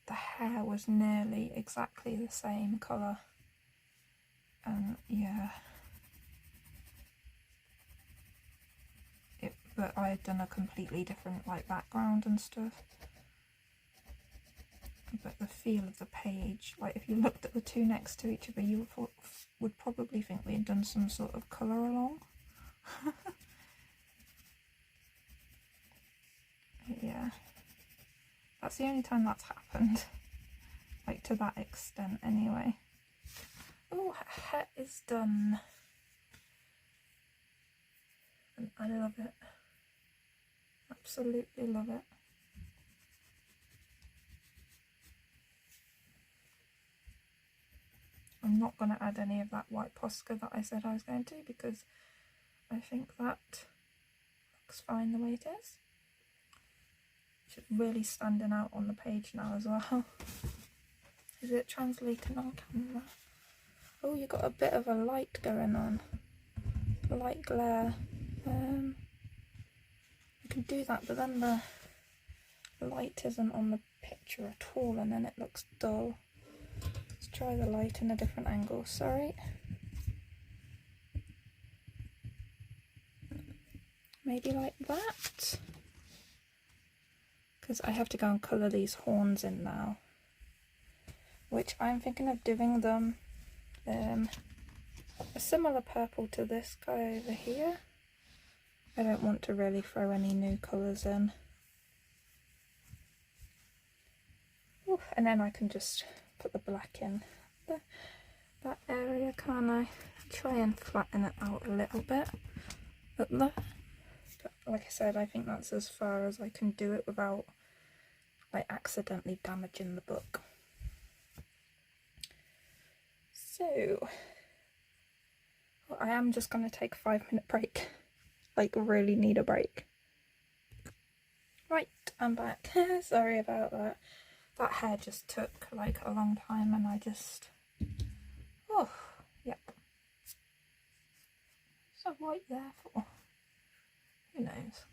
the hair was nearly exactly the same colour, and yeah, but I had done a completely different like background and stuff. But the feel of the page, like if you looked at the two next to each other, you would probably think we had done some sort of colour along. Yeah, that's the only time that's happened, like to that extent anyway. Oh, hair is done, and I love it, absolutely love it. I'm not going to add any of that white Posca that I said I was going to, because I think that looks fine the way it is. It's really standing out on the page now as well. Is it translating on camera? Oh, you got a bit of a light going on. A light glare. You can do that, but then the light isn't on the picture at all, and then it looks dull. Let's try the light in a different angle, sorry. Maybe like that. Because I have to go and colour these horns in now, which I'm thinking of doing them a similar purple to this guy over here. I don't want to really throw any new colours in. Ooh, and then I can just put the black in that area, can't I? Try and flatten it out a little bit up there. But like I said, I think that's as far as I can do it without like accidentally damaging the book. So well, I am just going to take a 5-minute break. Like, really need a break. Right, I'm back. Sorry about that. That hair just took like a long time, and I just, oh, yep. So white there for, who knows?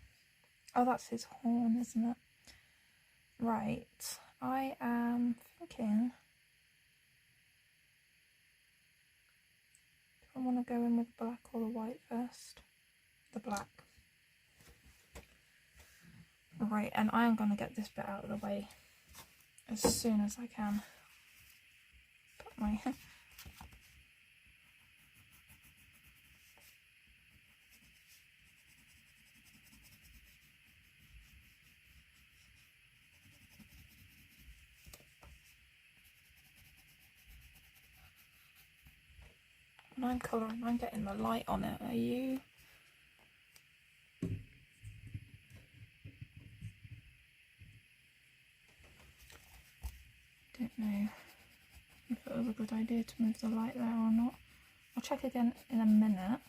Oh, that's his horn, isn't it? Right, I am thinking, do I want to go in with black or the white first? The black. Right, and I am going to get this bit out of the way as soon as I can. Put my when I'm colouring, I'm getting the light on it. Are you? Don't know if it was a good idea to move the light there or not. I'll check again in a minute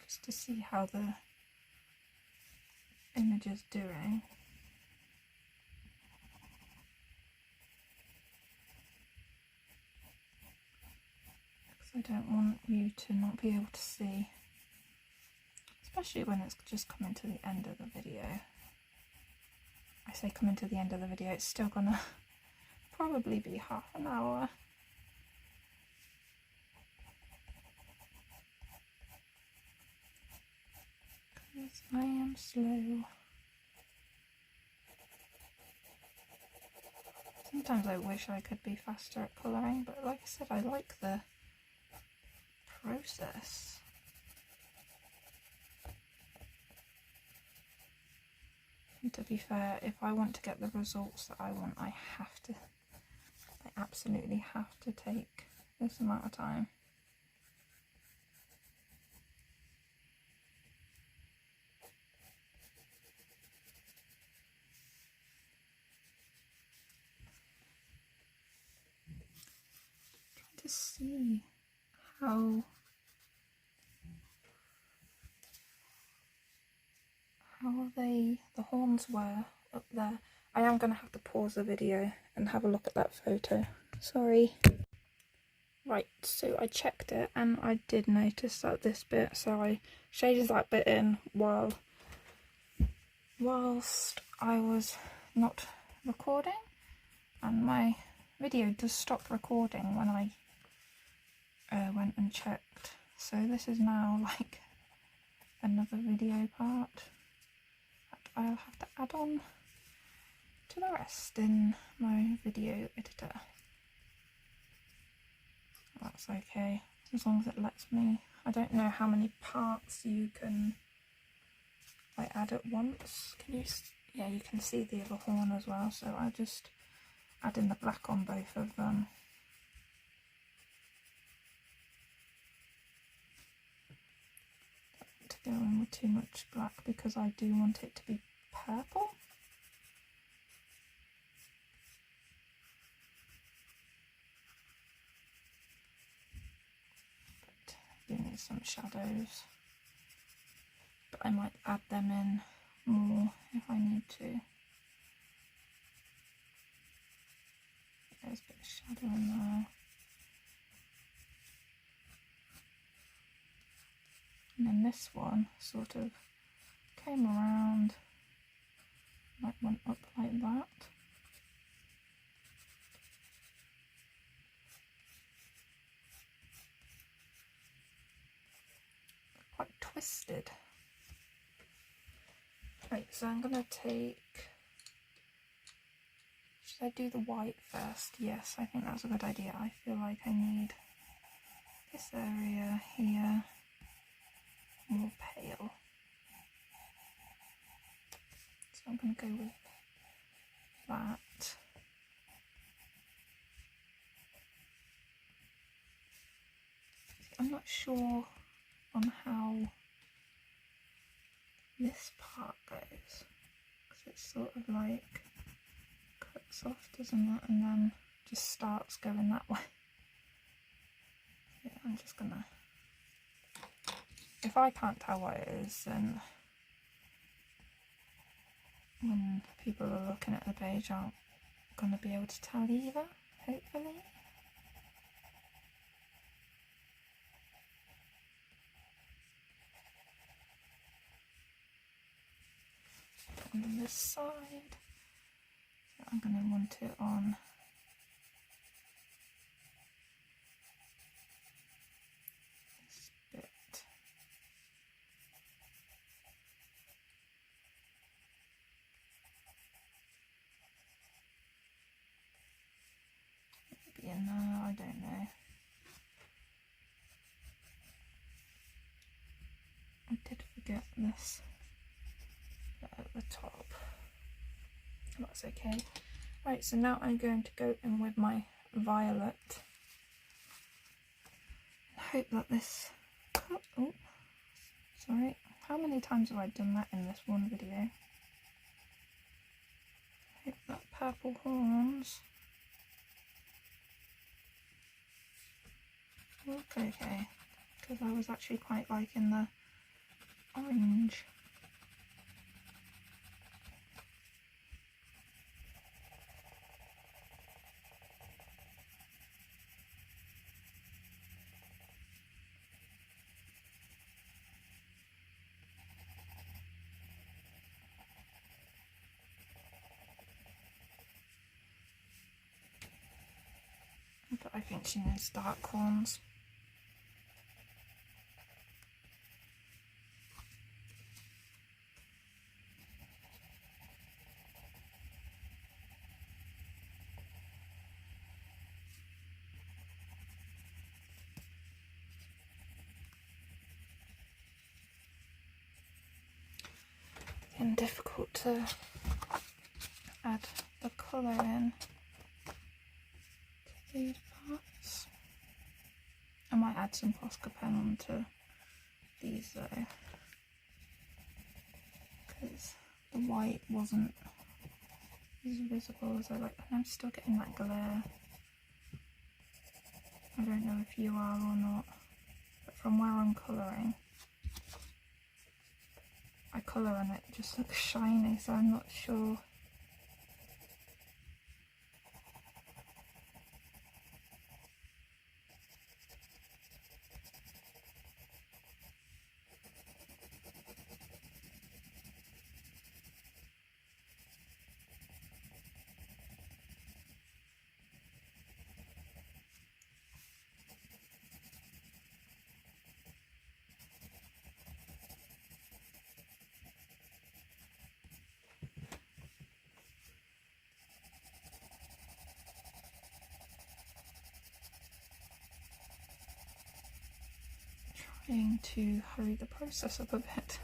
just to see how the image is doing. Because I don't want you to not be able to see, especially when it's just coming to the end of the video. I say coming to the end of the video, it's still gonna probably be half an hour. Because I am slow. Sometimes I wish I could be faster at colouring, but like I said, I like the process. And to be fair, if I want to get the results that I want, I absolutely have to take this amount of time. Trying to see how the horns were up there. I am going to have to pause the video and have a look at that photo. Sorry. Right, so I checked it and I did notice that this bit, so I shaded that bit in whilst I was not recording, and my video does stop recording when I went and checked. So this is now like another video part that I'll have to add on to the rest in my video editor. That's okay, as long as it lets me. I don't know how many parts you can like add at once. Can you? Yeah, you can see the other horn as well, so I'll just add in the black on both of them. Don't to go in with too much black because I do want it to be purple. Do need some shadows, but I might add them in more if I need to. There's a bit of shadow in there. And then this one sort of came around, like went up like that. Quite twisted. Right, so I'm gonna take, should I do the white first? Yes, I think that's a good idea. I feel like I need this area here more pale. So I'm gonna go with that. I'm not sure on how this part goes, because it sort of like cuts off, doesn't it, and then just starts going that way. Yeah, I'm just gonna, if I can't tell what it is, then when people are looking at the page aren't gonna be able to tell either, hopefully. On this side, so I'm going to want it on this bit. Maybe in there, I don't know. I did forget this at the top. That's okay. Right, so now I'm going to go in with my violet. Hope that this, oh, sorry, how many times have I done that in this one video? Hope that purple horns look okay, because I was actually quite liking the orange. but I think she needs dark corns. And difficult to add the colour in to these parts. I might add some Posca pen onto these though, because the white wasn't as visible as I like, and I'm still getting that glare. I don't know if you are or not, but from where I'm colouring, I colour and it just looks shiny, so I'm not sure. Trying to hurry the process up a bit.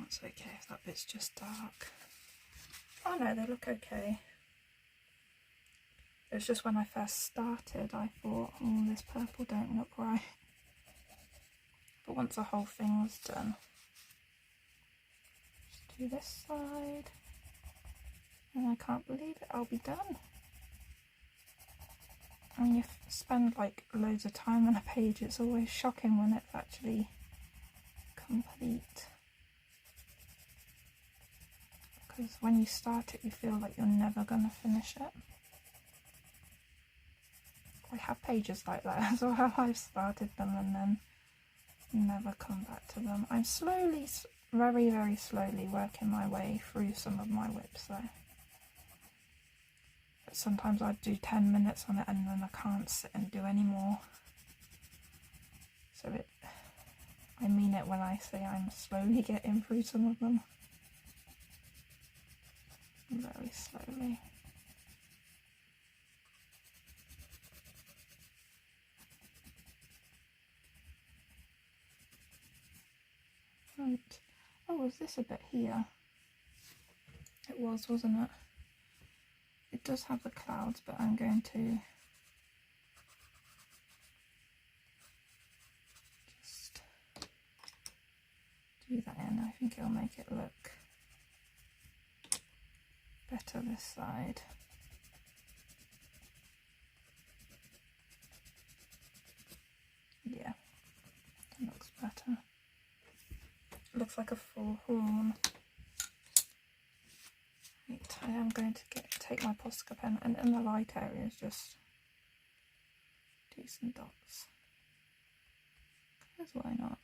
That's okay if that bit's just dark. Oh no, they look okay. It was just when I first started I thought, oh, this purple don't look right. But once the whole thing was done, just do this side, and I can't believe it, I'll be done. When you spend like loads of time on a page, it's always shocking when it's actually complete. Because when you start it, you feel like you're never going to finish it. I have pages like that as well. I've started them and then never come back to them. I'm slowly, very, very slowly working my way through some of my whips though. But sometimes I do 10 minutes on it and then I can't sit and do any more. So I mean it when I say I'm slowly getting through some of them. Very slowly. Right. Oh, was this a bit here? It was, wasn't it? It does have the clouds, but I'm going to just do that in. I think it'll make it look better this side. Yeah, that looks better. It looks like a full horn. Right, I am going to take my Posca pen and in the light areas just do some dots. Because why not?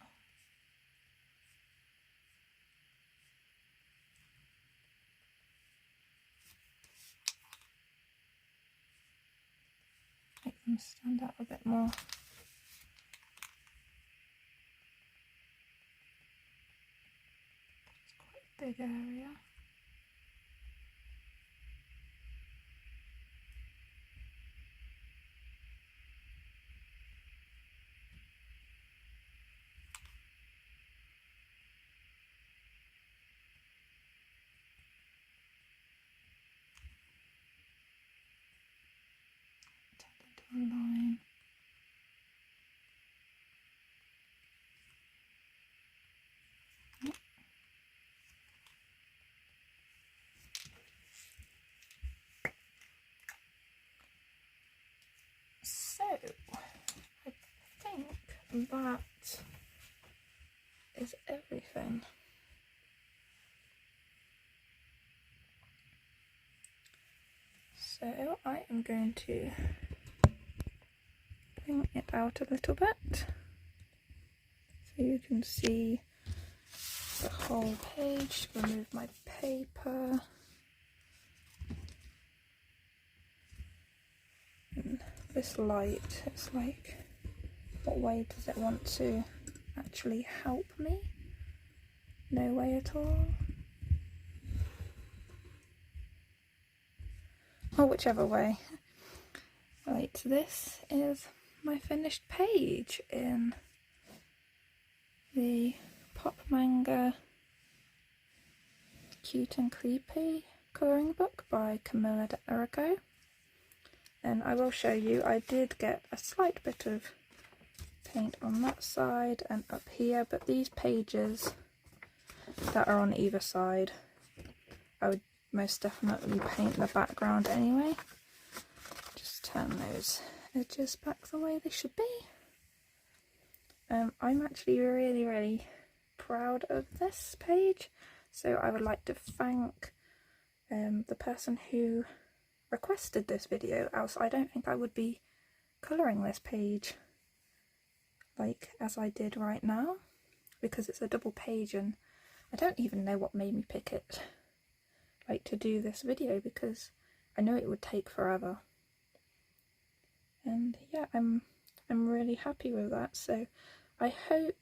Make them stand out a bit more. It's quite a big area. Turn into a line. So, that is everything. So I am going to bring it out a little bit so you can see the whole page. Remove my paper. And this light, it's like, what way does it want to actually help me? No way at all. Or whichever way. Right, this is my finished page in the Pop Manga Cute and Creepy colouring book by Camilla. And I will show you, I did get a slight bit of paint on that side and up here, but these pages that are on either side, I would most definitely paint the background anyway. Just turn those edges back the way they should be. I'm actually really proud of this page, so I would like to thank the person who requested this video, else I don't think I would be colouring this page like as I did right now, because it's a double page and I don't even know what made me pick it like to do this video, because I know it would take forever. And yeah, I'm really happy with that. So I hope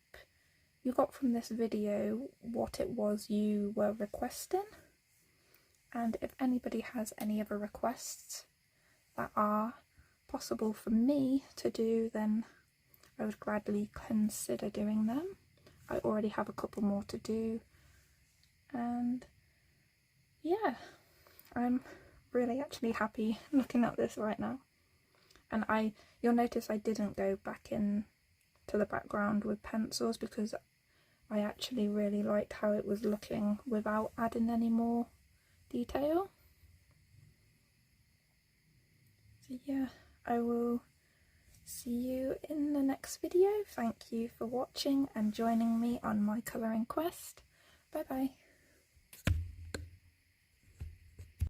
you got from this video what it was you were requesting, and if anybody has any other requests that are possible for me to do, then I would gladly consider doing them. I already have a couple more to do, and yeah, I'm really actually happy looking at this right now. And you'll notice I didn't go back in to the background with pencils, because I actually really liked how it was looking without adding any more detail. So yeah, I will see you in the next video. Thank you for watching and joining me on my colouring quest. Bye bye.